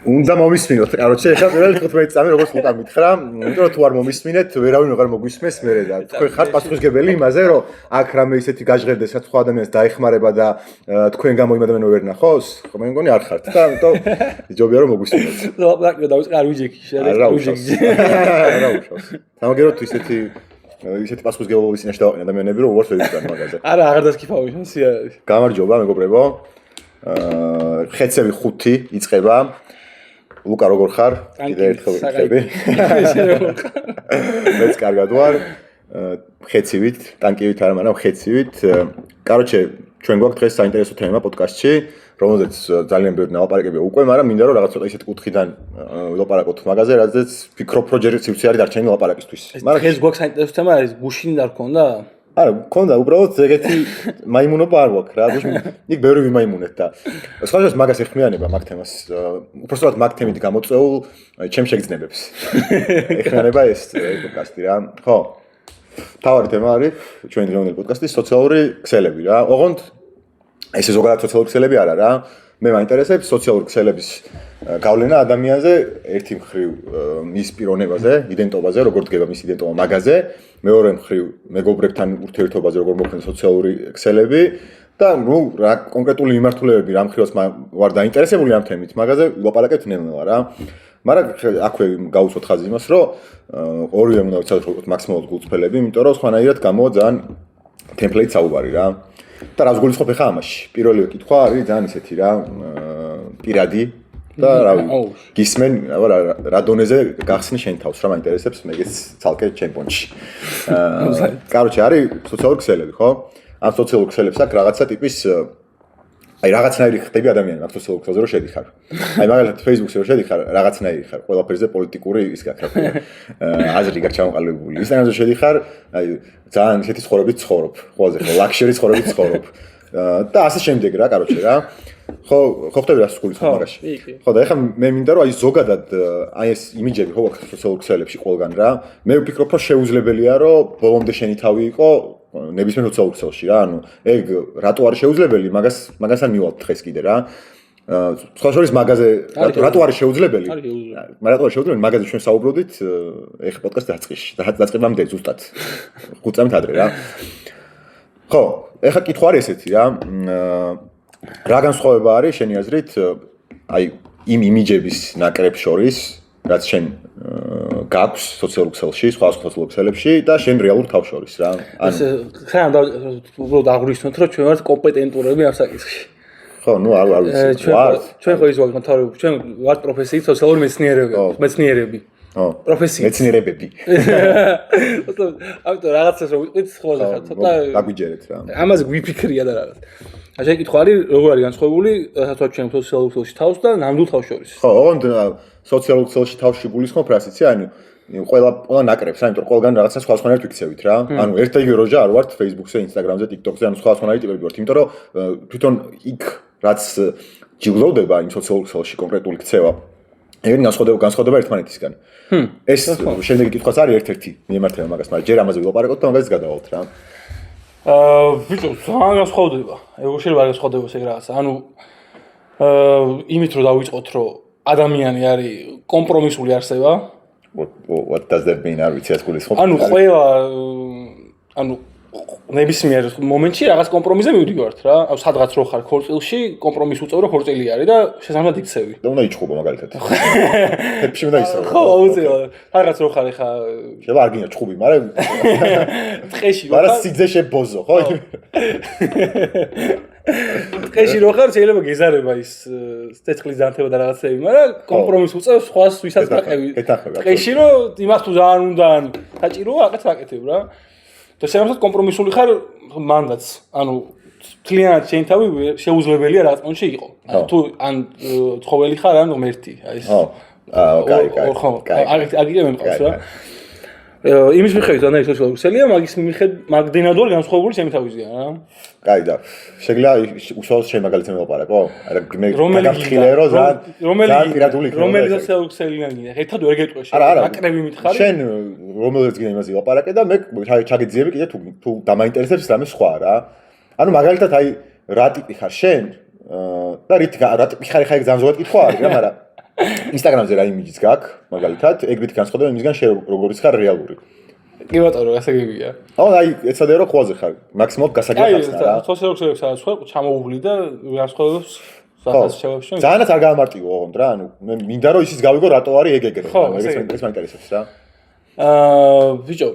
უნდა მომისმინოთ, короче, ეხლა პირველი 15 წამი როგორც უკან მითხრა, იმიტომ რომ თუ არ მომისმინეთ, ვერავინ აღარ მოგვისმენს მერე და თქვენ ხართ პასუხისმგებელი იმაზე, რომ აქ რამე ისეთი გაჟღერდეს, რაც სხვა ადამიანს დაეხმარება და თქვენ გამო იმ ადამიანს ვერ ნახოს, ხო მე მგონი არ ხართ და ამიტომ ჯობია რომ მოგვისმინოთ. ლაპარაკი დავიწყე არ ვიჯექი, არა უშავს. სამაგეროთ ისეთი პასუხისმგებლობის წინაშე დავაყენე ადამიანები, რომ უარს ვერ იციან მაგაზე. არა, აღარ დასკიფავი შანსია. გამარჯობა, მეგობრებო. ხეცები 5 იწყება. ლუკა როგორ ხარ? კიდე ერთხელ ვიქები. მეც კარგად ვარ. ხეცივით, ტანკივით არა, მაგრამ ხეცივით. короче, ჩვენ გვაქვს დღეს საინტერესო თემა პოდკასტში, რომელზეც ძალიან ბევრი ნალაპარაკებია უკვე, მაგრამ მინდა რომ რაღაც ცოტა ისეთ კუთხიდან ვილაპარაკოთ მაგაზე, რადგან ვფიქრობ პროჯექტი სიუცე არის დარჩენილი ლაპარაკისთვის. მაგრამ ეს გვაქვს საინტერესო თემა, ეს გუშინ არ ქონდა? არა, მქონდა უბრალოდ ეგეთი მაიმუნობა არ გვაქვს რა. იქ ბევრი ვიმაიმუნეთ და სხვადასხვა მაგას ეხმიანება მაგ თემას. უბრალოდ მაგ თემით გამოწვეულ ჩემ შეგრძნებებს. ეხმიანება ეს პოდკასტი რა. ხო. თავარი თემა არის ჩვენი დღევანდელი პოდკასტის სოციალური ქსელები რა. ოღონდ ეს ზოგადად სოციალური ქსელები არა რა. მე მაინტერესებს სოციალური ქსელების გავლენა ადამიანზე ერთი მხრივ მის პიროვნებაზე, იდენტობაზე, როგორ დგება მის იდენტობა მაგაზე, მეორე მხრივ მეგობრებთან ურთიერთობაზე, როგორ მოხდება სოციალური ქსელები და ნუ რა კონკრეტული მიმართულებები რა მხრივაც ვარ დაინტერესებული ამ თემით, მაგაზე ვილაპარაკებთ ნელ-ნელა რა. მაგრამ აქვე გავუცოთ ხაზი იმას, რომ ორივე უნდა ვიცადოთ მაქსიმალურად გულწრფელები, იმიტომ რომ სხვანაირად გამოვა ძალიან ტემპლეით საუბარი რა. და რას გულისხმობ ხა ამაში? პირველივე კითხვა არის ძალიან ისეთი რა, პირადი და რავი, გისმენ, რა დონეზე გახსნი შენ თავს, რა მაინტერესებს მეგეც ცალკე ჩემპიონში. короче, არის სოციალური ქსელები, ხო? ამ სოციალურ ქსელებს აქვს რაღაცა ტიპის აი რაღაცნაირი ხდები ადამიანი მაგ სოციალურ ქსელზე რომ შედიხარ. აი მაგალითად Facebook-ზე რომ შედიხარ, რაღაცნაირი ხარ, ყველაფერზე პოლიტიკური ის გაქვს რა. აზრი გაქვს ჩამოყალიბებული. Instagram-ზე შედიხარ, აი ძალიან ისეთი ცხოვრებით ცხოვრობ, ყველაზე ხო, ლაქშერი ცხოვრებით ცხოვრობ. და ასე შემდეგ რა, короче რა. ხო ხდები რას გულისხმობ მაგაში. ხო და ეხლა მე მინდა რომ აი ზოგადად აი ეს იმიჯები ხო აქვს სოციალურ ქსელებში ყველგან რა. მე ვფიქრობ რომ შეუძლებელია რომ ბოლომდე შენი თავი იყო ნებისმიერ სოციალურ ქსელში რა. ანუ ეგ რატო არის შეუძლებელი? მაგასთან მივალთ დღეს კიდე რა. სხვა შორის მაგაზე რატო არის შეუძლებელი? რატო არის შეუძლებელი? მაგაზე ჩვენ საუბრობდით ეხლა პოდკასტ დაწყებამდე ზუსტად 5 წამით ადრე რა. ხო, ეხლა კითხვა არის ესეთი რა. რა განსხვავება არის შენი აზრით აი იმ იმიჯების ნაკრებს შორის, რაც შენ გაქვს სოციალურ ქსელში, სხვა სოციალურ ქსელებში და შენ რეალურ თავს შორის რა. ანუ ხან უბრალოდ აღვნიშნოთ, რომ ჩვენ ვართ კომპეტენტურები ამ საკითხში. ხო, ნუ არ ვიცი. ჩვენ ხო ის ვართ, ჩვენ ვართ პროფესიით სოციალური მეცნიერები. პროფესიით მეცნიერებები. ამიტომ რაღაცას რომ ვიტყვით ხოლმე ხარ ცოტა დაგვიჯერეთ რა. ამაზე გვიფიქრია და რაღაც. აი კითხვა არის როგორ არის განსხვავებული რასაც ჩვენ სოციალურ ქსელში თავს და ნამდვილ თავს შორის. ხო, ოღონდ სოციალურ ქსელში თავში გულისხმობ რას იცი, ანუ ყველა ნაკრებს, ამიტომ ყველგან რაღაცა სხვადასხვანაირად ვიქცევით რა. ანუ ერთ და იგივე როჟა არ ვართ Facebook-ზე, Instagram-ზე, TikTok-ზე, ანუ სხვადასხვანაირი ტიპები ვართ, იმიტომ რომ თვითონ იქ რაც ჯილდოვდება იმ სოციალურ ქსელში კონკრეტული ქცევა, ეგრე განსხვავდება ერთმანეთისგან. ეს შემდეგი კითხვაც არის ერთ-ერთი მიემართება მაგას, მაგრამ ჯერ ამაზე ვილაპარაკოთ და მაგაზეც გადავალთ რა. ბიჭო, ძალიან განსხვავდება. ეგ შეიძლება არ განსხვავდეს ეგ რაღაცა. ანუ იმით რომ დავიწყოთ, რომ ადამიანი არის კომპრომისული არსება. What does that mean? არ ვიცი ეს გულისხმობ. ანუ ყველა ანუ ნებისმიერ მომენტში რაღაც კომპრომისზე მივდივართ რა. ანუ სადღაც რო ხარ ქორწილში, კომპრომისს უწევ რომ ქორწილი არის და შესაბამისად იქცევი. და უნდა იჩხუბო მაგალითად. თებში უნდა ისაუბრო. ხო, უწევ. სადღაც რო ხარ ხა შეიძლება არ გინდა ჩხუბი, მაგრამ ტყეში რო ხარ. მაგრამ სიძე შებოზო, ხო? ტყეში რო ხარ, შეიძლება გეზარება ის ცეცხლის ზანთება და რაღაცები, მაგრამ კომპრომისს უწევ სხვას ვისაც გაყევი. ტყეში რო იმას თუ ძალიან უნდა საჭიროა, აკეთებ აკეთებ რა. და შემოსად კომპრომისული ხარ მანდაც. ანუ თლიანად შენ თავი შეუძლებელია რაღაც მომენტში იყო. თუ ან ცხოველი ხარ, ან ღმერთი. აი ეს. ხო, აგიგე მემყავს რა. იმის მიხედვით ან ეს სოციალურია, მაგის მიხედვით მაგდენად ვარ განსხვავებული ჩემი თავისგან რა. კაი და შეგიძლია უშუალოდ შენ მაგალითად მოვაპარაკო? არა მე გაგახილერო ძალიან პირადული იქნება. რომელი სოციალურია გინდა? ერთად ვერ გეტყვი შენ. აკრები მითხარი. შენ რომელზეც გინდა იმაზე ვილაპარაკე და მე ჩაგეძიები კიდე თუ დამაინტერესებს რამე სხვა რა. ანუ მაგალითად აი რა ტიპი ხარ შენ? და რა ხარი ძალიან კითხვა არის რა, მაგრამ Instagram-ზე რა იმიჯიც გაქვს, მაგალითად, ეგრით განსხვავდება იმისგან შენ როგორიც ხარ რეალური. კი ბატონო, ასე გიგია. აი, ეცადე რომ ხვაზე ხარ, მაქსიმალურად გასაგებია რა. აი, სოციალურ ქსელებს სადაც ხარ, ჩამოუვლი და განსხვავებს სახას შევშენ. ძალიანაც არ გამარტივო ოღონდ რა, ანუ მე მინდა რომ ისიც გავიგო რატო არის ეგ ეგრე, ეგეც მაინტერესებს რა. ბიჭო,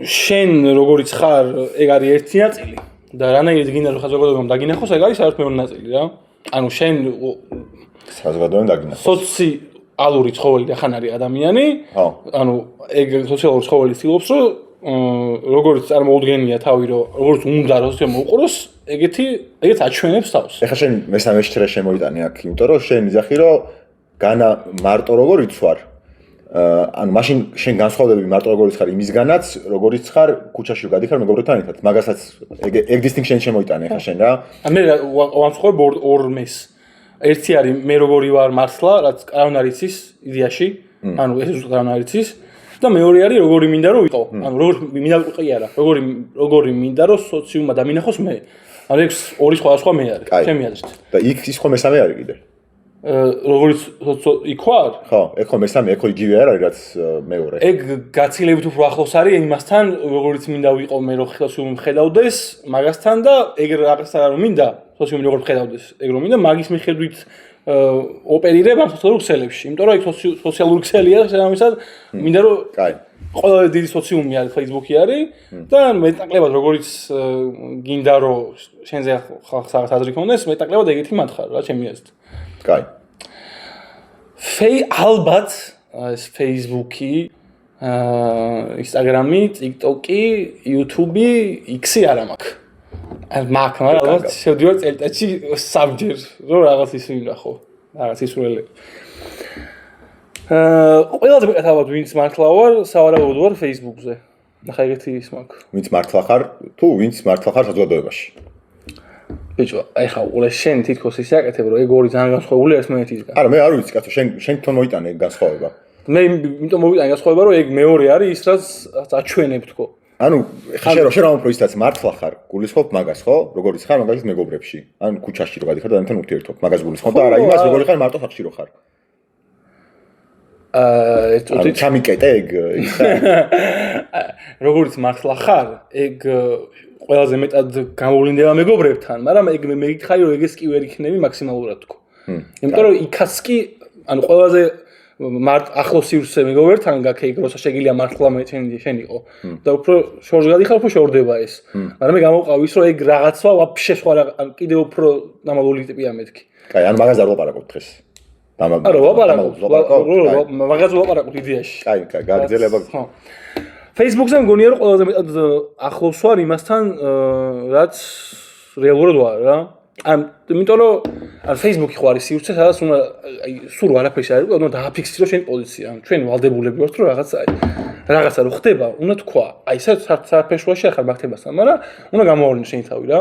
შენ როგორიც ხარ, ეგ არის ერთი ნაწილი და რანაირად გინდა რომ საზოგადოებამ დაგინახოს, ეგ არის საერთოდ მეორე ნაწილი რა. ანუ შენ საზოგადოებამ დაგინახოს. სოციალური ცხოველი და ხან არის ადამიანი, ანუ ეგ სოციალური ცხოველი ცდილობს რომ როგორც წარმოუდგენია თავი რომ როგორც უნდა რომ მოუყუროს, ეგეთ აჩვენებს თავს. ეხლა შენ მესამე შეჭრა შემოიტანე აქ, იმიტომ რომ შენ იძახი რომ განა მარტო როგორ იცვარ. ანუ მაშინ შენ განსხვავდები მარტო როგორიც ხარ იმისგანაც, როგორიც ხარ ქუჩაში გადიხარ მეგობრებთან ერთად. მაგასაც ეგ distinction შემოიტანე ეხლა შენ რა. მე ვამსხვავებ ორ მეს. ერთი არის მე როგორი ვარ მართლა, რაც არავინ არ იცის იდეაში, ანუ ეს ზუსტად არავინ არ იცის და მეორე არის როგორი მინდა რომ ვიყო. ანუ როგორი მინდა ვიყო კი არა, როგორი მინდა რომ სოციუმმა დამინახოს მე. ანუ ეს ორი სხვადასხვა მე არის, ჩემი აზრით. და იქ ის ხო მესამე არის კიდე. როგორც იქ ვარ? ხო, ეგ ხო მესამე, ეგ ხო იგივე არ არის რაც მეორე. ეგ გაცილებით უფრო ახლოს არის იმასთან, როგორც მინდა ვიყო მე რომ სოციუმი მხედავდეს მაგასთან და ეგ რაღაცა რომ მინდა სოციუმი როგორ მხედავდეს, ეგ რომ მინდა მაგის მიხედვით ოპერირებ ამ სოციალურ ქსელებში, იმიტომ რომ ეგ სოციალური ქსელია, შესაბამისად მინდა რომ ყველა დიდი სოციუმი არის Facebook-ი არის და მეტნაკლებად როგორც გინდა რომ შენზე ხალხს რაღაც აზრი ქონდეს, მეტნაკლებად ეგეთი მათქარ რა ჩემი აზრით. კაი. ალბათ ეს Facebook-ი, Instagram-ი, TikTok-ი, YouTube-ი, X-ი არა მაქვს. მაგ, მაგრამ ალბათ შევდივარ წელიწადში სამჯერ, რომ რაღაც ისე ვნახო, რაღაც ისურველი. ყველაზე მეტად ალბათ ვინც მართლა ვარ, სავარაუდოდ ვარ Facebook-ზე. ნახე ეგეთი ის მაქვს. ვინც მართლა ხარ, თუ ვინც მართლა ხარ საზოგადოებაში. ბიჭო, აი ხა უყურე შენ თითქოს ისე აკეთებ, რომ ეგ ორი ძალიან განსხვავებული არის ერთმანეთისგან. არა, მე არ ვიცი, კაცო, შენ თვითონ მოიტანე ეგ განსხვავება. მე იმიტომ მოვიტანე განსხვავება, რომ ეგ მეორე არის ის, რაც აჩვენებ თქო. ანუ ხა შენ რა პროისტაც მართლა ხარ, გულისხმობ მაგას, ხო? როგორიც ხარ მაგალითად მეგობრებში, ან ქუჩაში რო გადიხარ და ამთან ურთიერთობ, მაგას გულისხმობ და არა იმას, როგორი ხარ მარტო ხალხში რო ხარ. ეს ჩამიკეტე ეგ ისა. როგორც მართლა ხარ, ეგ ყველაზე მეტად გამოვლინდება მეგობრებთან, მაგრამ ეგ მე მეკითხარი რომ ეგეს კი ვერ იქნები მაქსიმალურად თქო. იმიტომ რომ იქაც კი ანუ ყველაზე ახლოს სივრცე მეგობრებთან გაქვს ეგ როცა შეგიძლია მართლა შენ იყო და უფრო შორს გადიხარ უფრო შორდება ეს. მაგრამ მე გამოვყავ ის რომ ეგ რაღაცა ვაფშე სხვა კიდე უფრო დამალული ტიპია მეთქი. კაი, ანუ მაგას არ ვაპარაკობ დღეს. არა, ვაპარაკობ. მაგას ვაპარაკობ იდეაში. კაი, გაგრძელება. ხო. Facebook-ზე მგონია რომ ყველაზე მეტად ახლოს ვარ იმასთან, რაც რეალურად ვარ რა. იმიტომ რომ Facebook-ი ხო არის სივრცე, სადაც უნდა აი სულ არაფერს არ არის, უნდა დააფიქსირო შენი პოზიცია. ჩვენ ვალდებულები ვართ რომ რაღაცა რო ხდება, უნდა თქვა. აი საფეშუაში ახალ მაგთებასთან, მაგრამ უნდა გამოავლინო შენი თავი რა.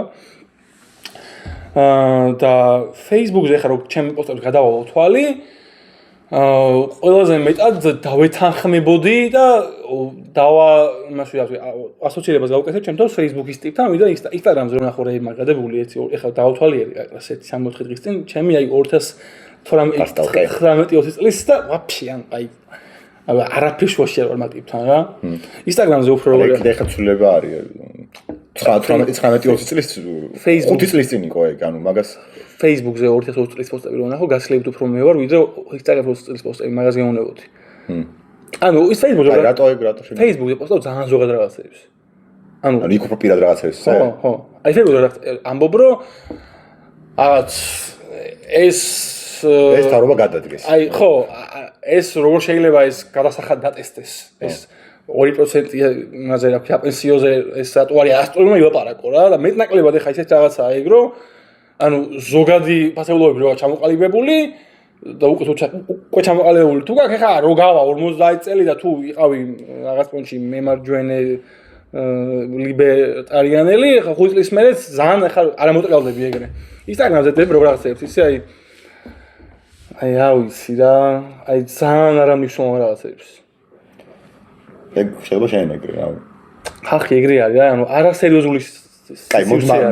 და Facebook-ზე ხა რო ჩემი პოსტებს გადავალო თვალი, ყველაზე მეტად დავეთანხმებოდი და იმაში ასოცირებას გავუკეთებ ჩემთან Facebook-ის ტიპთან, ვიდრე Instagram-ზე რომ ნახო რა მაგადებული ერთი ეხლა დავთვალიერე ასეთი 64 დღის წინ ჩემი აი 2019 წლის და ვაფშე აი არაფერს ვაშერ ვარ მაგ ტიპთან რა. Instagram-ზე უფრო როგორ ეგ ეხლა ცვლილება არის 19-20 წლის 5 წლის წინ იყო ეგ, ანუ მაგას Facebook-ზე 2020 წლის პოსტები რომ ნახო, გასლებით უფრო მე ვარ, ვიდრე Instagram-ზე 20 წლის პოსტები, მაგას გეუნებოდი. ანუ ის Facebook-ზე რატო შენ Facebook-ზე პოსტავ ძალიან ზოგად რაღაცებს. ანუ იქ უფრო პირად რაღაცებს, ხო. აი Facebook-ზე ამბობ რომ რაღაც ეს თავრობა გადადგეს. აი ხო, ეს როგორ შეიძლება ეს გადასახად დატესტეს. ეს 2% იმაზე რა ქვია პენსიოზე ეს რატო არის ასტრონომი ვაპარაკო რა და მეტნაკლებად ეხა ისეთ რაღაცაა ეგ რომ ანუ ზოგადი ფასეულობები როა ჩამოყალიბებული და უკვე ჩამოყალიბებული თუ გაქვს ეხა რო გავა 50 წელი და თუ იყავი რაღაც პონჩი მემარჯვენე ლიბერტარიანელი ეხა 5 წლის მერე ძალიან ეხა არ ამოწელავდები ეგრე Instagram-ზე დებ რო რაღაცებს ისე აი რა ვიცი რა აი ძალიან არ ამნიშნულოვან რაღაცებს ეგ შეიძლება შენ ეგრე რა ხალხი ეგრე არის რა ანუ არასერიოზული აი,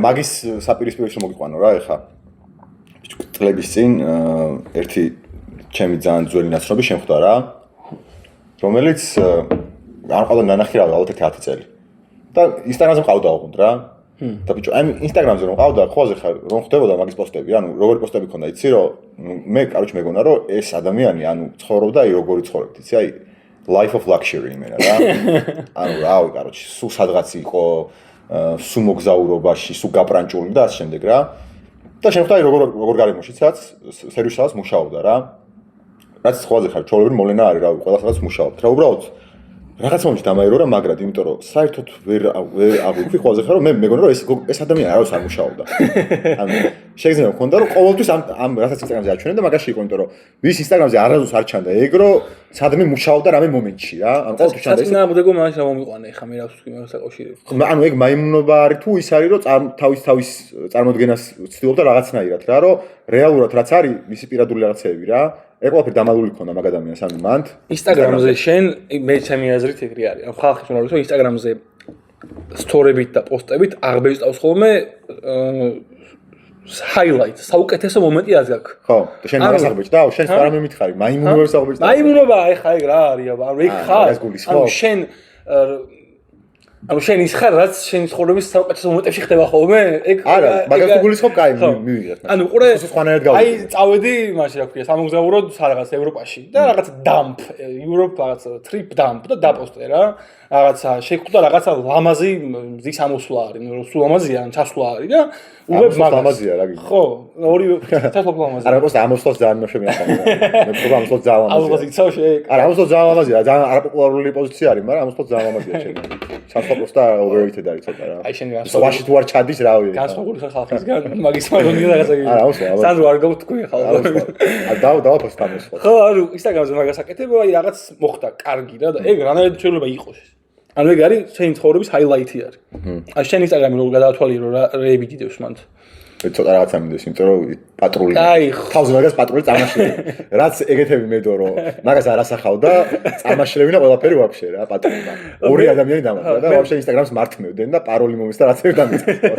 მაგის საპირისპიროს მოგიყვანო რა ეხა. წლების წინ ერთი ჩემი ძალიან ძველი ნაცნობი შემხვდა რა, რომელიც არ ყავდა ნანახი რა, ალბათ 10 წელი. და ინსტაგრამზე მყავდა ოღონდ რა. და ბიჭო, აი ინსტაგრამზე რომ ყავდა, ხოაზე ხარ, რომ ხდებოდა მაგის პოსტები, ანუ როგორი პოსტები ქონდა, იცი რომ მე, კაროჩ მეგონა რომ ეს ადამიანი, ანუ ცხოვრობდა აი როგორი ცხოვრობთ, იცი, აი life of luxury იმენა რა. ანუ რავი, კაროჩ, სულ სადღაც იყო, სულ მოგზაურობაში, სულ გაპრანჭული და ასე შემდეგ რა. და შემხვდა აი როგორ გარემოშიცაც, სერვისშიც მუშაობდა რა. რაც ხოაზე ხარ, ჩაოლები მოვლენა არის რა, ყველასადაც მუშაობთ რა, უბრალოდ რაღაც მომენტში დამაერო რა მაგრად, იმიტომ რომ საერთოდ ვერ აღვიქვი ხოაზე ხარ, რომ მე მეგონა რომ ეს ადამიანი არავის არ მუშაობდა. ანუ შეიძლება მქონდა რომ ყოველთვის ამ რასაც ინსტაგრამზე აჩვენენ და მაგაში იყო, იმიტომ რომ ვის ინსტაგრამზე არასდროს არ ჩანდა ეგრო, სადმე მუშაობდა რამე მომენტში რა. ანუ ყოველთვის ჩანდა ეს. ნამდვილად მაშ მომიყვანე ხა მე რას ვთქვი მაგას აკავშირებს. ანუ ეგ მაიმუნობა არის თუ ის არის რომ თავის წარმოდგენას ცდილობდა რაღაცნაირად რა, რომ რეალურად რაც არის მისი პირადული რაღაცეები რა. ეგ ყველაფერი დამალული ქონდა მაგ ადამიანს ანუ მანდ ინსტაგრამზე შენ მე ჩემი აზრით ეგრე არის. ანუ ხალხი თუნდაც რომ ინსტაგრამზე სტორებით და პოსტებით აღბეჭდავს ხოლმე highlight საუკეთესო მომენტი რაც გაქვს. ხო, და შენ მაგას აღბეჭდავ? შენ სხვა რამე მითხარი, მაიმუნობას აღბეჭდავ. მაიმუნობა ეხა ეგ რა არის, ანუ ეგ ხარ. ანუ შენ ანუ შენ ის ხარ რაც შენ ცხოვრების საუკეთესო მომენტებში ხდება ხოლმე? ეგ არა, მაგას თუ გულისხმობ, კაი, მივიღეთ. ანუ ყურე, სხვანაირად გავიგე. აი, წავედი, მაშინ რა ქვია, სამოგზაუროდ რაღაც ევროპაში და რაღაც dump, Europe რაღაც trip dump და დაპოსტე რა. რაღაცა შეხვდა რაღაცა ლამაზი მზის ამოსვლა არის, ნუ სულ ლამაზია, ჩასვლა არის და უბრალოდ ლამაზია რა გიგო. ხო, ორი ჩასვლა ლამაზია. არა, პოსტა ამოსვლას ძალიან მეშემიახანა. მე პრობლემა ამოსვლა ძალიან ლამაზია. ამოსვლა იცავ შე? არა, ამოსვლა ძალიან ლამაზია, ძალიან არაპოპულარული პოზიცია არის, მაგრამ ამოსვლა ძალიან ლამაზია შენ. ჩასვლა პროსტა overrated არის ცოტა რა. აი შენ სვაში თუ არ ჩადის რა ვიცი. განსხვავებული ხალხისგან მაგის მაგონია რაღაცა. არა, ამოსვლა. სანდრო არ გავთქვი ხალხო. დავაფოსტა ამოსვლა. ხო, ანუ ინსტაგრამზე მაგას აკეთებ, აი რაღაც მოხდა კარგი რა და ეგ რანაირად შეიძლება იყოს. ანუ ეგ არის შენი ცხოვრების highlight-ი არის. აი შენ ინსტაგრამი როგორ გადაათვალიერო რა რეები დიდებს მანდ. ცოტა რაღაცა მინდოს, იმიტომ რომ პატრული. აი, თავზე მაგას პატრული წარმაშლები. რაც ეგეთები მედო რომ მაგას არ ასახავ და წარმაშლებინა ყველაფერი ვაფშე რა პატრულიდან. ორი ადამიანი დამარცხდა და ვაფშე ინსტაგრამს მართმევდნენ და პაროლი მომის და რაცები დამიწყდა.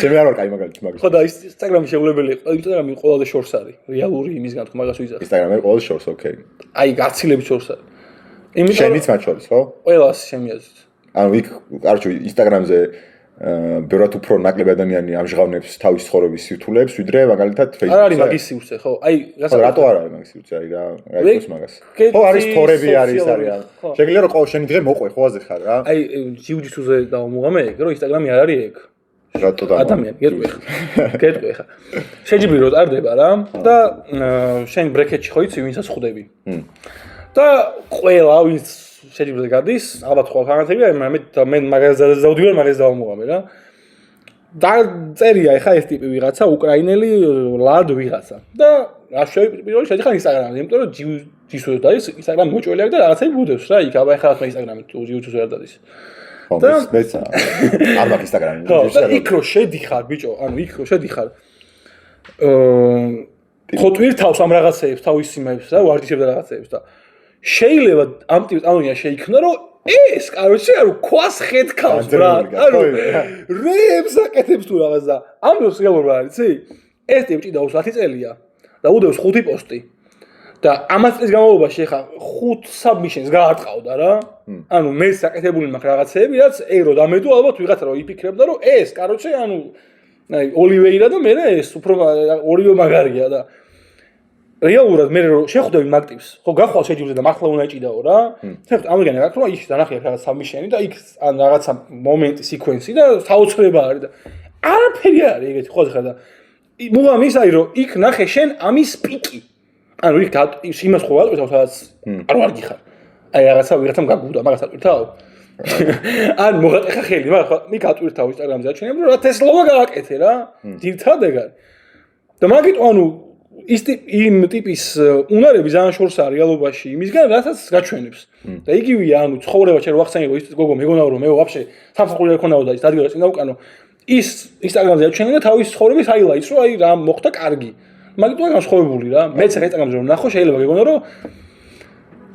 ჩემი არ ვარ კაი მაგალითი მაგას. ხო და ინსტაგრამი შეუძლებელი იყო, ინსტაგრამი ყველაზე შორს არის. რეალური იმისგან თუ მაგას ვიზახ. ინსტაგრამი ყველაზე შორს, ოკეი. აი, გაცილებით შორს არის. შენიც მათ შორის, ხო? ყველას ჩემი აზრით. ანუ იქ, კაროჩე, ინსტაგრამზე ბევრად უფრო ნაკლები ადამიანი ამჟღავნებს თავის ცხოვრების სირთულეებს, ვიდრე მაგალითად Facebook-ზე. არ არის მაგის სივრცე, ხო? აი, რატო არ არის მაგის სივრცე? აი რა იყოს მაგას. ხო, არის თორები არის. შეგიძლია რომ ყოველ შენი დღე მოყვე, ხო აზე ხარ რა. აი, ჯიუჯიტსუზე დავამუღამე ეგ, რომ ინსტაგრამი არ არის ეგ. რატო და ადამიანი, გეტყვი ხა. შეჯიბრი რომ ტარდება რა და შენ ბრეკეტში ხო იცი ვინცაც ხვდები. და ყველა ვინც შეჯიბრზე გადის, ალბათ ხო ხანათებია, მე მაგას დავდივარ, მაგას დავამუღამე რა. და წერია ხა ეს ტიპი ვიღაცა, უკრაინელი ლად ვიღაცა. და რა შეიძლება შედიხარ ინსტაგრამზე, იმიტომ რომ ჯიუჯიტსუზე დადის, ინსტაგრამი მოჭველი აქვს და რაღაცები ბუდებს რა, იქ აბა ხა ინსტაგრამი თუ ჯიუჯიტსუზე არ დადის. და მეცა არ მაქვს ინსტაგრამი. და იქ რო შედიხარ, ბიჭო, ანუ იქ რო შედიხარ. ხო ტვირთავს ამ რაღაცეებს, თავის იმებს და ვარჯიშებს და რაღაცეებს და შეიძლება ამ ტიპის ანონია შეიქმნა, რომ ეს, კაროჩე, ანუ ქვას ხედქავს რა. ანუ რეებს აკეთებს თუ რაღაც და ამ დროს რეალურად არის, იცი? ეს ტიპი ჭიდაობს 10 წელია და უდევს 5 პოსტი. და ამას წლის განმავლობაში ხა 5 submissions გაარტყავდა რა. ანუ მე საკეთებული მაქვს რაღაცეები, რაც ეგრო დამედო ალბათ ვიღაცა რომ იფიქრებდა, რომ ეს, კაროჩე, ანუ აი ოლივეირა და მე ეს უფრო ორივე მაგარია და რეალურად მე რომ შეხვდები მაგ ტიპს, ხო გახვალ შეჯიბრზე და მართლა უნდა ეჭიდაო რა. შეხვდები ამერიკანი რა თქმა იქ დანახია რაღაც submission-ი და იქ ან რაღაცა მომენტი, სიკვენსი და საოცრება არის და არაფერი არის ეგეთი ხო ხარ და მუღამ ის არის რომ იქ ნახე შენ ამის პიკი. ანუ იქ იმას ხო ვატყვითავ სადაც არ ვარ გიხარ. აი რაღაცა ვიღაცამ გაგუდა, მაგას ატვირთავ. ან მოღატეხა ხელი, მაგრამ მე გატვირთავ ინსტაგრამზე აჩვენებ რომ რა თესლობა გააკეთე რა. ძირთად ეგ არის. და მაგით ანუ ის იმ ტიპის უნარები ძალიან შორს არის რეალობაში იმისგან რასაც გაჩვენებს. და იგივეა ანუ ცხოვრება შენ რო ახსენე რომ ის გოგო მეგონაო რომ მე ვაფშე სამსახური არ ქონაო და ის ადგილას წინ დავუკანო. ის ინსტაგრამზე აჩვენე და თავის ცხოვრების highlights რო აი რა მოხდა კარგი. მაგიტოა განსხვავებული რა. მეც ინსტაგრამზე რომ ნახო შეიძლება გეგონო რომ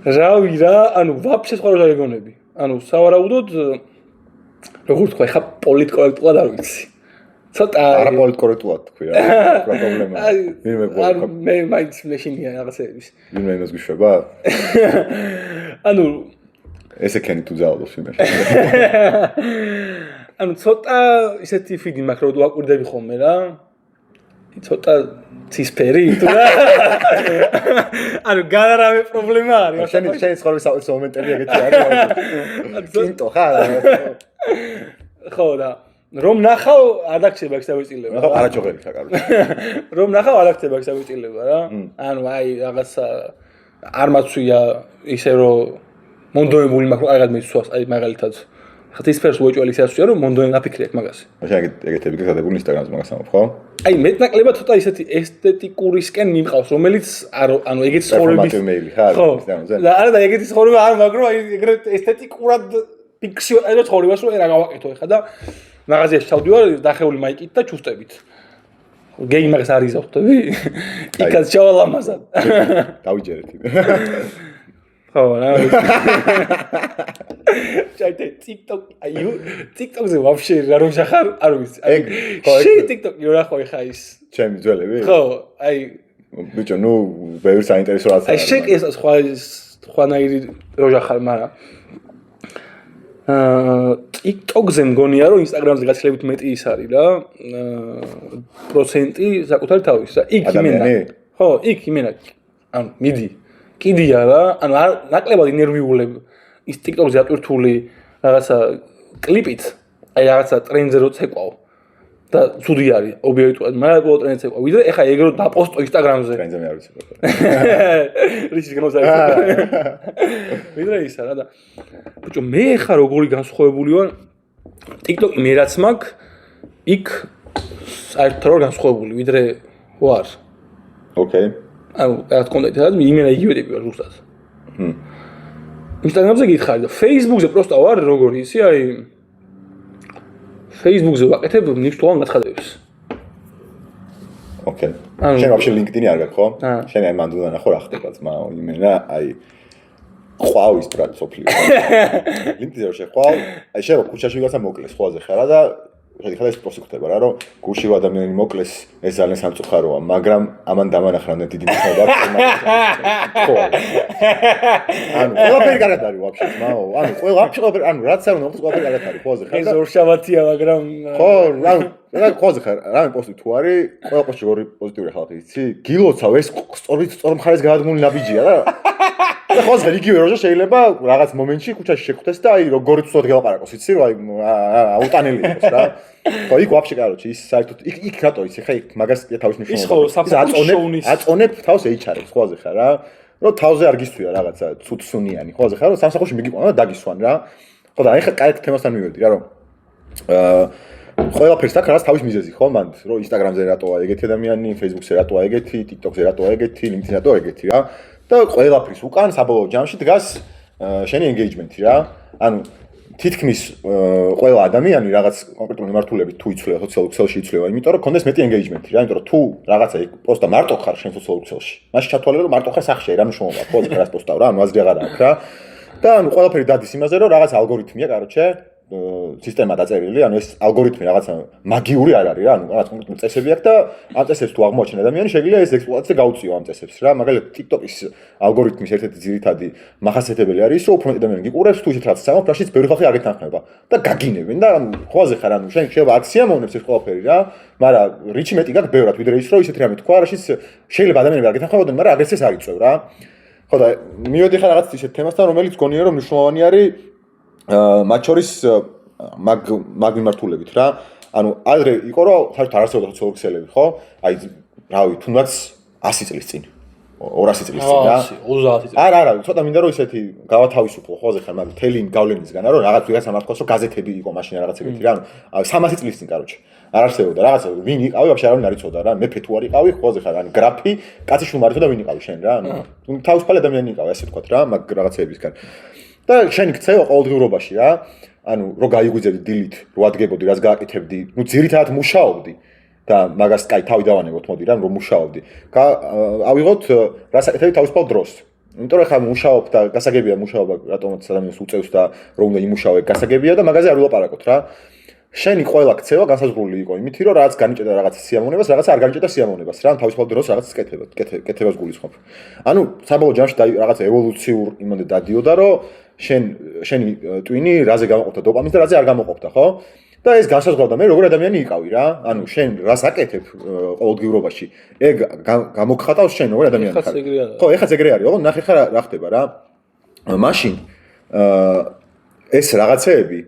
რავი რა, ანუ ვაფშე სხვა რა გეგონები. ანუ სავარაუდოდ როგორ თქვა, ხა პოლიტკორექტულად არ ვიცი. ცოტა არა პოლიტკორექტულად თქვი რა. პრობლემა. მე მაინც მეშინია რაღაცების. ვინმე იმას გიშვება? ანუ ესექენი თუ ძალადობს ვინმე. ანუ ცოტა ისეთი ფიდი მაქვს, რომ ვაკვირდები ხოლმე რა. ცოტა ცისფერი თუ რა. ანუ განარავე პრობლემა არის. შენი ცხოვრების საუკეთესო მომენტები ეგეთი არის. კინტო ხარ? ხო და რომ ნახავ არ დაგჭირება ეს დავიწილება. ნახავ არაჯოღელი ხარ კარგი. რომ ნახავ არ დაგჭირება ეს დავიწილება რა. ანუ აი რაღაცა არ მაცვია ისე რომ მონდოებული მაქვს რაღაც მიცვას აი მაგალითად. ხა ცისფერს უეჭველი ისე რომ მონდოენ აფიქრე აქ მაგაზე. მაშინ ეგეთები გზადებული ინსტაგრამზე მაგას ამბობ ხო? აი მეტნაკლებად ცოტა ისეთი ესთეტიკურისკენ მიმყავს, რომელიც ანუ ეგეთი ცხოვრების მეილი ხარ ინსტაგრამზე. არა და ეგეთი ცხოვრება არ მაგრო აი ეგრეთ ესთეტიკურად ფიქსიო აი ცხოვრებას რომ რა გავაკეთო ეხლა და მაღაზიაში ჩავდივარ დახეული მაიკით და ჩუსტებით. გეი მაგას არ იზავ ხვდები? იქაც ჩავალამაზად. დავიჯერეთ. ხო რა. ჩაიტე TikTok-ზე ვაფშე რა რომ შეხარ არ ვიცი. აი შენ TikTok-ი რა ხო ეხა ის? ჩემი ძველები? ხო, აი ბიჭო, ნუ ბევრი საინტერესო რაღაცა. აი შენ ეს სხვანაირი როჟა ხარ, მაგრამ TikTok-ზე მგონია რომ Instagram-ზე გაცილებით მეტი ის არის რა. პროცენტი საკუთარი თავის რა. იქ იმენა. ხო, იქ იმენა. ანუ მიდი. კიდია რა, ანუ ნაკლებად ინერვიულებ ის TikTok-ზე ატვირთული რაღაცა კლიპით, აი რაღაცა ტრენდზე რო ცეკვავ და ცუდი არის ობიექტურად, მაგრამ ყოველ ტრენდზე ცეკვავ. ვიდრე ეხა ეგ რო დაპოსტო Instagram-ზე. ტრენდზე მე არ ვიცი. რიჩი განსაკუთრებით. ვიდრე ისა რა და ბიჭო მე ეხა როგორი განსხვავებული ვარ TikTok-ი მე რაც მაქვს იქ საერთოდ რო განსხვავებული ვიდრე ვარ. ოკეი. ანუ რაღაც კონტენტი რა იმენა იგივე ტიპი ვარ ზუსტად. Instagram-ზე გითხარი და Facebook-ზე პროსტა ვარ როგორი ისი აი Facebook-ზე ვაკეთებ მნიშვნელოვან გაცხადებებს. ოკეი. შენ ვაფშე LinkedIn-ი არ გაქვს ხო? შენ აი მანდ უნდა ნახო რა ხდება ძმა იმენა აი ყვავ ის ბრატ სოფლიო. LinkedIn-ზე რო შეხვალ, აი შენ რო ქუჩაში ვიღაცა მოკლეს ხოლმე ხარა და ხა ეს პროცესი ხდება რა რომ გულში ადამიანი მოკლეს ეს ძალიან სამწუხაროა მაგრამ ამან დამანახა დიდი მიხდება ხო ანუ ყველაფერი კარგად არის ვაფშე ძმაო ანუ ყველაფერი ანუ რაც არ უნდა მოხდეს ყველაფერი კარგად არის ხოზე ხარ ეს ორშაბათია მაგრამ ხო ანუ რა ხოზე ხარ რამე პოსტი თუ არის ყველა პოსტი ორი პოზიტიური ხალხი იცი გილოცავ ეს სწორ მხარეს გადადგმული ნაბიჯია რა და ხოზე იგივე როჟა შეიძლება რაღაც მომენტში ქუჩაში შეხვდეს და აი როგორი ცუდად გელაპარაკოს იცი რომ აი აუტანელი იყოს რა ხო იქ ვაფშე კაროჩი ის საერთოდ იქ რატო იცი ხა იქ მაგას თავის მნიშვნელობა აწონებ თავს HR-ს ხოზე ხარ რა რომ თავზე არ გისვია რაღაცა ცუდსუნიანი ხოზე ხარ რომ სამსახურში მიგიყვანა და დაგისვან რა ხო და აი ხა კაი თემასთან მივედი რა რომ ყველაფერს აქვს რაღაც თავის მიზეზი ხო მანდ რომ Instagram-ზე რატოა ეგეთი ადამიანი, Facebook-ზე რატოა ეგეთი, TikTok-ზე რატოა ეგეთი, LinkedIn-ზე რატოა ეგეთი რა და ყველაფრის უკან საბოლოო ჯამში დგას შენი engagement-ი რა ანუ თითქმის ყველა ადამიანი რაღაც კონკრეტული მიმართულებით თუ იცვლება სოციალურ ქსელში იცვლება, იმიტომ რომ კონდეს მეტი engagement-ი რა, იმიტომ რომ თუ რაღაცა პროსტა მარტო ხარ შენ სოციალურ ქსელში. მაშინ ჩათვალე რომ მარტო ხარ სახში, რა მნიშვნელობა აქვს, ხო, რას პოსტავ რა, ანუ აზრი აღარ აქვს რა. და ანუ ყველაფერი დადის იმაზე რომ რაღაც ალგორითმია, კაროჩე, სისტემა დაწერილი, ანუ ეს ალგორითმი რაღაცა მაგიური არ არის რა, ანუ რაღაც კონკრეტული წესები აქვს და ამ წესებს თუ აღმოაჩენ ადამიანი, შეიძლება ეს ექსპლუატაცია გაუწიო ამ წესებს რა. მაგალითად TikTok-ის ალგორითმის ერთ-ერთი ძირითადი მახასიათებელი არის ის, რომ უფრო მეტი ადამიანი გიყურებს, თუ ისეთ რაღაცას ამბობ, რაშიც ბევრი ხალხი არ გეთანხმება და გაგინებენ და ანუ ხოაზე ხარ, ანუ შენ შეიძლება აქცია მონებს ეს ყველაფერი რა, მაგრამ რიჩი მეტი გაქვს ბევრად, ვიდრე ის, რომ ისეთ რამე თქვა, რაშიც შეიძლება ადამიანები არ გეთანხმებოდნენ, მაგრამ აგრესიას არ იწევ რა. ხო და მივედი ხარ რაღაც ისეთ თემასთან, რომელიც გონია რომ მნიშვნელოვანი არის მათ შორის მაგ მიმართულებით რა. ანუ ადრე იყო რომ საერთოდ არ არსებობდა სოციალური ქსელები, ხო? აი, რავი, თუნდაც 100 წლის წინ, 200 წლის წინ რა. 30 წელი. არა, ცოტა მინდა რომ ისეთი გავათავისუფლო ხოზე ხარ, მაგ თელი გავლენისგან, რომ რაღაც ვიღაცა მართქოს რომ გაზეთები იყო მაშინ რაღაც ეგეთი რა. ანუ 300 წლის წინ, კაროჩე. არ არსებობდა რაღაცა, ვინ იყავი, ვაფშე არავინ არ იცოდა რა. მეფე თუ არ იყავი, ხოზე ხარ, ანუ გრაფი, კაცი შუმარი თუ და ვინ იყავი შენ რა. ანუ თავისუფალი ადამიანი იყავი, ასე ვთქვათ რა, მაგ რაღაცეებისგან. და შენი ქცევა ყოველდღიურობაში რა. ანუ რო გაიგვიძებდი დილით, რო ადგებოდი, რას გააკეთებდი, ნუ ძირითადად მუშაობდი და მაგას კაი თავი დავანებოთ, მოდი რა, რომ მუშაობდი. ავიღოთ რას აკეთებდი თავისუფალ დროს. იმიტომ რომ ხა მუშაობ და გასაგებია მუშაობა რატომაც ადამიანს უწევს და რომ უნდა იმუშაო ეგ გასაგებია და მაგაზე არ ვილაპარაკოთ რა. შენი ყველა ქცევა განსაზღვრული იყო იმითი რომ რაღაც განიჭედა რაღაც სიამოვნებას, რაღაც არ განიჭედა სიამოვნებას რა, თავისუფალ დროს რაღაც კეთებას გულისხმობ. ანუ საბოლოო ჯამში რაღაც ევოლუციურ იმამდე დადიოდა რომ შენი ტვინი რაზე გამოყოფდა დოპამინს და რაზე არ გამოყოფდა, ხო? და ეს განსაზღვრავდა მე როგორ ადამიანი იყავი რა. ანუ შენ რას აკეთებ ყოველდღიურობაში, ეგ გამოგხატავს შენ როგორ ადამიანი ხარ. ხო, ეხაც ეგრე არის, ოღონდ ნახე ხარ რა ხდება რა. მაშინ ეს რაღაცეები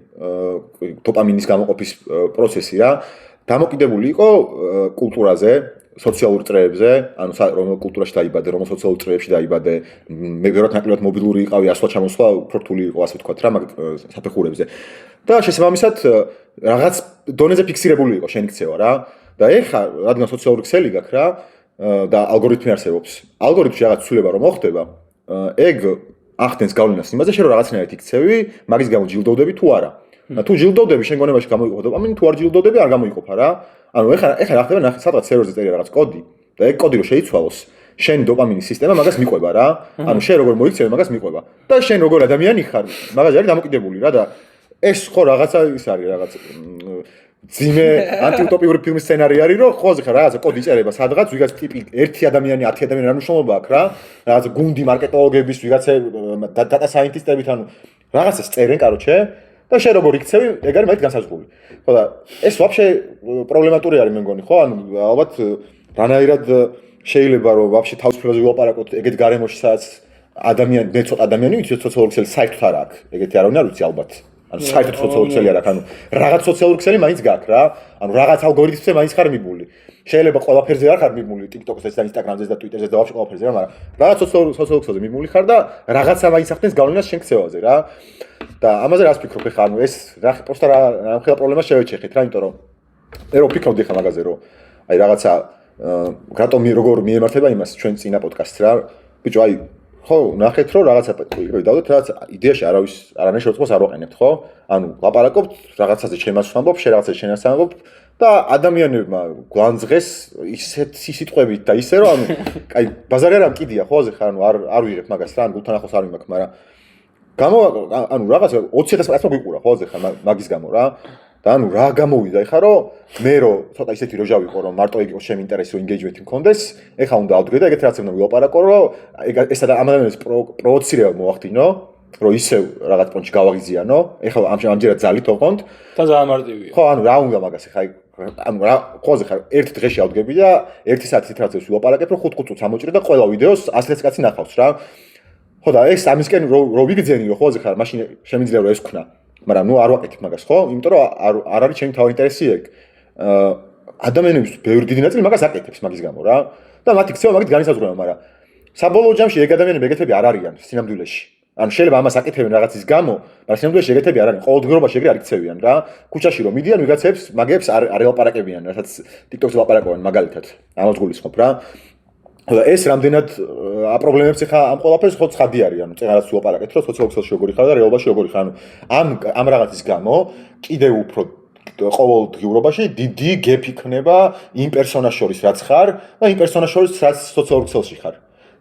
დოპამინის გამოყოფის პროცესი რა დამოკიდებული იყო კულტურაზე, სოციალურ წრეებზე, ანუ რომელ კულტურაში დაიბადე, რომელ სოციალურ წრეებში დაიბადე, მე ვეროთ ნაკლებად მობილური იყავი, ასვლა-ჩამოსვლა უფრო რთული იყო, ასე ვთქვათ რა, საფეხურებზე. და შესაბამისად რაღაც დონეზე ფიქსირებული იყო შენი ქცევა რა. და ეხლა რადგან სოციალური ქსელი გაქვს რა და ალგორითმი არსებობს. ალგორითმში რაღაც ცვლილება რომ მოხდება, ეგ ახდენს გავლენას იმაზე, შენ რაღაცნაირად იქცევი, მაგის გამო ჯილდოვდები თუ არა. და თუ ჯილდოვდები, შენ გონებაში გამოიყოფა დოპამინი, თუ არ ჯილდოვდები, არ გამოიყოფა რა. ანუ ეხლა რა ხდება, ნახე, სადღაც სერვერზე წერია რაღაც კოდი და ეგ კოდი რო შეიცვალოს, შენი დოპამინის სისტემა მაგას მიყვება რა. ანუ შენ როგორ მოიქცევი, მაგას მიყვება. და შენ როგორ ადამიანი ხარ, მაგაზე არის დამოკიდებული რა და ეს ხო რაღაცა ის არის რაღაც ძიმე ანტიუტოპიური ფილმის სცენარი არის, რომ ხო ხა რაღაცა კოდი იწერება სადღაც, ვიღაც ტიპი 1 ადამიანი, 10 ადამიანი რა მნიშვნელობა აქვს რა. რაღაც გუნდი მარკეტოლოგების, ვიღაცა დატა საინტისტებით, ანუ რაღაცას წერენ, კაროჩე. და შენ როგორ იქცევი, ეგ არის მაგით განსაზღვრული. ხო და ეს ვაფშე პრობლემატური არის მე მგონი, ხო? ანუ ალბათ რანაირად შეიძლება რომ ვაფშე თავისუფლებაზე ვილაპარაკოთ ეგეთ გარემოში, სადაც ადამიანი, მე ცოტა ადამიანი ვიცი, სოციალური ქსელი საერთოდ არ აქვს. ეგეთი არავინ არ ვიცი ალბათ. ანუ საერთოდ სოციალური ქსელი არ აქვს, ანუ რაღაც სოციალური ქსელი მაინც გაქვს რა. ანუ რაღაც ალგორითმზე მაინც ხარ მიბული. შეიძლება ყველაფერზე არ ხარ მიბული, TikTok-ზე და Instagram-ზე და Twitter-ზე და ვაფშე ყველაფერზე რა, მაგრამ რაღაც სოციალურ ქსელზე მიბული ხარ და რაღაცა მაინც ახდენს გავლენას შენ ქცევაზე რა. და ამაზე რას ფიქრობ ხა, ანუ ეს რა პროსტა რა ხელ პრობლემას შევეჩეხეთ რა, იმიტომ რომ მე რო ფიქრობდი ხა მაგაზე რომ აი რაღაცა რატომ როგორ მიემართება იმას ჩვენ წინა პოდკასტს რა. ბიჭო, აი ხო, ნახეთ რომ რაღაცა დავდეთ, რაღაც იდეაში არანაირ შეუწყოს არ ვაყენებთ, ხო? ანუ ლაპარაკობთ რაღაცაზე ჩემას ვამბობ, შენ რაღაცაზე შენას ამბობ და ადამიანებმა გვანძღეს ისეთ სიტყვებით და ისე რომ ანუ აი ბაზარი არ ამკიდია, ხო, ხა ანუ არ ვიღებ მაგას რა, ანუ გულთან ახლოს არ ვიმაქ, მაგრამ ანუ რაღაცა 20000 კაცმა გვიყურა ხო ხა მაგის გამო რა და ანუ რა გამოვიდა ეხა რომ მე რო ცოტა ისეთი როჟა ვიყო რომ მარტო იყო ჩემი ინტერესი რომ engagement მქონდეს ეხა უნდა ავდგე და ეგეთ რაღაცა უნდა ვილაპარაკო რომ ეს ამ ადამიანის პროვოცირება მოახდინო რომ ისევ რაღაც პონჩი გავაღიზიანო ეხა ამჯერად ძალით ოღონდ და ძალიან მარტივია ხო ანუ რა უნდა მაგას ეხა ანუ რა ხოზე ხარ ერთ დღეში ავდგები და 1 საათით რაღაცას ვილაპარაკებ რომ 5 წუთს ამოჭრე და ყველა ვიდეოს 100 კაცი ნახავს რა ხო და ეს ამისკენ რო ვიგძენი რომ ხოზე ხარ მაშინ შემიძლია რომ ეს ვქნა მაგრამ ნუ არ ვაკეთებ მაგას ხო იმიტომ რომ არ არის ჩემი თავი ინტერესი ეგ ადამიანების ბევრი დიდი ნაწილი მაგას აკეთებს მაგის გამო რა და მათი ქცევა მაგით განისაზღვრება მაგრამ საბოლოო ჯამში ეგ ადამიანები ეგეთები არ არიან სინამდვილეში ან შეიძლება ამას აკეთებენ რაღაცის გამო მაგრამ სინამდვილეში ეგეთები არ არიან ყოველდღიურობაში ეგრე არ იქცევიან რა ქუჩაში რომ მიდიან ვიღაცებს მაგებს არ ელაპარაკებიან რასაც TikTok-ზე ლაპარაკობენ მაგალითად ამას გულისხმობ რა და ეს რამდენად აპრობლემებს ხა ამ ყველაფერს ხო ცხადი არის ანუ წეგარაც ვილაპარაკეთ რომ სოციალურ როგორი ხარ და რეალობაში როგორი ხარ ანუ ამ რაღაცის გამო კიდევ უფრო ყოველდღიურობაში დიდი გეფი იქნება იმ პერსონაჟს შორის რაც ხარ და იმ პერსონაჟს შორის რაც სოციალურ ქსელში ხარ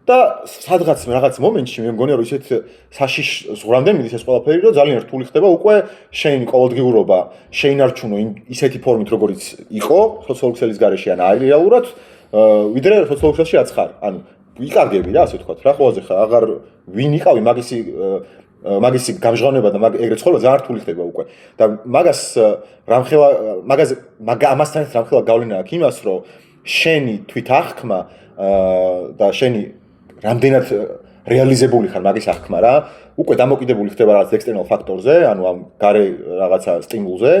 და სადღაც რაღაც მომენტში მე მგონია რომ ისეთ საშიშ ზღვრამდე მიდის ეს ყველაფერი რომ ძალიან რთული ხდება უკვე შენი ყოველდღიურობა შეინარჩუნო ისეთი ფორმით როგორიც იყო სოციალურ ქსელის გარეშე ან რეალურად ვიდრე სოციალურ ქსელში რაც ხარ ანუ ვიკარგები რა ასე ვთქვათ რა ყველაზე ხარ აღარ ვინ იყავი მაგისი გამჟღავნება და ეგრე ცხოვრება ძალიან რთული ხდება უკვე და მაგას რამხელა ამასთან რამხელა გავლენა აქვს იმას რომ შენი თვითახკმა და შენი რამდენად რეალიზებული ხარ მაგის ახკმა რა უკვე დამოკიდებული ხდება რაღაც ექსტერნალ ფაქტორზე ანუ ამ გარე რაღაცა სტიმულზე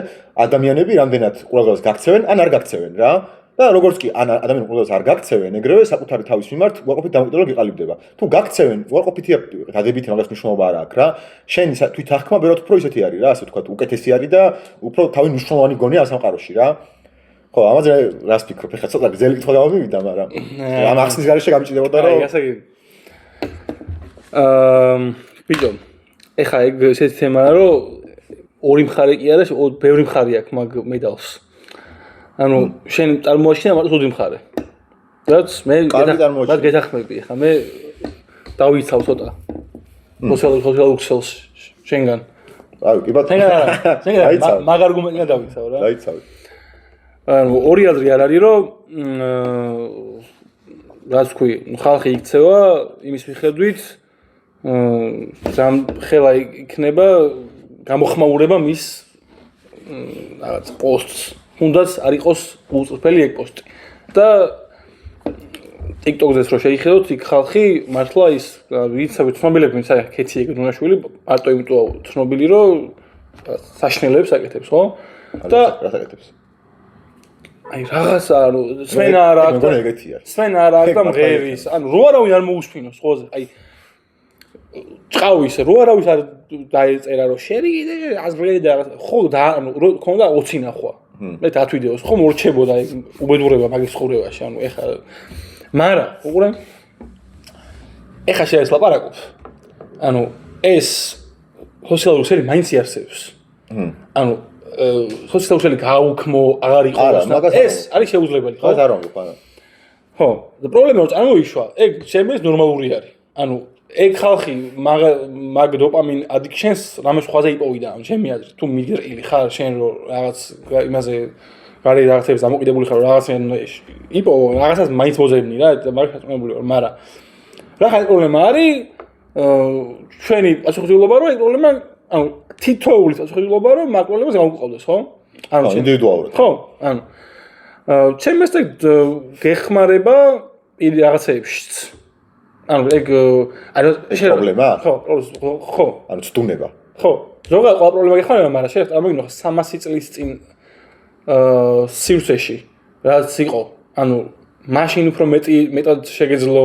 ადამიანები რამდენად ყურადღებას გაქცევენ ან არ გაქცევენ რა და როგორც კი ან ადამიანები ყურადღებას არ გაქცევენ ეგრევე საკუთარი თავის მიმართ უარყოფით დამოკიდებულად იყალიბდება თუ გაქცევენ უარყოფითი დადებითი მაგას მნიშვნელობა არ აქვს რა შენი თვითახკმა ბევრად უფრო ისეთი არის რა ასე ვთქვათ უკეთესი არის და უფრო თავი მნიშვნელოვანი გონია სამყაროში რა ხო ამაზე რას ფიქრობ ეხლა ცოტა გზელი კითხვა გამომივიდა მაგრამ ამ ახსნის გარეშე გამიჭირდებოდა რომ გასაგები ბიჭო ეხლა ეგ ესეთი თემაა რომ ორი მხარე კი არა ბევრი მხარე აქვს მაგ მედალს ანუ შენ წარმოაჩინე მარტო სუდი მხარე რაც მე გეთახმები ხა მე დავიცავ ცოტა. სოციალურ ქსელს შენგან. აი, კი ბატონო. შენგან მაგ არგუმენტია დავიცავ რა. დაიცავ. ანუ ორი აზრი არ არის რომ რაც თქვი, ხალხი იქცევა იმის მიხედვით ხელა იქნება გამოხმაურება მის რაღაც პოსტს. თუნდაც არ იყოს უწრფელი ეგ პოსტი. და TikTok-ზე რო შეიხედოთ, იქ ხალხი მართლა ის ვიცავი ცნობილები, ვინც არის ქეცი ეგრუნაშვილი, მარტო იმიტომ ცნობილი რომ საშნელებს აკეთებს, ხო? და რა აკეთებს? აი რაღაცა, ანუ სვენა არა აქვს. მეგონა ეგეთია. სვენა არა აქვს და მღერის, ანუ რო არავინ არ მოусმინოს ხოლმე, აი ჭყავის რო არავის არ დაეწერა რომ შერი აზრები და ხო და ანუ რო ქონდა 20 ნახვა. მე 10 ვიდეოს ხომ მორჩებოდა ეგ უბედურება მაგის ხურევაში, ანუ ეხა მაგრამ უყურე ეხა შეესლაპარაკობ. ანუ ეს სოციალური ქსელი მაინც იარსებობს. ანუ სოციალური ქსელი გააუქმო აღარ იყოს და ეს არის შეუძლებელი, ხო? არ ამბობ, არა. ხო, და პრობლემა რომ წარმოიშვა, ეგ შემეს ნორმალური არის. ანუ ეგ ხალხი მაგ დოპამინ ადიქშენს რამე სხვაზე იპოვიდა, ანუ ჩემი აზრით, თუ მიგრილი ხარ შენ რომ რაღაც იმაზე გარე რაღაცებს დამოკიდებული ხარ, რაღაც იპოვო, რაღაცას მაინც მოძებნი რა, მაგას წამებული ვარ, მაგრამ რა ხარ პრობლემა არის, ჩვენი პასუხისმგებლობა რომ ეგ პრობლემა, ანუ თითოეული პასუხისმგებლობა რომ მაგ პრობლემას გავუყავდეს, ხო? ანუ ინდივიდუალურად. ხო, ანუ ჩემს ეს გეხმარება პირ რაღაცეებშიც. ანუ ეგ ანუ პრობლემა? ხო. ანუ ცდუნება. ხო. ზოგადად ყველა პრობლემა გეხმარება, მაგრამ შეიძლება წარმოგიდგინო 300 წლის წინ სივრცეში რაც იყო, ანუ მაშინ უფრო მეტად შეგეძლო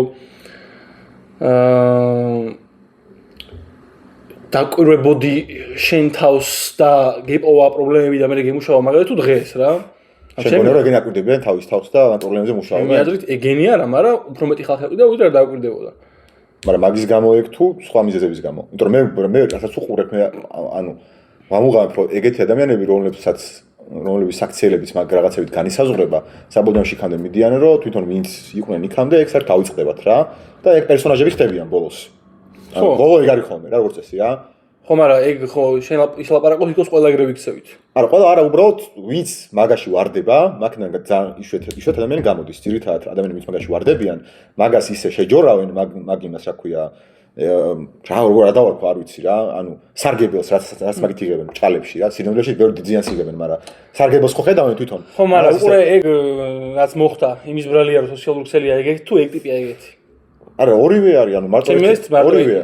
დაკვირვებოდი შენ თავს და გეპოვა პრობლემები და მე გემუშავა მაგალითად თუ დღეს რა. შეგონა რომ ეგენ აკვირდებიან თავის თავს და ამ პრობლემებზე მუშაობენ. მე აზრით ეგენი არა, მაგრამ უფრო მეტი ხალხი აკვირდა, ვიდრე არ დააკვირდებოდა. მაგრამ მაგის გამო ეგ თუ სხვა მიზეზების გამო. იმიტომ რომ მე რასაც უყურებ მე ანუ ვამუღამებ რომ ეგეთი ადამიანები რომლებიც საქციელებიც მაგ რაღაცებით განისაზღვრება, საბოლოო შიქამდე მიდიან რომ თვითონ ვინც იყვნენ იქამდე ეგ საერთოდ ავიწყდებათ რა და ეგ პერსონაჟები ხდებიან ბოლოს. ანუ ბოლო ეგ არის ხოლმე რა როგორც წესი რა. ხო, მაგრამ ეგ ხო შენ ისლაპარაკობ იქოს ყველა ეგრევე იქცევით. არა, ყველა არა, უბრალოდ ვინც მაგაში ვარდება, მაგიდან ძალიან იშვიათ ადამიანი გამოდის, ძირითადად ადამიანები ვინც მაგაში ვარდებიან, მაგას ისე შეჯორავენ, მაგ იმას რა ქვია, როგორ ადავარქვა, არ ვიცი რა, ანუ სარგებელს რაც მაგით იღებენ ჭალებში რა, სინამდვილეში ბევრი ძიანს იღებენ, მაგრამ სარგებელს ხო ხედავენ თვითონ. ხო, მაგრამ უყურე ეგ რაც მოხდა, იმის ბრალია რომ სოციალური ქსელია ეგეთი თუ ეგ ტიპია ეგეთი. არა, ორივე არის, ანუ მარტო ორივე.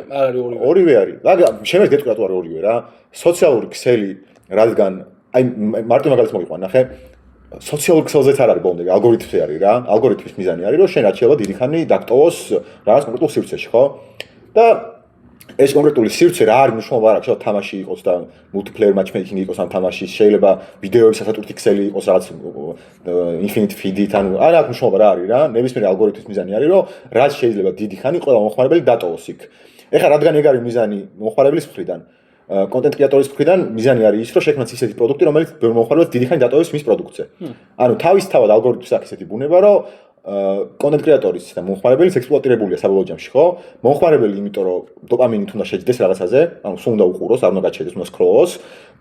ორივე არის. მაგრამ შემეც გეტყვი რატო არის ორივე რა. სოციალური ქსელი, რადგან აი მარტო მაგალითს მოგიყვან, ნახე. სოციალურ ქსელზეც არ არის ბოლომდე, ალგორითმი არის რა. ალგორითმის მიზანი არის, რომ შენ რაც შეიძლება დიდი ხანი დაგტოვოს რაღაც კონკრეტულ სივრცეში, ხო? და ეს კონკრეტული სივრცე რა არის მნიშვნელობა არ აქვს, შეიძლება თამაში იყოს და multiplayer matchmaking იყოს ამ თამაშის, შეიძლება ვიდეოების სასატურთი ქსელი იყოს რაღაც infinite feed-ით, ანუ არ აქვს მნიშვნელობა რა არის რა, ნებისმიერი ალგორითმის მიზანი არის, რომ რაც შეიძლება დიდი ხანი ყველა მომხმარებელი დატოვოს იქ. ეხლა რადგან ეგ არის მიზანი მომხმარებლის მხრიდან, კონტენტ კრეატორის მხრიდან მიზანი არის ის, რომ შექმნას ისეთი პროდუქტი, რომელიც ბევრ მომხმარებელს დიდი ხანი დატოვოს მის პროდუქტზე. ანუ თავისთავად ალგორითმის აქვს ესეთი ბუნება, რომ კონტენტ კრეატორის და მომხმარებელის ექსპლუატირებულია საბოლოო ჯამში, ხო? მომხმარებელი იმიტომ რომ დოპამინით უნდა შეჯდეს რაღაცაზე, ანუ სულ უნდა უყუროს, არ უნდა გაჩერდეს, უნდა სკროლოს.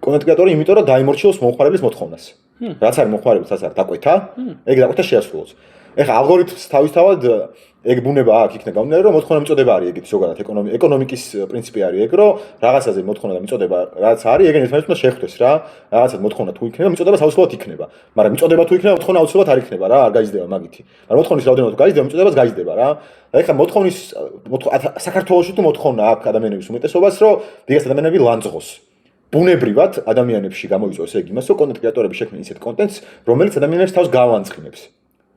კონტენტ კრეატორი იმიტომ რომ დაიმორჩილოს მომხმარებლის მოთხოვნას. რაც არის მომხმარებელს რაც არის დაკვეთა, ეგ დაკვეთა შეასრულოს. ეხლა ალგორითმს თავისთავად ეგ ბუნება აქვს იქნება გამომდინარე, რომ მოთხოვნა მიწოდება არის ეგეთი ზოგადად ეკონომიკის პრინციპი არის ეგ, რომ რაღაცაზე მოთხოვნა და მიწოდება რაც არის, ეგენ ერთმანეთს უნდა შეხვდეს რა. რაღაცად მოთხოვნა თუ იქნება, მიწოდება აუცილებლად იქნება. მაგრამ მიწოდება თუ იქნება, მოთხოვნა აუცილებლად არ იქნება რა, არ გაიზრდება მაგითი. მაგრამ მოთხოვნის რაოდენობა თუ გაიზრდება, მიწოდებაც გაიზრდება რა. და ეხლა მოთხოვნის საქართველოში თუ მოთხოვნა აქვს ადამიანების უმეტესობას, რომ დიგას ადამიანები ლანძღოს. ბუნებრივად ადამიანებში გამოიწვევს ეგ იმას, რომ კონტენტ კრეატორები შექმნიან ისეთ კონტენტს, რომელიც ადამიანებს თავს გავანძღინებს.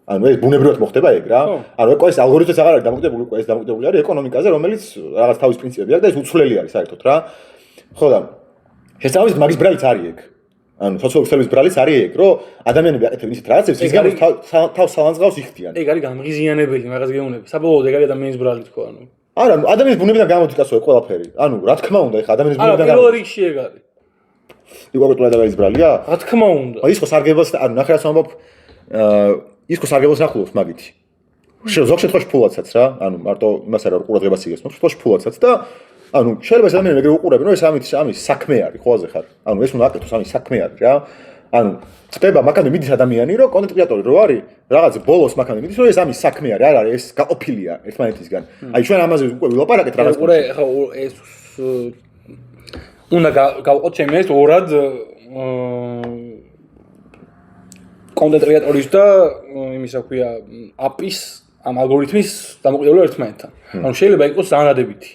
ანუ ეს ბუნებრივად მოხდება ეგ რა. ანუ ეს ალგორითმიც აღარ არის დამოკიდებული, ეს დამოკიდებული არის ეკონომიკაზე, რომელიც რაღაც თავის პრინციპები აქვს და ეს უცვლელი არის საერთოდ რა. ხო და შესაბამისად მაგის ბრალიც არის ეგ. ანუ სოციალური ქსელის ბრალიც არის ეგ, რომ ადამიანები აკეთებენ ისეთ რაღაცებს, ის გამო თავს სალანძღავს იხდიან. ეგ არის გამღიზიანებელი მაგას გეუბნები. საბოლოოდ ეგ არის ადამიანის ბრალი თქო, ანუ. არა, ადამიანის ბუნებიდან გამოდის კაცო ყველაფერი. ანუ რა თქმა უნდა, ეხლა ადამიანის ბუნებიდან გამოდის. არა, პირველ რიგში ეგ არის. იქ კონკრეტულად ადამიანის ბრალია? რა თქმა უნდა. ის ხო სარგებელს, ანუ ნახე რაც ვამბობ, ის ხო სარგებელს ნახულობს მაგითი. ზოგ შემთხვევაში ფულადსაც რა, ანუ მარტო იმას არა რომ ყურადღებას იგებს, ზოგ შემთხვევაში ფულადსაც და ანუ შეიძლება ადამიანები ეგრე უყურებენ, რომ ეს ამის საქმე არის, ხოლმე ხარ. ანუ ეს უნდა აკეთოს ამის საქმე არის რა. ანუ წდება მაგამდე მიდის ადამიანი, რომ კონტენტ კრეატორი რო არის, რაღაც ბოლოს მაგამდე მიდის, რომ ეს ამის საქმე არის, არ არის ეს გაყოფილია ერთმანეთისგან. აი ჩვენ ამაზე უკვე ვილაპარაკეთ რაღაც. უყურე ხო ეს უნდა გავყოთ ჩემი ეს ორად კონტენტ კრეატორის და იმის რა ქვია აპის ამ ალგორითმის დამოკიდებულება ერთმანეთთან. ანუ შეიძლება იყოს ძალიან დადებითი.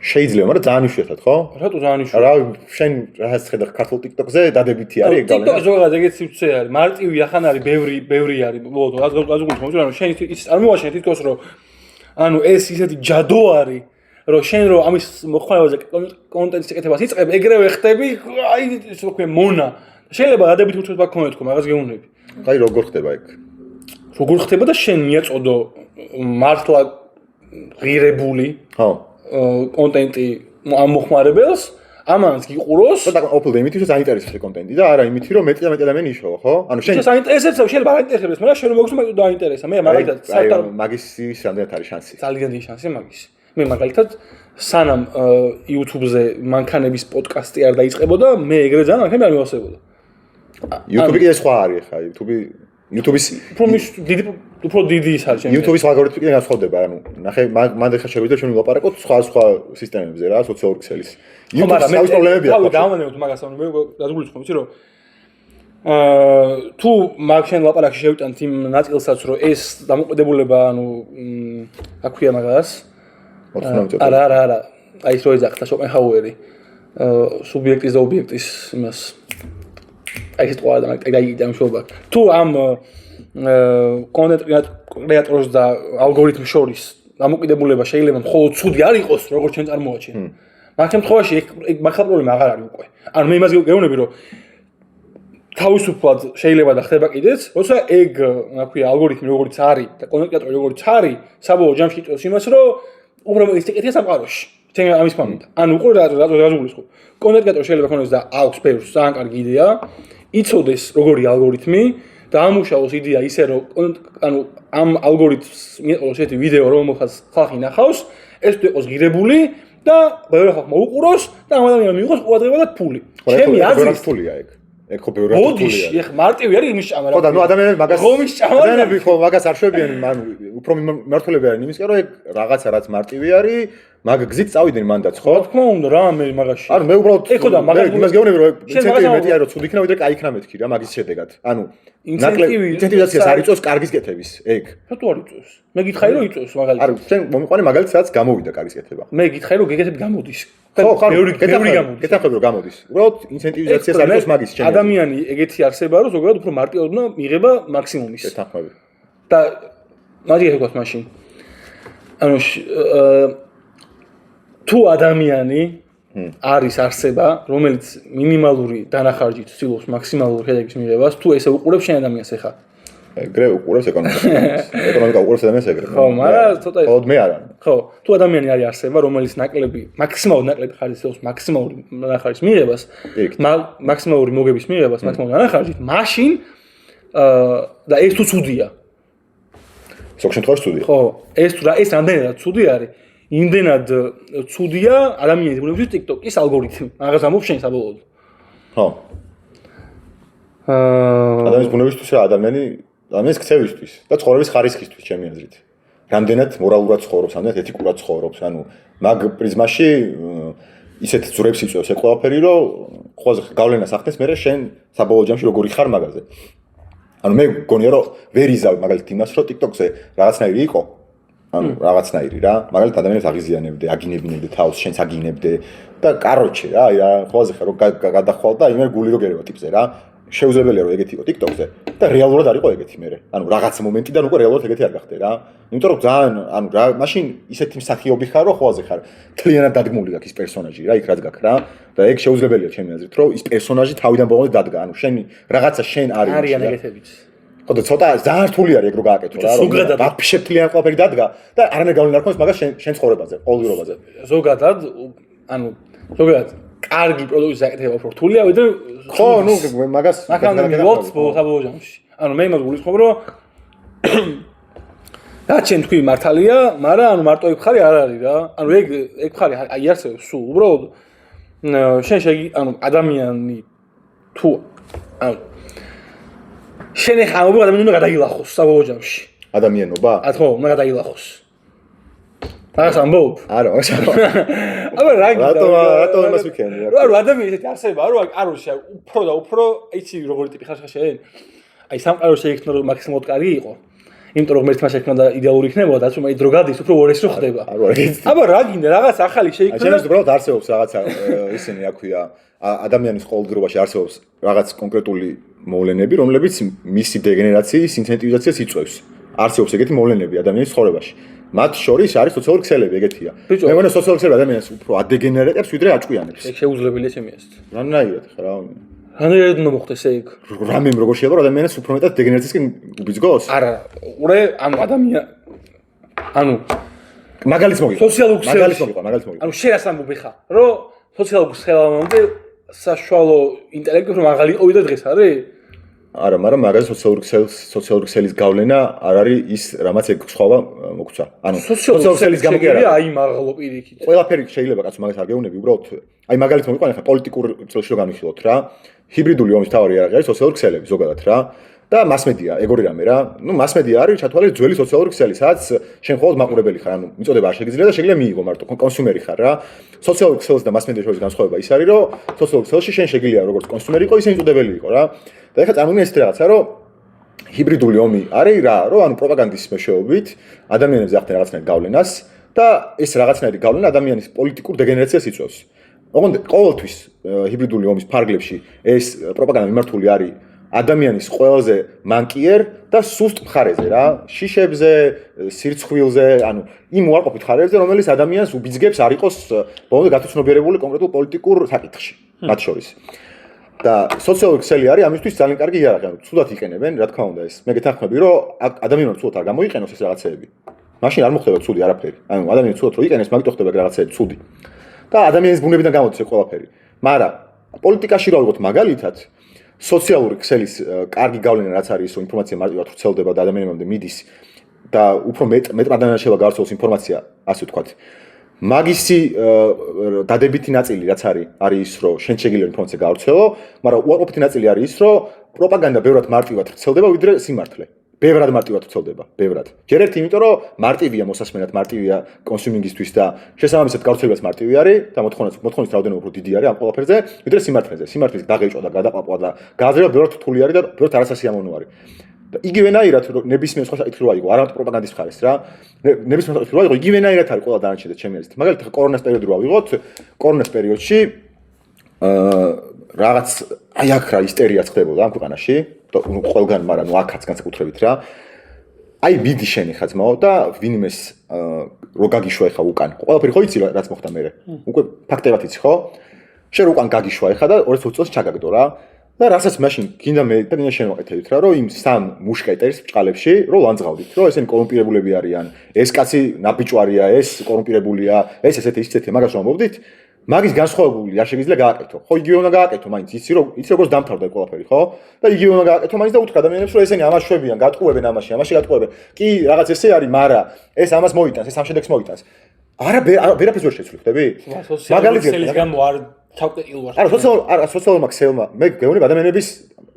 შეიძლება, მაგრამ ძალიან იშვიათად, ხო? რატო ძალიან იშვიათად? რა შენ რაღაც ხედავ ქართულ TikTok-ზე დადებითი არის ეგ გავლენა. TikTok-ზე ზოგადად ეგეც სივრცე არის. მარტივი ახან არის, ბევრი არის. ბოლო გაზოგადებული, ანუ შენ ის წარმოაშენ თითქოს რომ ანუ ეს ისეთი ჯადო არის, რომ შენ რომ ამის მოხმარებაზე კონტენტის ეკეთებას იწყებ, ეგრევე ხდები, აი ისე ვქვია მონა. შეიძლება დადებითი ურთიერთობა გქონდეს თქო, მაგას გეუბნები. აი როგორ ხდება ეგ? როგორ ხდება და შენ მიაწოდო მართლა ღირებული, ხო, კონტენტი ამ მოხმარებელს, ამანაც გიყუროს და ოპლ იმითი რომ საინტერესო კონტენტი და არა იმითი რომ მეტი და მეტი ადამიანი იშოვა, ხო? ანუ შენ საინტერესებს შეიძლება არ აინტერესებს, მაგრამ შენ მოგს მეტი დაინტერესა. მე მაგალითად საერთოდ მაგის რამდენად არის შანსი? ძალიან დიდი შანსი მაგის. მე მაგალითად სანამ YouTube-ზე მანქანების პოდკასტი არ დაიწყებოდა, მე ეგრე ძალიან მანქანები არ მივასებოდა. YouTube-ი კიდე სხვა არის ხა, YouTube-ის უფრო დიდი ის არის ჩემი. YouTube-ის ალგორითმი კიდე განსხვავდება, ანუ ნახე მანდ ხა შევიდეთ ჩვენ ვილაპარაკოთ სხვა სისტემებზე რა, სოციალური ქსელის. YouTube-ის თავის პრობლემები აქვს. დავამანებთ მაგას, ანუ მე გაზგულიც ხომ, იცი რომ თუ მაგ შენ ლაპარაკში შევიტანთ იმ ნაწილსაც, რომ ეს დამოკიდებულება, ანუ რა ქვია მაგას? არა. აი ეს რო ეძახდა შოპენჰაუერი. სუბიექტის და ობიექტის იმას აი ეს თქვა და აი დამშობა. თუ ამ კონტენტ კრეატორს და ალგორითმს შორის დამოკიდებულება შეიძლება მხოლოდ ცუდი არ იყოს, როგორც ჩვენ წარმოაჩენთ. მაგ შემთხვევაში ეგ მაგ პრობლემა აღარ არის უკვე. ანუ მე იმას გეუბნები, რომ თავისუფლად შეიძლება და ხდება კიდეც, როცა ეგ, რა ქვია, ალგორითმი როგორც არის და კონტენტ კრეატორი როგორც არის, საბოლოო ჯამში იწევს იმას, რომ უფრო ის ეკეთია სამყაროში. ჩვენ ამის ფამილია. ანუ უკვე რაზულისხო. კონტენტ კრეატორი შეიძლება ქონდეს და აქვს ბევრს ძალიან კარგი იდეა, იცოდეს როგორი ალგორითმი და ამუშავოს იდეა ისე რომ ანუ ამ ალგორითმს მიეყოლოს ერთი ვიდეო რომელსაც ხალხი ნახავს, ეს თუ იყოს ღირებული და ბევრი ხალხმა უყუროს და ამ ადამიანმა მიიღოს ყურადღება და ფული. ჩემი აზრით ფულია ეგ. ეგ ხო ბევრი ფულია. ბოდიში, ეხ მარტივი არის იმის ჭამა რა. ხო და ნუ ადამიანები მაგას რომის ჭამა. ადამიანები ხო მაგას არ შვებიან, ანუ უფრო მართლები არიან იმისკენ რომ ეგ რაღაცა რაც მარტივი არის, მაგ გზით წავიდნენ მანდაც, ხო? რა თქმა უნდა რა მე მაგაში. ანუ მე უბრალოდ ეხო და მაგას იმას გეუბნები რომ ინცენტივი მეტი არის რომ ცუდი იქნება ვიდრე კაი იქნება მეთქი რა მაგის შედეგად. ანუ ინცენტივიზაციას არ იწევს კარგის კეთების, ეგ. რატო არ იწევს? მე გითხარი რომ იწევს მაგალითად. არა, შენ მომიყვანე მაგალითად სადაც გამოვიდა კარგის კეთება. მე გითხარი რომ გეგეთები გამოდის. ხო, ბევრი გამოდის. გეტყვი რომ გამოდის. უბრალოდ ინცენტივიზაციას არ იწევს მაგის ჩემი. ადამიანი ეგეთი არსება რომ ზოგადად უფრო მარტივად უნდა მიიღება მაქსიმუმის. გეტყვი. და მაგის ეკოს მაშინ. ანუ თუ ადამიანი არის არსება, რომელიც მინიმალური დანახარჯით ცდილობს მაქსიმალური შედეგის მიღებას, თუ ესე უყურებს შენ ადამიანს ეხა. ეგრე უყურებს ეკონომიკას. ეკონომიკა უყურებს ადამიანს ეგრე. ხო, მაგრამ ცოტა ხოლმე მე არა. ხო, თუ ადამიანი არის არსება, რომელიც ნაკლები, მაქსიმალური ნაკლები ხარჯით ცდილობს მაქსიმალური დანახარჯის მიღებას, მაქსიმალური მოგების მიღებას, მაქსიმალური დანახარჯით, მაშინ და ეს თუ ცუდია. ზოგ შემთხვევაში ცუდია. ხო, ეს რამდენად ცუდი არის? იმდენად ცუდია ადამიანის ბუნებისთვის TikTok-ის ალგორითმი. მაგას ამბობ შენ საბოლოოდ. ხო. ადამიანის ბუნებისთვის ადამიანის ქცევისთვის და ცხოვრების ხარისხისთვის ჩემი აზრით. რამდენად მორალურად ცხოვრობს, რამდენად ეთიკურად ცხოვრობს, ანუ მაგ პრიზმაში ისეთ ძვრებს იწევს ეს ყველაფერი, რომ ყველაზე გავლენას ახდენს მე შენ საბოლოო ჯამში როგორი ხარ მაგაზე. ანუ მე გონია რომ ვერ იზავ მაგალითად იმას, რომ TikTok-ზე რაღაცნაირი იყო ანუ რაღაცნაირი რა, მაგალითად ადამიანებს აღიზიანებდე, აგინებინებდე თავს, შენც აგინებდე და კაროჩე რა, აი რა, ყველაზე ხარ რომ გადახვალ და იმერ გული რო გერევა ტიპზე რა. შეუძლებელია რომ ეგეთი იყო TikTok-ზე და რეალურად არ იყო ეგეთი მე. ანუ რაღაც მომენტიდან უკვე რეალურად ეგეთი არ გახდე რა. იმიტომ რომ ძალიან ანუ რა, მაშინ ისეთი მსახიობი ხარ რომ ყველაზე ხარ თლიანად დადგმული გაქვს ის პერსონაჟი რა, იქ რაც გაქვს რა. და ეგ შეუძლებელია ჩემი აზრით, რომ ის პერსონაჟი თავიდან ბოლომდე დადგა. ანუ შენ რაღაცა შენ არის. არიან ეგეთებიც. ხო და ცოტა ძალიან რთული არის ეგ რო გააკეთო რა, რომ დაფშეფლიან ყველაფერი დადგა და არანაირ გავლენა არ ქონდეს მაგას შენ ცხოვრებაზე, ყოველდღიურობაზე. ზოგადად, ანუ ზოგადად კარგი პროდუქტის აკეთება უფრო რთულია, ვიდრე ხო, ნუ მაგას მაგამდე მივიღოთ საბოლოო ჯამში. ანუ მე იმას გულისხმობ, რომ გაჩენ თქვი მართალია, მაგრამ ანუ მარტო ეგ ხარი არ არის რა. ანუ ეგ ხარი აი არსებობს სულ. უბრალოდ შენ ანუ ადამიანი თუ ანუ შენ ხა ადამიანი უნდა გადაილახოს საბოლოო ჯამში. ადამიანობა? ხო, უნდა გადაილახოს. რაღაც ამბობ? არა, აბა რა რატო იმას ვიქენი? რა ადამიანი ესეთი არსება, არ უფრო და უფრო იცი როგორი ტიპი ხარ შენ? აი სამყარო შეიქმნა რომ მაქსიმალურად კარგი იყო. იმიტომ რომ ერთმა შექმნა და იდეალური იქნებოდა, რომ აი დრო გადის, უფრო უარესი რო ხდება. აბა რა გინდა, რაღაც ახალი შეიქმნა. აი შენ უბრალოდ არსებობს რაღაცა ისინი აქვია ადამიანის ყოველდღიურობაში არსებობს რაღაც კონკრეტული მოვლენები, რომლებიც მისი დეგენერაციის, ინცენტივიზაციას იწვევს. არსებობს ეგეთი მოვლენები ადამიანის ცხოვრებაში. მათ შორის არის სოციალური ქსელები, ეგეთია. მე მგონია სოციალური ქსელები ადამიანს უფრო ადეგენერატებს, ვიდრე აჭკვიანებს. ეგ შეუძლებელია ჩემი აზრით. რანაირად ხარ რა? რანაირად უნდა მოხდეს ეგ? რამემ როგორ შეიძლება რომ ადამიანს უფრო მეტად დეგენერაციისკენ უბიძგოს? არა, ურე ანუ ადამიანი ანუ მაგალითს მოგიყვა. სოციალურ ქსელებს მაგალითს მოგიყვა. ანუ შენ რას ამბობ ხა? რომ სოციალურ ქსელებამდე საშუალო ინტელექტი რომ აღარ იყო ვიდრე დღეს არის? არა, მაგრამ მაგალითად სოციალური ქსელის გავლენა არ არის ის, რამაც ეგ სხვავა მოგცა. ანუ სოციალური ქსელის გამო კი არა, აი მაღალო პირიქით. ყველაფერი შეიძლება კაცო მაგას არ გეუბნები, უბრალოდ აი მაგალითად მოგიყვანე ხა პოლიტიკურ წელში რომ განვიხილოთ რა. ჰიბრიდული ომის თავი არის სოციალური ქსელები ზოგადად რა. და მასმედია, ეგორი რამე რა. ნუ მასმედია არის ჩათვალე ძველი სოციალური ქსელი, სადაც შენ მხოლოდ მაყურებელი ხარ, ანუ მიწოდება არ შეგიძლია და შეგიძლია მიიღო მარტო კონსუმერი ხარ რა. სოციალური ქსელს და მასმედიას შორის განსხვავება ის არის, რომ სოციალურ ქსელში შენ შეგიძლია როგორც კონსუმერი იყო, ისე მიწოდებელი იყო რა. და ეხლა წარმოგიდგენთ ესეთი რაღაცა, რომ ჰიბრიდული ომი არის რა, რომ ანუ პროპაგანდის მეშვეობით ადამიანებს ახდენ რაღაცნაირ გავლენას და ეს რაღაცნაირი გავლენა ადამიანის პოლიტიკურ დეგენერაციას იწვევს. ოღონდ ყოველთვის ჰიბრიდული ომის ფარგლებში ეს პროპაგანდა მიმართული არის ადამიანის ყველაზე მანკიერ და სუსტ მხარეზე რა, შიშებზე, სირცხვილზე, ანუ იმ უარყოფით მხარეებზე, რომელიც ადამიანს უბიძგებს არ იყოს ბოლომდე გათვითცნობიერებული კონკრეტულ პოლიტიკურ საკითხში, მათ შორის. და სოციალური ქსელი არის ამისთვის ძალიან კარგი იარაღი, ანუ ცუდად იყენებენ, რა თქმა უნდა ეს. მე გეთანხმები, რომ ადამიანმა ცუდად არ გამოიყენოს ეს რაღაცეები. მაშინ არ მოხდება ცუდი არაფერი. ანუ ადამიანი ცუდად რო იყენებს, მაგით ხდება რაღაცეები ცუდი. და ადამიანის ბუნებიდან გამოდის ეს ყველაფერი. მაგრამ პოლიტიკაში რა ვიღოთ მაგალითად სოციალური ქსელის კარგი გავლენა რაც არის, რომ ინფორმაცია მარტივად ვრცელდება და ადამიანებამდე მიდის და უფრო მეტ ადამიანშევა გავრცელოს ინფორმაცია, ასე ვთქვათ. მაგისი დადებითი ნაწილი რაც არის ის, რომ შენ შეგიძლია ინფორმაცია გავრცელო, მაგრამ უარყოფითი ნაწილი არის ის, რომ პროპაგანდა ბევრად მარტივად ვრცელდება ვიდრე სიმართლე. ბევრად მარტივად ვრცელდება, ბევრად. ჯერ ერთი, იმიტომ რომ მარტივია მოსასმენად, მარტივია კონსიუმინგისთვის და შესაბამისად გავრცელებაც მარტივი არის და მოთხოვნის რაოდენობა უფრო დიდი არის ამ ყველაფერზე, ვიდრე სიმართლეზე. სიმართლის დაღეჭვა და გადაყლაპვა და გააზრება ბევრად რთული არის და ბევრად არასასიამოვნო არის. და იგივენაირად ნებისმიერ სხვა საკითხი რო აიღო, არა მარტო პროპაგანდის მხარეს რა. ნებისმიერ საკითხი რო აიღო, იგივენაირად არის ყველა დანარჩენზე ჩემი აზრით. მაგალითად, კორონას პერიოდი რო ავიღოთ, კორონას პერიოდში რაღაც აი აქ რა ისტერია ხდებოდა ამ ქვეყანაში. ყველგან, მაგრამ ნუ აქაც განსაკუთრებით რა. აი მიდი შენი ხა ძმაო და ვინმეს რო გაგიშვა ეხა უკან. ყველაფერი ხო იცი რაც მოხდა მერე. უკვე ფაქტებად იცი ხო? შენ უკან გაგიშვა ეხა და 2020 წელს ჩაგაგდო რა. და რასაც მაშინ გინდა მე და გინდა შენ ვაკეთებთ რა, რომ იმ სამ მუშკეტერს ბჭყალებში რო ლანძღავდით, რომ ესენი კორუმპირებულები არიან, ეს კაცი ნაბიჭვარია, ეს კორუმპირებულია, ეს ესეთი მაგას რომ ამბობდით, მაგის განსხვავებული არ შეგიძლია გააკეთო. ხო იგივე უნდა გააკეთო, მაინც იცი როგორც დამთავრდა ყველაფერი, ხო? და იგივე უნდა გააკეთო, მაინც და უთხრა ადამიანებს, რომ ესენი ამას შვებიან, გატყუებენ ამაში გატყუებენ. კი, რაღაც ესე არის, მაგრამ ეს ამას მოიტანს, ეს ამ შედეგს მოიტანს. არა, ვერაფერს ვერ შეცვლი, ხდები? მაგალითად, გამო არ ჩავკეტილ ვარ. არა, სოციალურმა ქსელმა, მე გეუბნები ადამიანების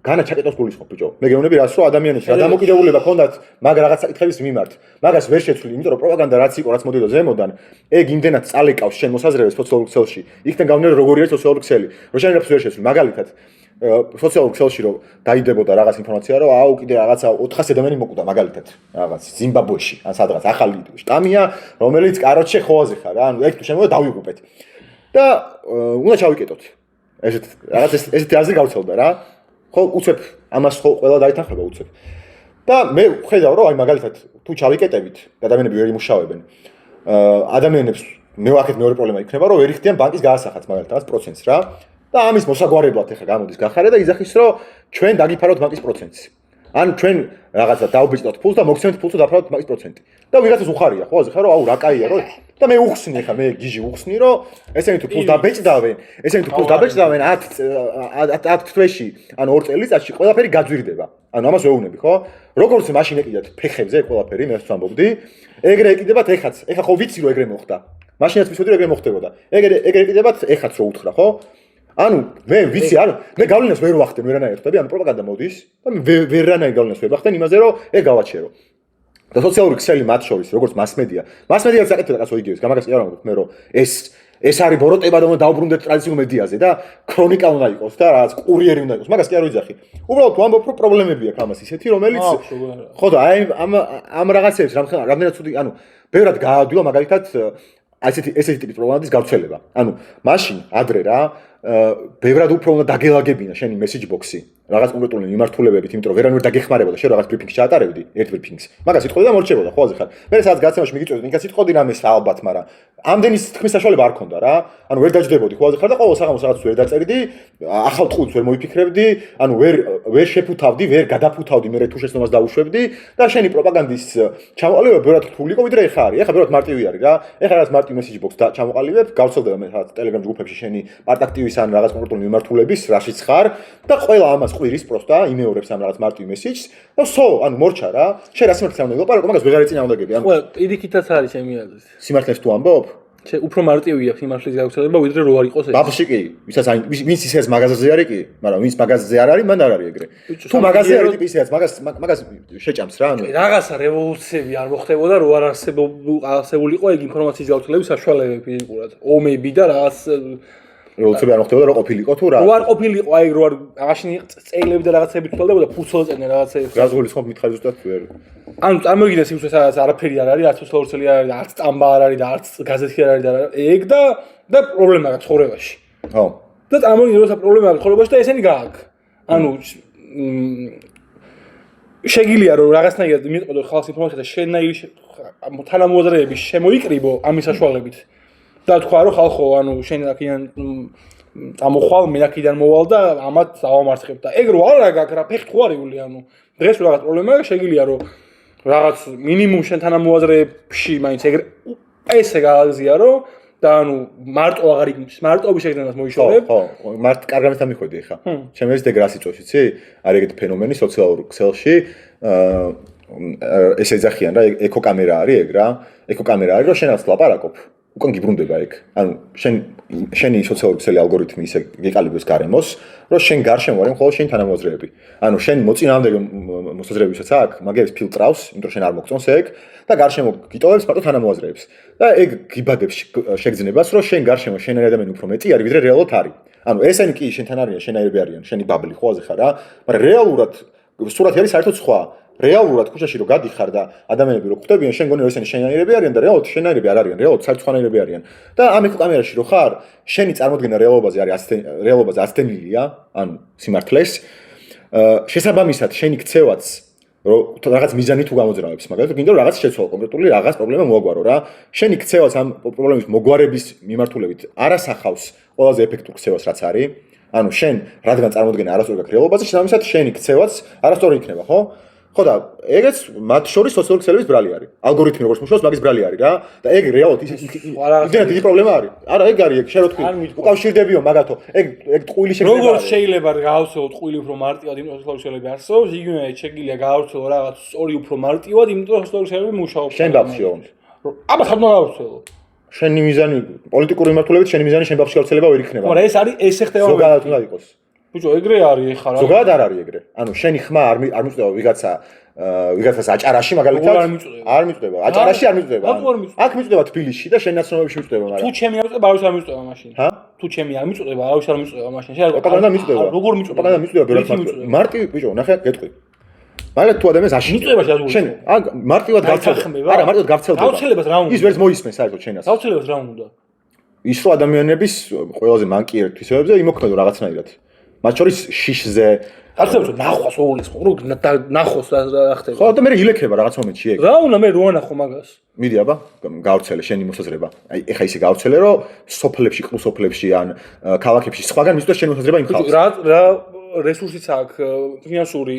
განა ჩაკეტოს გულისხმობ, ბიჭო. მე გეუბნები რას, რომ ადამიანებს რა დამოკიდებულება ქონდათ მაგ რაღაც საკითხების მიმართ. მაგას ვერ შეცვლი, იმიტომ რომ პროპაგანდა რაც იყო, რაც მოდიოდა ზემოდან, ეგ იმდენად წალეკავს შენ მოსაზრებას სოციალურ ქსელში. იქიდან გამომდინარე როგორი არის სოციალური ქსელი. რომ შენ რაფერს ვერ შეცვლი, მაგალითად სოციალურ ქსელში რომ დაიდებოდა რაღაც ინფორმაცია, რომ აუ კიდე რაღაცა 400 ადამიანი მოკვდა მაგალითად რაღაც ზიმბაბვეში, ან სადღაც ახალი შტამია, რომელიც კაროჩე ხოაზე ხარ რა. ანუ ეგ თუ შემოვიდა დავიღუპეთ. და უნდა ჩავიკეტოთ. ესეთი აზრი გავრცელდა რა. ხო, უცებ ამას ხო ყველა დაითანხმება უცებ. და მე ხედავ რომ აი მაგალითად თუ ჩავიკეტებით, ადამიანები ვერ იმუშავებენ. ადამიანებს მე ვაკეთ მეორე პრობლემა იქნება, რომ ვერ იხდიან ბანკის გაასახადს მაგალითად პროცენტს რა. და ამის მოსაგვარებლად ეხა გამოდის გახარე და იძახის რომ ჩვენ დაგიფაროთ ბანკის პროცენტს. ან ჩვენ რაღაცა დავბეჭდოთ ფულს და მოგცემთ ფულს და დაფრავთ მაგის პროცენტი. და ვიღაცას უხარია, ხო, აზრ ხარ, რომ აუ რა კაია, რომ და მე უხსნი ხა, მე გიჟი უხსნი, რომ ესენი თუ ფულს დაბეჭდავენ, ესენი თუ ფულს დაბეჭდავენ 10 თვეში, ანუ 2 წელიწადში ყველაფერი გაძვირდება. ანუ ამას ვეუბნები, ხო? როგორც მაშინ ეკიდათ ფეხებზე ყველაფერი, მე ვთქვამბობდი, ეგრე ეკიდებათ ეხაც. ეხა ხო ვიცი რომ ეგრე მოხდა. მაშინაც ვიცოდი რომ ეგრე მოხდებოდა. ეგრე ეკიდებათ ეხაც რო უთხრა, ხო? ანუ მე ვიცი, ანუ მე გავლენას ვერ ვახდენ ვერანაირ ხტები, ანუ პროპაგანდა მოდის და მე ვერანაირ გავლენას ვერ ვახდენ იმაზე, რომ ეგ გავაჩერო. და სოციალური ქსელი მათ შორის, როგორც მასმედია. მასმედიაც აკეთებს რაღაცა იგივეს, გამაგას კი არ ვამბობ მე, რომ ეს არის ბოროტება და დაუბრუნდეთ ტრადიციულ მედიაზე და ქრონიკა უნდა იყოს და რაღაც კურიერი უნდა იყოს. მაგას კი არ ვიძახი. უბრალოდ ვამბობ, რომ პრობლემები აქვს ამას ისეთი, რომელიც ხო და აი ამ რაღაცებს რამდენად ცუდი, ანუ ბევრად გაადვილა მაგალითად ესეთი ტიპის პრობლემების გავრცელება. ანუ მაშინ ადრე რა ბევრად უფრო უნდა დაგელაგებინა შენი message box-ი რაღაც კონკრეტული მიმართულებებით, იმიტომ რომ ვერანაირ დაგეხმარებოდა, შენ რაღაც ბრიფინგს ჩაატარებდი, ერთ ბრიფინგს. მაგას სიტყვები და მორჩებოდა, ხო, აზრ ხარ. მე სადაც გაცემაში მიგიწევდი, ნიკა სიტყვები რამეს ალბათ, მაგრამ ამდენი თქმის საშუალება არ ქონდა რა. ანუ ვერ დაჯდებოდი, ხო, აზრ ხარ და ყოველ საღამოს რაღაც ვერ დაწერდი, ახალ ტყუილს ვერ მოიფიქრებდი, ანუ ვერ შეფუთავდი, ვერ გადაფუთავდი, მე თუ შეცდომას დაუშვებდი და შენი პროპაგანდის ჩამოყალიბება ბევრად რთული იყო, ვიდრე ეხა არის. ეხა ბევრად მარტივი არის რა. ეხა რაღაც მარტივ message box-ს ჩამოყალიბებ, გავრცელდება მე რაღაც Telegram ჯგუფებში შენი პარტაქტივის ან რაღაც კონკრეტული მიმართულების, რაშიც ხარ და ყველა ამას ყვირის პროსტა იმეორებს ამ რაღაც მარტივ message-ს და ანუ მორჩა რა. შენ რა სიმართლეს უნდა ვილაპარაკო, მაგას ვეღარ ეწინა უნდა გები. ანუ პირიქითაც არის ჩემი აზრით. სიმართლეს თუ ამბობ? უფრო მარტივია სიმართლის გავრცელება, ვიდრე რო არ იყოს ეს. ბაბში კი, ვინც ისეც მაღაზიაზე არის კი, მაგრამ ვინც მაღაზიაზე არ არის, მან არ არის ეგრე. თუ მაღაზიაზე არის ტიპი ისეც, მაგას შეჭამს რა, ანუ რაღაცა რევოლუციები არ მოხდებოდა, რო არ არსებულიყო ეგ ინფორმაციის გავრცელების საშუალებები ფიზიკურად. ომები და რაღაც რევოლუციები არ მოხდებოდა, რო ყოფილიყო თუ რა. რო არ ყოფილიყო, აი რო არ მაშინ წეილები და რაღაცები თვალდებოდა, ფულს ეწენენ რაღაცები. გაზღულის ხომ მითხარი ზუსტად ვერ. ანუ წარმოგიდგენთ იმ სადაც არაფერი არ არის, არც სოციალური არ არის, არც სტამბა არ არის და არც გაზეთი არ არის და ეგ და პრობლემა აქვს ცხოვრებაში. ხო. და წარმოგიდგენთ როცა პრობლემა აქვს ცხოვრებაში და ესენი გააქვს. ანუ შეგიძლია რომ რაღაცნაირად მიეყოდო ხალხს ინფორმაცია და შენნაირი თანამოაზრეები შემოიკრიბო ამის საშუალებით. და თქვა რომ ხალხო, ანუ შენ აქედან წამოხვალ, მე აქედან მოვალ და ამათ დავამარცხებ და ეგ რო არა გაქვს რა, ფეხი თუ არიული, ანუ დღეს რაღაც პრობლემაა, შეგიძლია რომ რაღაც მინიმუმ შენ თანამოაზრეებში მაინც ეგრე ესე გააზიარო და ანუ მარტო აღარ იქნებს, მარტოობის შეგრძნებას მოიშორებ. ხო, მარტ კარგად ამიხვედი ხა. ჩემ ეს დეგრას იწვევს, იცი? არის ეგეთი ფენომენი სოციალურ ქსელში, ესე ეძახიან რა, ეკოკამერა არის ეგ რა. ეკოკამერა არის, რომ შენაც ლაპარაკობ. უკან გიბრუნდება ეგ. ანუ შენი სოციალური ქსელი ალგორითმი ისე გეყალიბებს გარემოს, რომ შენ გარშემო არის მხოლოდ შენი თანამოაზრეები. ანუ შენ მოწინააღმდეგე მოსაზრებებისაც აქვს, მაგებს ფილტრავს, იმიტომ რომ შენ არ მოგწონს ეგ და გარშემო გიტოვებს მარტო თანამოაზრეებს. და ეგ გიბადებს შეგრძნებას, რომ შენ გარშემო შენი ადამიანი უფრო მეტი არის, ვიდრე რეალურად არის. ანუ ესენი კი შენთან არიან, შენაირები არიან, შენი ბაბლი ხო აზრ ხარ რა, მაგრამ რეალურად სურათი არის საერთოდ სხვა. რეალურად ქუჩაში რო გადიხარ და ადამიანები რო ხვდებიან, შენ გონი რომ ესენი შენაირები არიან და რეალურად შენაირები არ არიან, რეალურად საერთოდ სხვანაირები არიან. და ამ ეკოკამერაში რო ხარ, შენი წარმოდგენა რეალობაზე არის რეალობაზე აცდენილია, ანუ სიმართლეს. შესაბამისად, შენი ქცევაც რომ რაღაც მიზანი თუ გამოძრავებს, მაგალითად, გინდა რომ რაღაც შეცვალო, კონკრეტული რაღაც პრობლემა მოაგვარო რა. შენი ქცევაც ამ პრობლემის მოგვარების მიმართულებით არ ასახავს ყველაზე ეფექტურ ქცევას რაც არის. ანუ შენ რადგან წარმოდგენა არასწორი გაქვს რეალობაზე, შესაბამისად შენი ქცევაც არასწორი იქნება, ხო? ხო და ეგეც მათ შორის სოციალური ქსელების ბრალი არის. ალგორითმი როგორც მუშაობს, მაგის ბრალი არის რა. და ეგ რეალურად ისე დიდი პრობლემა არის. არა, ეგ არის, ეგ შენ რო თქვი. უკავშირდებიო მაგათო. ეგ ტყუილი შეგრძნება. როგორც შეიძლება გაავრცელო ტყუილი უფრო მარტივად, იმიტომ რომ სოციალური ქსელები არსებობს, იგივე შეგიძლია გაავრცელო რაღაც სწორი უფრო მარტივად, იმიტომ რომ სოციალური ქსელები მუშაობს. შენ ბავშვი ოღონდ. აბა ხანდა გაავრცელო. შენი მიზანი პოლიტიკური მიმართულებით შენი მიზანი შენ ბავშვი გავრცელება ვერ იქნება. მაგრამ ეს ხდება ზოგადად უნდა იყოს. ბიჭო, ეგრე არის ხა რა. ზოგადად არ არის ეგრე. ანუ შენი ხმა არ მიწდება ვიღაცას აჭარაში მაგალითად არ მიწდება. აჭარაში არ მიწდება. აქ მიწდება თბილისში და შენ ნაცნობებში მიწდება, მაგრამ თუ ჩემი არ მიწდება, არავის არ მიწდება მაშინ. ჰა? თუ ჩემი არ მიწდება, არავის არ მიწდება მაშინ. შენ პროპაგანდა მიწდება. როგორ მიწდება? პროპაგანდა მიწდება ბევრად მარტივი ბიჭო, ნახე, გეტყვი. მაგრამ თუ ადამიანს აშინე. მიწებაში არ შენ მარტივად გავცელდება. არა, მარტივად გავცელდება. გავცელებას რა უნდა? ის ვერც მოისმენს საერთოდ შენას. გავცელებას რა უნდა? ის რომ ადამიანების ყველაზე მანკიერ თვისებებზე იმოქმედო რაღაცნაირად. მათ შორის შიშზე არსებობს ნახვას ოულის ხო ნახოს რა ხდება. ხო და მე ილექება რაღაც მომენტში ეგ. რა უნდა მე რო ანახო მაგას? მიდი აბა, გავრცელე შენი მოსაზრება. აი ეხა ისე გავრცელე რომ სოფლებში, ყრუ სოფლებში ან ქალაქებში სხვაგან მისვლა შენი მოსაზრება იმ ხალხს. რა რესურსიც აქვს, ფინანსური,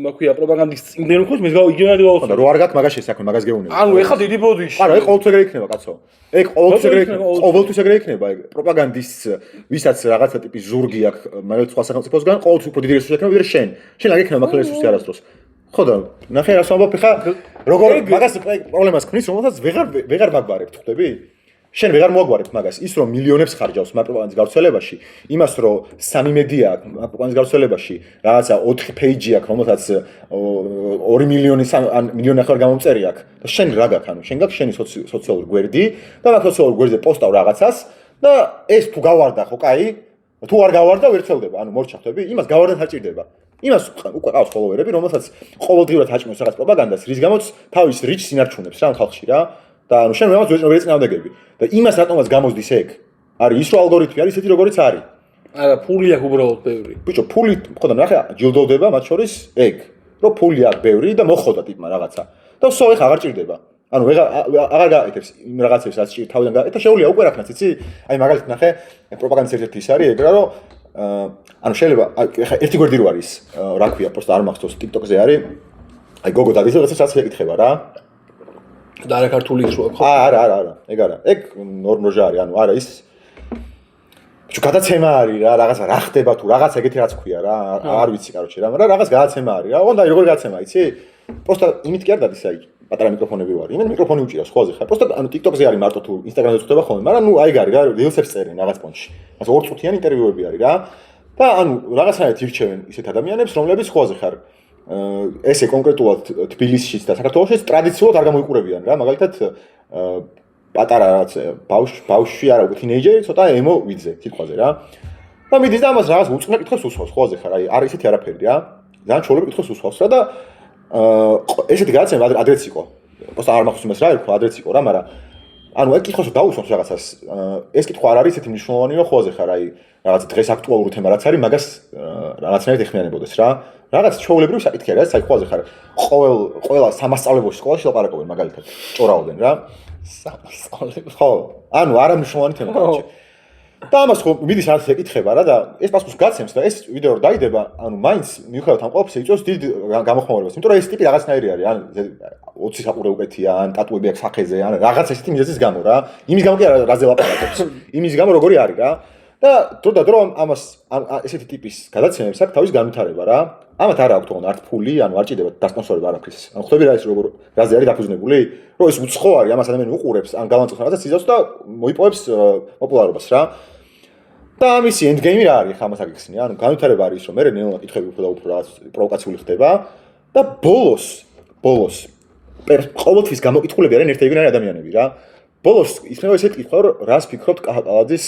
მოქვია პროპაგანდის იმდენ უფრო მე იგივე გავხსნა. რო არ გაქვს მაგაში საქმე, მაგას გეუბნები. ანუ ეხლა დიდი ბოდიში. არა, ყოველთვის ეგრე იქნება, კაცო. ყოველთვის ეგრე იქნება, პროპაგანდის ვისაც რაღაცა ტიპის ზურგი აქვს, მაგრამ სხვა სახელმწიფოსგან ყოველთვის უფრო დიდი რესურსი ექნება, ვიდრე შენ. შენ არ ექნება მაგ რესურსი არასდროს. ხო და ნახე რას ვამბობ ხა, როგორ მაგას პრობლემას ქნის, რომელსაც ვეღარ მაგვარებთ, ხვდები? შენ ვეღარ მოაგვარებთ მაგას, ის რომ მილიონებს ხარჯავს მაგ პროპაგანდის გავრცელებაში, იმას რომ სამი მედია აქვს მაგ პროპაგანდის გავრცელებაში, რაღაცა 4 პეიჯი აქვს, რომელსაც 2 მილიონი ან მილიონი ახალ გამომწერი აქვს. და შენ რა გაქვს, ანუ შენ გაქვს შენი სოციალური გვერდი და მაგ სოციალურ გვერდზე პოსტავ რაღაცას და ეს თუ გავარდა, ხო, კაი? თუ არ გავარდა, ვერ ცელდება, ანუ მორჩა ხვდები? იმას გავარდათ არ ჭირდება. იმას უკვე ყავს ფოლოვერები, რომელსაც ყოველდღიურად აჭმევს რაღაც პროპაგანდას, რის გამოც თავის რიჩს ინარჩუნებს რა ხალხში რა. და ანუ შენ რაღაც როგორი წინააღმდეგები და იმას რატომაც გამოსდის ეგ არის ის რომ ალგორითმი არის ისეთი როგორიც არის არა ფული აქვს უბრალოდ ბევრი ბიჭო ფული ხო და ნახე ჯილდოვდება მათ შორის ეგ რომ ფული აქვს ბევრი და მოხოდა ტიპმა რაღაცა და სო ეხა აღარ ჭირდება ანუ აღარ გააკეთებს იმ რაღაცებს რაც თავიდან გააკეთა შეუძლია უკვე რაქნაც იცი აი მაგალითად ნახე პროპაგანდის ერთ-ერთი ის არის ეგ რა რომ ანუ შეიძლება ეხა ერთი გვერდი რო არის რა ქვია პროსტა არ მახსოვს TikTok-ზე არის აი გოგო დადის რაღაცას ეკითხება რა და არა ქართული ის რო ხო? არა. ეგ არა. ეგ ნორმოჟა არის, ანუ არა ის ბიჭო გადაცემა არის რა, რაღაცა რა ხდება თუ რაღაც ეგეთი რაც ქვია რა, არ ვიცი კაროჩე რა, მაგრამ რაღაც გადაცემა არის რა. ოღონდ აი როგორი გადაცემა იცი? პროსტა იმით კი არ დადის აი პატარა მიკროფონები ვარ. იმენ მიკროფონი უჭირავს ხოზე ხარ. პროსტა ანუ TikTok-ზე არის მარტო თუ Instagram-ზე ხდება ხოლმე, მაგრამ ნუ აი გარი რა, rilsებს წერენ რაღაც პონჩი. ასე 2 წუთიანი ინტერვიუები არის რა. და ანუ რაღაცნაირად ირჩევენ ისეთ ადამიანებს, რომლებიც ხოზე ხარ. ესე კონკრეტულად თბილისშიც და საქართველოშიც ტრადიციულად არ გამოიყურებიან რა მაგალითად პატარა რაც ბავშვი არა უკვე თინეიჯერი ცოტა ემო ვიძე სიტყვაზე რა და მიდის და ამას რაღაც უწყნა კითხოს უსვავს ხოლმე ხარ აი არ ისეთი არაფერი რა ძალიან ჩოლები კითხოს უსვავს რა და ესეთი გადაცემა ადრეც იყო просто არ მახსოვს იმას რა ერქვა ადრეც იყო რა მაგრამ ანუ ეგ კითხოს დაუსვამს რაღაცას ეს კითხვა არ არის ისეთი მნიშვნელოვანი რომ ხოლმე ხარ აი რაღაც დღეს აქტუალური თემა რაც არის მაგას რაღაცნაირად ეხმიანებოდეს რა რაღაც ჩაოლებრივი საკითხია რა საერთოდ ყველაზე ხარ ყველა სამასწავლებელში სკოლაში ლაპარაკობენ მაგალითად ჭორავდნენ რა სამასწავლებელი ხო ანუ არამნიშვნელოვანი თემა კაროჩე და ამას ხო მიდის რაღაც ეკითხება რა და ეს პასუხს გაცემს და ეს ვიდეო რო დაიდება ანუ მაინც მიუხედავად ამ ყველაფრისა იწვევს დიდ გამოხმაურებას იმიტომ რომ ეს ტიპი რაღაცნაირი არის ან 20 საყურე უკეთია ან ტატუები აქვს სახეზე ან რაღაც ესეთი მიზეზის გამო რა იმის გამო კი არა რაზე ლაპარაკობს იმის გამო როგორი არის რა და დრო და დრო ამას ესეთი ტიპის გადაცემებს აქვს თავის განვითარება რა ამათ არ აქვს თქო არც ფული ანუ არ ჭირდება დასპონსორება არაფრის ანუ ხვდები რა ის როგორ რაზე არის დაფუძნებული რომ ეს უცხო არის ამას ადამიანი უყურებს ან გამომწყვეტ რაღაცას იზავს და მოიპოვებს პოპულარობას რა და ამისი ენდგეიმი რა არის ხა ამას აგიხსნია ანუ განვითარება არის რომ მე ნელა კითხები უფრო და უფრო რაღაც პროვოკაციული ხდება და ბოლოს ყოველთვის გამოკითხულები არიან ერთეიგივე ადამიანები რა ბოლოს ისმევა ესეთი კითხვა რომ რას ფიქრობთ კაჰატალაძის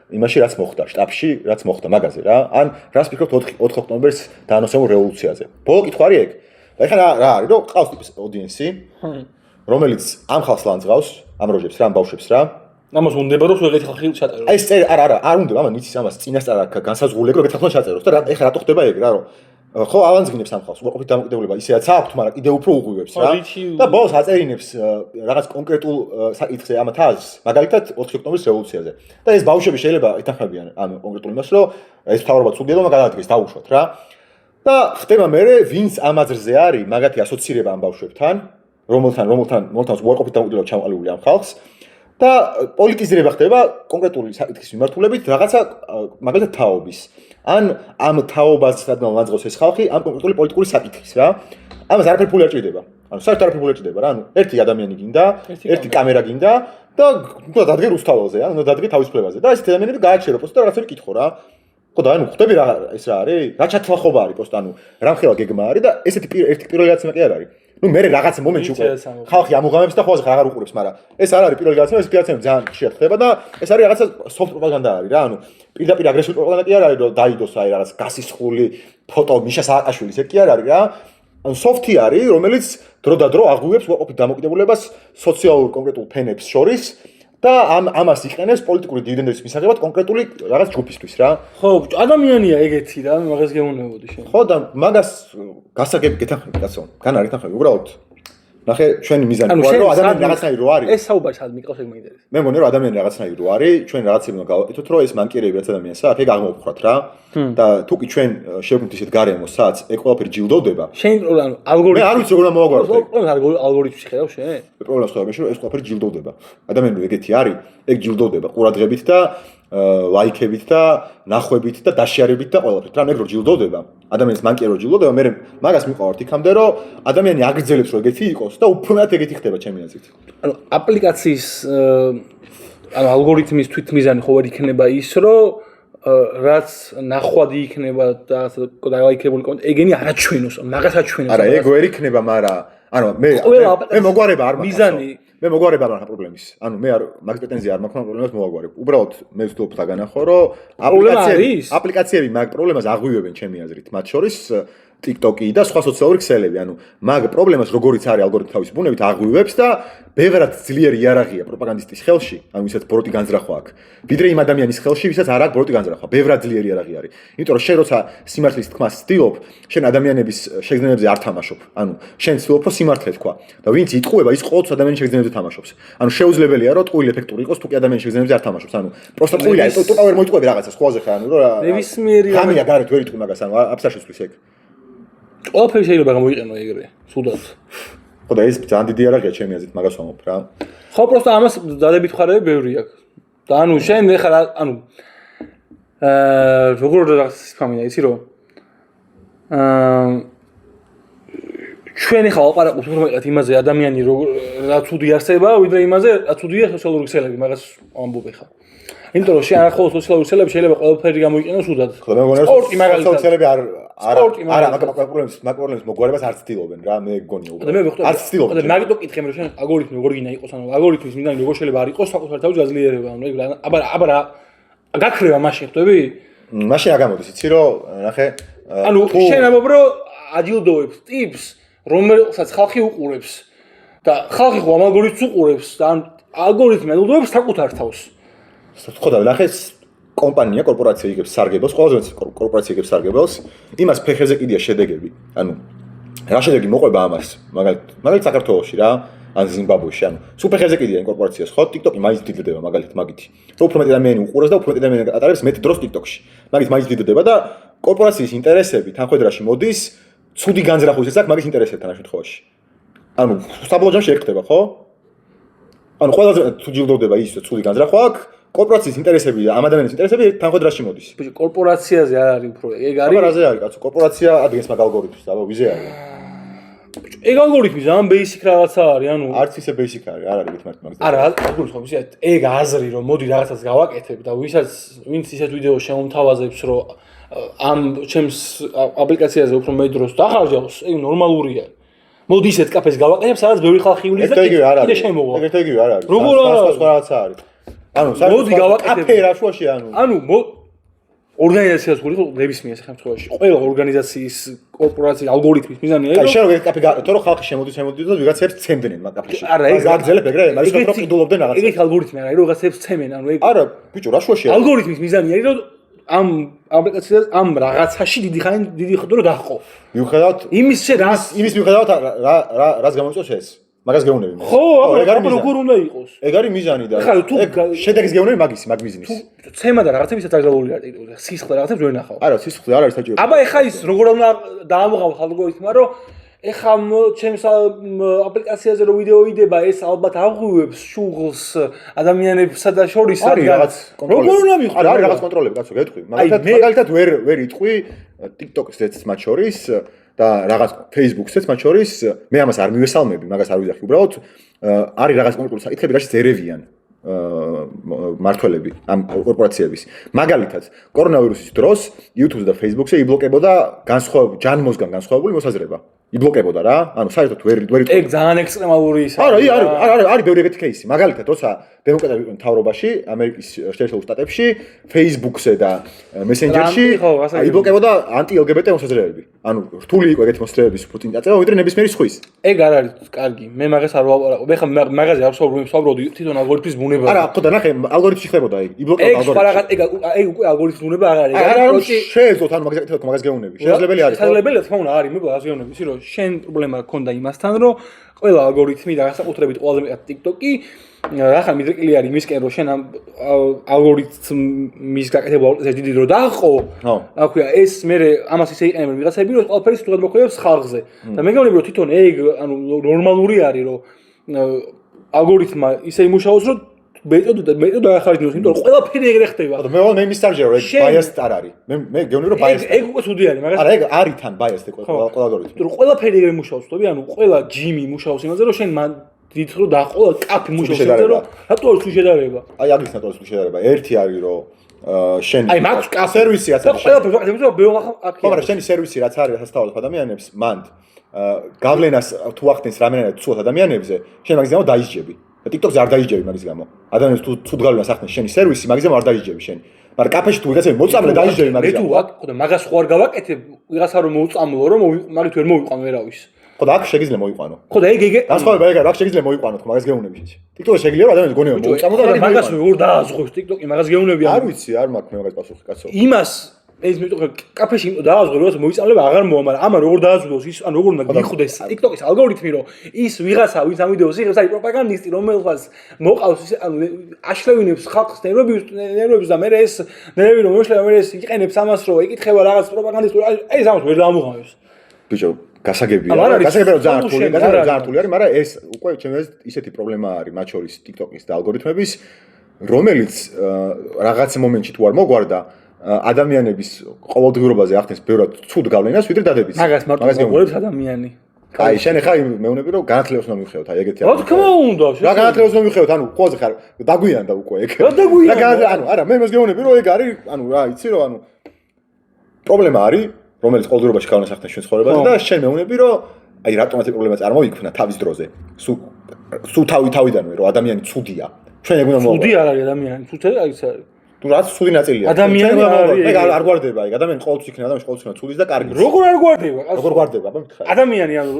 იმაში რაც მოხდა შტაბში რაც მოხდა მაგაზე რა ან რას ფიქრობთ 4 ოქტომბერს დაანონსებულ რევოლუციაზე ბოლო კითხვა არის ეგ და ეხლა რა არის რომ ყავს ტიპის აუდიენსი რომელიც ამ ხალხს ლანძღავს ამ როჟებს რა ამ ბავშვებს რა ამას უნდება რომ ეგეთი ხალხი ჩაწეროს აი ეს არ უნდება ამან იცის ამას წინასწარ განსაზღვრული ეგ ხალხი ჩაწეროს და ეხლა რატო ხდება ეგ რა რომ ხო ალანძღინებს ამ ხალხს უყოფით დამოკიდებულება ისეაც აქვს მაგრამ კიდე უფრო უღვივებს რა და ბოლოს აწერინებს რაღაც კონკრეტულ საკითხზე ამ თაზს მაგალითად 4 ოქტომბრის რევოლუციაზე და ეს ბავშვები შეიძლება ითანხმებიან ამ კონკრეტულ იმას რომ ეს მთავრობა ცუდია და გადაადგეს დაუშვათ რა და ხდება მე ვინც ამ აზრზე არის მაგათი ასოცირება ამ ბავშვებთან რომელთან უყოფით დამოკიდებულება ჩამოყალიბებული ამ ხალხს და პოლიტიზირება ხდება კონკრეტული საკითხის მიმართულებით რაღაცა მაგალითად თაობის ან ამ თაობას სადღაც ლანძღავს ეს ხალხი ამ კონკრეტული პოლიტიკური საკითხის რა ამას არაფერი ფული არ ჭირდება ანუ საერთოდ არაფერი ფული არ ჭირდება რა ანუ ერთი ადამიანი გინდა ერთი კამერა გინდა და უნდა დადგე რუსთაველზე ან უნდა დადგე თავისუფლებაზე და ეს ადამიანები გააჩერო პოსტ და რაღაცები კითხო რა ხო და ანუ ხვდები რა ეს რა არის რა ჩათვალხობა არის პოსტ ანუ რამხელა გეგმა არის და ესეთი ერთი პირველი გადაცემა კი არ არის ნუ მე რაღაც მომენტში უკვე ხალხი ამოღამებს და ხოლმე აღარ უყურებს მაგრამ ეს არ არის პირველი გადაცემა ეს გადაცემა ძალიან ხშირად ხდება და ეს არის რაღაცა soft პროპაგანდა არის რა ანუ პირდაპირ აგრესიული პროპაგანდა კი არ არის რომ დაიდოს აი რაღაც გასისხული ფოტო მიშა სააკაშვილის ეგ კი არ არის რა ანუ soft-ი არის რომელიც დრო და დრო აღვივებს უყოფით დამოკიდებულებას სოციალურ კონკრეტულ ფენებს შორის და ამას იყენებს პოლიტიკური დივიდენდების მისაღებად კონკრეტული რაღაც ჯგუფისთვის რა. ხო, ადამიანია ეგეთი რა, მაგას გეუნებოდი შენ. ხო და მაგას გასაგები გეთანხმები კაცო. გან არ გეთანხმები უბრალოდ ნახე, ჩვენი მიზანი ყოა, რომ ადამიანი რაღაცნაირი რო არის. ეს საუბარი სად მიყავს ეგ მეინტერესებს. მე მგონი რომ ადამიანი რაღაცნაირი რო არის, ჩვენ რაღაცები უნდა გავაკეთოთ, რომ ეს მანკიერები რაც ადამიანს აქვს, ეგ აღმოვხვრათ რა. და თუკი ჩვენ შევქმნით ისეთ გარემოს, სადაც ეგ ყველაფერი ჯილდოვდება. შენ ანუ ალგორითმი. მე არ ვიცი როგორ უნდა მოვაგვაროთ. ალგორითმში ხედავ შენ? პრობლემას ხედავ, რომ ეს ყველაფერი ჯილდოვდება. ადამიანი რო ეგეთი არის, ეგ ჯილდოვდება ყურადღებით და ლაიქებით და ნახვებით და დაშიარებით და ყველაფრით. რა მე რო ჯილდოვდება, ადამიანის მანკიერო ჯილდოვდება, მე მაგას მიყავართ იქამდე, რომ ადამიანი აგრძელებს რომ ეგეთი იყოს და უფრო მეტად ეგეთი ხდება ჩემი აზრით. ანუ აპლიკაციის ანუ ალგორითმის თვითმიზანი ხო ვერ იქნება ის, რომ რაც ნახვადი იქნება და ლაიქებული კონტენტი ეგენი არაჩვენოს, მაგას აჩვენოს. არა, ეგ ვერ იქნება, მაგრამ ანუ მე მოგვარება არ მაქვს. მიზანი მე მოგვარება არ მაქვს პრობლემის. ანუ მე არ მაგ პრეტენზია არ მაქვს, მაგრამ პრობლემას მოვაგვარებ. უბრალოდ მე ვცდილობ დაგანახო, რომ აპლიკაციები მაგ პრობლემას აღვივებენ ჩემი აზრით, მათ შორის TikTok-ი და სხვა სოციალური ქსელები. ანუ მაგ პრობლემას როგორიც არის ალგორითმი თავისი ბუნებით აღვივებს და ბევრად ძლიერი იარაღია პროპაგანდისტის ხელში, ანუ ვისაც ბროტი განზრახვა აქვს. ვიდრე იმ ადამიანის ხელში, ვისაც არ აქვს ბროტი განზრახვა. ბევრად ძლიერი იარაღი არის. იმიტომ რომ შენ როცა სიმართლის თქმას ცდილობ, შენ ადამიანების შეგრძნებებზე არ თამაშობ. ანუ შენ ცდილობ რომ სიმართლე თქვა და ვინც იტყუება, ის ყოველთვის ადამიანის შეგრძნებებზე თამაშობს. ანუ შეუძლებელია რომ ტყუილი ეფექტური იყოს, თუკი ადამიანის შეგრძნებებზე არ თამაშობს. ანუ პროსტა ტყუილია, ტოტა ვერ მოიტყვები რაღაცას ხვალზე ხარ, ანუ რა. ნებისმიერი ხამია გარეთ ვერ იტყვი მაგას, ანუ აფსაშოსთვის ეგ. ყველაფერი შეიძლება გამოიყენო ეგრე, სუდად. ხო და ეს ძალიან დიდი იარაღია ჩემი აზრით, მაგას ვამბობ რა. ხო, პროსტა ამას დადებით ხარები ბევრი აქვს. და ანუ შენ ეხლა ანუ როგორ რაღაცას ფამინა იცი რომ ჩვენ ეხლა ვაპარაკობთ უფრო მეტად იმაზე ადამიანი რაც უდი არსება, ვიდრე იმაზე რაც უდია სოციალური ქსელები, მაგას ამბობ ეხლა. იმიტომ რომ შენ ახლა სოციალური ქსელები შეიძლება ყველაფერი გამოიყენოს უდად. ხო და მე მგონი რომ სოციალური ქსელები არა მაგ პრობლემის მოგვარებას არ ცდილობენ რა, მე გონია უბრალოდ. არ ცდილობენ. და მაგიტო კითხე მე რომ შენ ალგორითმი როგორ გინდა იყოს, ანუ ალგორითმის მიზანი როგორ შეიძლება არ იყოს საკუთარ თავის გაძლიერება, ანუ ეგ აბა გაქრება მაშინ ხვდები? მაშინ არ გამოდის, იცი რომ ნახე ანუ შენ ამბობ რომ აჯილდოვებს ტიპს რომელსაც ხალხი უყურებს და ხალხი ხო ამ ალგორითმს უყურებს და ან ალგორითმი აჯილდოვებს საკუთარ თავს. ხო და ნახე კომპანია, კორპორაცია იგებს სარგებელს, ყველაზე კორპორაცია იგებს სარგებელს, იმას ფეხებზე კიდია შედეგები. ანუ რა შედეგი მოყვება ამას? მაგალითად საქართველოში რა, ან ზიმბაბვეში, ანუ სულ ფეხებზე კიდია კორპორაციას, ხო? TikTok-ი მაინც დიდდება მაგალითად მაგითი. რომ უფრო მეტი ადამიანი უყურებს და უფრო მეტი ადამიანი ატარებს მეტ დროს TikTok-ში. მაგით მაინც დიდდება და კორპორაციის ინტერესები თანხმედრაში მოდის, ცუდი განზრახვისას აქვს მაგის ინტერესებთან ამ შემთხვევაში. ანუ საბოლოო ჯამში ეგ ხდება, ხო? ანუ ყველაზე თუ ჯილდოვდება ის ცუდი განზრახვა აქვს, კორპორაციის ინტერესები და ამ ადამიანის ინტერესები თანხმედრაში მოდის. ბიჭო, კორპორაციაზე არ არის უფრო. ეგ არის. აბა რაზე არის, კაცო? კორპორაცია ადგენს მაგ ალგორითმს, აბა ვიზე არის. ბიჭო, ეგ ალგორითმი ძალიან basic რაღაცა არის, ანუ არც ისე basic არის, არ არის მართლა მაგაზე. არა, ალგორითმი ხო ისე ეგ აზრი რომ მოდი რაღაცას გავაკეთებ და ვინც ისეთ ვიდეო შემომთავაზებს რომ ამ ჩემს აპლიკაციაზე უფრო მეტ დროს დახარჯავს, ეგ ნორმალურია. მოდი ისეთ კაფეს გავაკეთებ, სადაც ბევრი ხალხი ივლის და კიდე შემოვა. ეგ ეგრევე არ არის. როგორ არა? სხვა რაღაცა არის. ანუ მოდი გავაკეთებ კაფე რა შუაში ანუ ორგანიზაციას გულით ნებისმიერ სახელმწიფოში ყველა ორგანიზაციის კორპორაციის ალგორითმის მიზანია ეგ შენ როგორ კაფე გააკეთო რომ ხალხი შემოდის და ვიღაცებს ცემდნენ მაგ კაფეში მაგ გაგზელებ ეგრე მაგის უფრო ყიდულობდნენ რაღაცა ეგ ალგორითმი არა რომ ვიღაცებს ცემენ ანუ ეგ არა ბიჭო რა შუაშია ალგორითმის მიზანი არის რომ ამ აპლიკაციას ამ რაღაცაში დიდი ხანს რომ დაჰყო მიუხედავად იმის მიუხედავად რას გამოიწვევს ეს მაგას გეუბნები მე. ხო, აბა როგორ უნდა იყოს? ეგ არის მიზანი და ეგ შედეგის გეუბნები მაგ მიზნის. თუ ცემა და რაღაცებიც დაგზავნილი არ ტიპი. სისხლე რაღაცებს ვერ ნახავ. არა, სისხლე არ არის საჭირო. აბა ეხა ის როგორ უნდა დაამოღავ ალგორითმი, რომ ეხა ჩემს აპლიკაციაზე რო ვიდეო იდება, ეს ალბათ აღვივებს შუღლს ადამიანებსა და შორის არის რაღაც კონტროლები. როგორ უნდა მიყო? არის რაღაც კონტროლები, კაცო, გეტყვი. მაგალითად ვერ იტყვი TikTok-ს მათ შორის და რაღაც Facebook-ს მათ შორის მე ამას არ მივესალმები, მაგას არ ვიძახი, უბრალოდ არის რაღაც კონკრეტული საკითხები, რაშიც ერევიან მართველები ამ კორპორაციების. მაგალითად, კორონავირუსის დროს YouTube-ს და Facebook-ზე იბლოკებოდა ჯანმოსგან განსხვავებული მოსაზრება. იბლოკებოდა რა? ანუ საერთოდ ვერ იტყვი. ეგ ძალიან ექსტრემალური ის არის. არა, არის ბევრი ეგეთი кейსი. მაგალითად, როცა დემოკრატები იყვნენ მთავრობაში ამერიკის შეერთებულ შტატებში, Facebook-ზე და Messenger-ში იბლოკებოდა ანტი-LGBT მოსაზრებები. ანუ რთული იყო ეგეთი მოსაზრებების პუტინი აწევა, ვიდრე ნებისმიერი სხვის. ეგ არ არის კარგი. მე მაგას არ ვაპარაკობ. მე ხა მაგაზე არ ვსაუბრობდი თვითონ ალგორითმის ბუნება. არა, ხო და ნახე, ალგორითმი ხდებოდა ეგ. იბლოკებოდა ალგორითმი. ეგ უკვე ალგორითმის ბუნება არ არის. არ შეეძლოთ ანუ მაგას გეუბნები. შესაძლებელი არის. შესაძლებელია თქმა უნდა არის, მე მაგას გეუბნები, ისე რომ შენ პრობლემა გქონდა იმასთან, რომ ყველა ალგორითმი და განსაკუთრებით ყველაზე მეტად TikTok-ი ახლა მიდრეკილი არის იმისკენ რომ შენ ამ ალგორითმის გაკეთებულ ეს დიდი დრო დააყო. რა ქვია, ეს მე ამას ისე იყენებენ ვიღაცები, რომ ყველაფერი სიტყვად მოხდებს ხალხზე. და მე გეუბნები რომ თვითონ ეგ ანუ ნორმალური არის, რომ ალგორითმა ისე იმუშაოს, რომ მეტოდ დაახარჯინოს, იმიტომ რომ ყველაფერი ეგრე ხდება. მე მისარჯე რომ ეგ biased არ არის. მე გეუბნები რომ biased. ეგ უკვე ცუდი არის, მაგას. არა, ეგ არის თან biased ყველა ალგორითმი. იმიტომ რომ ყველაფერი ეგრე მუშაობს, ხტები, ანუ ყველა ჯიმი მუშაობს იმაზე, რომ შენ მან დიდ რო დაყოლა კაფი მუშაობს იმაზე, რომ რატო არის თუ შედარება? აი აგის რატო არის თუ შედარება? ერთი არის რომ შენ აი მაქვს სერვისი რაც არის. ყველაფერი ვაკეთებ, რომ ბეღა აქ. მაგრამ შენი სერვისი რაც არის ასწავლოთ ადამიანებს, მან გავლენას თუ ახდენს რამენად ცუდ ადამიანებზე, შენ მაგის გამო დაისჯები. TikTok-ზე არ დაიჯები მაგის გამო. ადამიანებს თუ ცუდ გავლენას ახდენს შენი სერვისი, მაგის გამო არ დაიჯები შენ. მაგრამ კაფეში თუ ვიღაცები მოწამლე დაიჯები მაგის გამო. ხო და მაგას ხო არ გავაკეთებ, ვიღაცა რომ მოუწამლო, რომ მაგით ვერ მოვიყვან ვერავის. ხო და აქ შეგიძლია მოიყვანო. ხო და ეგ განსხვავება ეგ არის, აქ შეგიძლია მოიყვანო თქო მაგას გეუბნები შენ. TikTok-ზე შეგიძლია რომ ადამიანს გონიო მოუწამლო და მაგას ვერ დააზღვის TikTok-ი, მაგას გეუბნები არ ვიცი, არ მაქვს მე მაგას პასუხი კაცო. იმას ეს მე თვითონ კაფეში დააზღვის, რომ მოიწამლება აღარ მოვა, მაგრამ ამან როგორ დააზღვის ის, ანუ როგორ უნდა გიხდეს TikTok-ის ალგორითმი, რომ ის ვიღაცა ვინც ამ ვიდეოს იღებს, არის პროპაგანდისტი, რომელსაც მოყავს ის ანუ აშლევინებს ხალხს ნერვებს და მე ეს ნერვი რომ მოშლება მე ეს იყენებს ამას, რომ ეკითხება რაღაც პროპაგანდისტურ, აი ეს ამას ვერ დამუღამებს. ბიჭო, გასაგებია. გასაგებია რომ ძალიან რთული არის, მაგრამ ეს უკვე ჩემს ისეთი პრობლემა არის მათ შორის TikTok-ის და ალგორითმების, რომელიც რაღაც მომენტში თუ არ მოგვარდა ადამიანების ყოველდღიურობაზე ახდენს ბევრად ცუდ გავლენას, ვიდრე დადებიც. მაგას მარტო მოგვარებს ადამიანი. აი, შენ ხა მეუბნები რომ განათლებას უნდა მივხევოთ, აი ეგეთი რა თქმა უნდა, რა განათლებას უნდა მივხევოთ, ანუ ყველაზე ხარ დაგვიანდა უკვე ეგ. რა დაგვიანდა? ანუ არა, მე მას გეუბნები რომ ეგ არის, ანუ რა, იცი რომ ანუ პრობლემა არის, რომელიც ყოველდღიურობაში გავლენას ახდენს ჩვენ ცხოვრებაზე და შენ მეუბნები რომ აი რატომ ეს პრობლემა წარმოიქმნა თავის დროზე. სულ თავიდანვე რომ ადამიანი ცუდია. ჩვენ ეგ უნდა მოვაყოთ. ცუდი არ არის ადამიანი, ცუდი არის არის. თუ რაც ცუდი ნაწილია. ადამიანი მე არ გვარდება ეგ. ადამიანი ყოველთვის იქნება, ადამიანს ყოველთვის იქნება ცუდის და კარგის. როგორ არ გვარდება? როგორ გვარდება? აბა მითხარ. ადამიანი ანუ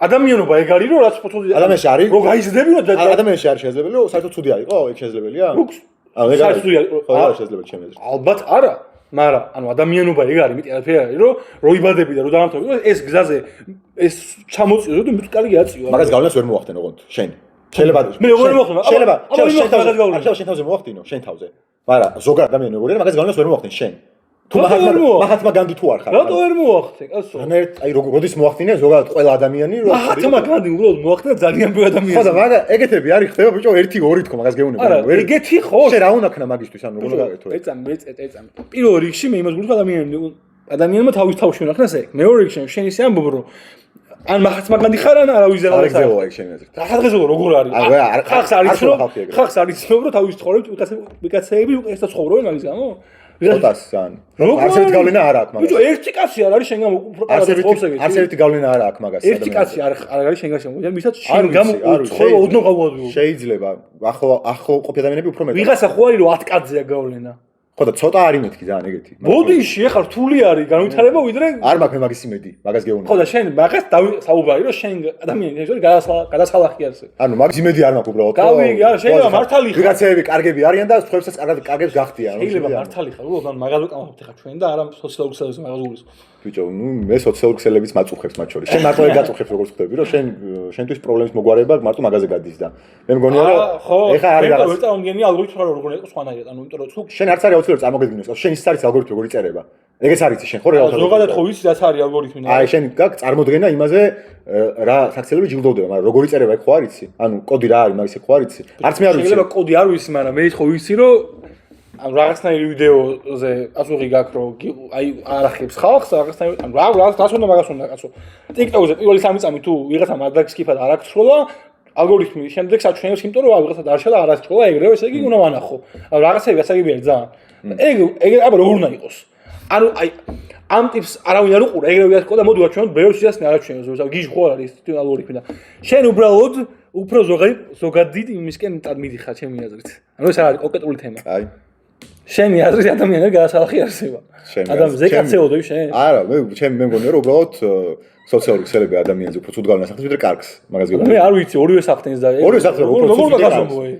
ადამიანობა ეგ არის რომ რაც ცუდი ადამიანში არის. რო გაიზრდები რომ ადამიანში არის შესაძლებელი რომ საერთოდ ცუდი არისო? ეგ შესაძლებელია? ანუ ეგ არის. ხო, არის შესაძლებელი ჩემი აზრით. ალბათ არა. მაგრამ ანუ ადამიანობა ეგ არის, მეტი არაფერი არის რომ რო იბადები და რო დაამთავრე ეს გზაზე ეს ჩამოწიო და მე კარგი აწიო. მაგას გავლენას ვერ მოახდენ ოღონდ შენ. შეიძლება მე როგორ მოახდენ? შეიძლება შენ თავზე მოახდინო, შენ თავზე. მაგრამ ზოგადად ადამიანი როგორია, მაგას გავლენას ვერ მოახდენ შენ. თუ მაჰათმა განდი თუ არ ხარ. რატო ვერ მოახდე, კაცო? აი როდის მოახდინე ზოგადად ყველა ადამიანი რომ მაჰათმა განდი უბრალოდ მოახდინა ძალიან ბევრი ადამიანი. ხო და მაგრამ ეგეთები არის ხდება ბიჭო 1-2 თქო მაგას გეუბნები. არა, ეგეთი ხო? შენ რა უნდა ქნა მაგისთვის ანუ როგორ გაკეთო? ეწამი. პირველ რიგში მე იმას გულით ადამიანმა თავის თავში უნახნას ეგ. მეორე რიგში შენ ისე ამბობ რომ ან მაჰათმა განდი ხარ ან არავის არ არის. აღგზელო ეგ შენ აზრით. აღგზელო როგორ არის? ხალხს არის რომ თავის ცხოვრებს ვიკაცეები უკეთესად ცხოვრობენ მაგის გამო? ვიღაცას ან არც ერთი გავლენა არ აქვს მაგას. ბიჭო, ერთი კაცი არ არის შენ გამო არც ერთი გავლენა არ აქვს მაგას. ერთი კაცი არ არის შენ გამო. მისაც შენ გამო ცხოვრება ოდნავ გავუადვილო. შეიძლება ახლო ყოფი ადამიანები უფრო მეტი. ვიღაცა ხო არის რომ 10 კაცზეა გავლენა. ხო და ცოტა არის მეთქი ძალიან ეგეთი. ბოდიში ეხლა რთული არის განვითარება ვიდრე არ მაქვს მე მაგის იმედი, მაგას გეუბნები. ხო და შენ მაგას საუბარი რომ შენ ადამიანის შორის გადასალახი არის. ანუ მაგის იმედი არ მაქვს უბრალოდ. გავიგე, არა შეიძლება მართალი ხარ. ვიღაცები კარგები არიან და სხვაებსაც კარგებს გახდიან. შეიძლება მართალი ხარ, უბრალოდ მაგას ვიყავთ ეხლა ჩვენ და არა სოციალური ქსელების მაგას უგულისხმობ. ბიჭო, ნუ მე სოციალური ქსელებიც მაწუხებს მათ შორის. შენ მარტო ეგ გაწუხებს როგორც ხდები, რომ შენთვის პრობლემის მოგვარება მარტო მაგაზე გადის და მე მგონია რომ ეხა არის რაღაც. მე წარმოგიდგენი ალგორითმი როგორ იყო სხვანაირად, ანუ იმიტომ რომ თუ შენ არც არის აუცილებლად წარმოგედგინოს, შენ ის არის ალგორითმი როგორ იწერება. ეგეც არის შენ ხო რეალურად. ზოგადად ხო ვიცი რაც არის ალგორითმი. აი შენ გაქვს წარმოდგენა იმაზე რა საქციელები ჯილდოვდება, მაგრამ როგორ იწერება ეგ ხო არ იცი? ანუ კოდი რა არის, მაგის ეგ ხო არ იცი? არც მე არ ვიცი. შეიძლება კოდი არ ვიცი, მაგრამ მე ხო ვიცი რომ ანუ რაღაცნაირი ვიდეოზე პასუხი გაქვს რომ აი არახებს ხალხს რაღაცნაირი ანუ რაღაც დასვენა მაგას უნდა კაცო. TikTok-ზე პირველი 3 წამი თუ ვიღაცა მადაგსკიფად არ აქვს სროლა, ალგორითმი შემდეგ საჩვენებს, იმიტომ რომ ვიღაცა დარჩა და არ აქვს სროლა, ეგრევე ესე იგი უნდა ვანახო. ანუ რაღაცები გასაგებია ძალიან. ეგ აბა როგორ უნდა იყოს? ანუ აი ამ ტიპს არავინ არ უყურა, ეგრევე ვიასკო და მოდი ვაჩვენოთ ბევრს ისე არ აჩვენოს, გიჟ ხო არის თვითონ ალგორითმი და შენ უბრალოდ უფრო ზოგადი იმისკენ მიდიხარ ჩემი აზრით. ანუ ეს არის კონკრეტული თემა. აი. შენი აზრით ადამიანები გადასალახი არსება. ადამიანზე კაცეოდო შენ? არა, მე მგონია რომ უბრალოდ სოციალური ქსელები ადამიანზე უფრო ცუდ გავლენას ახდენს ვიდრე კარგს. მაგას გეუბნები. მე არ ვიცი, ორივე სახდენს და ორივე სახდენს უფრო ცუდ გასამოე.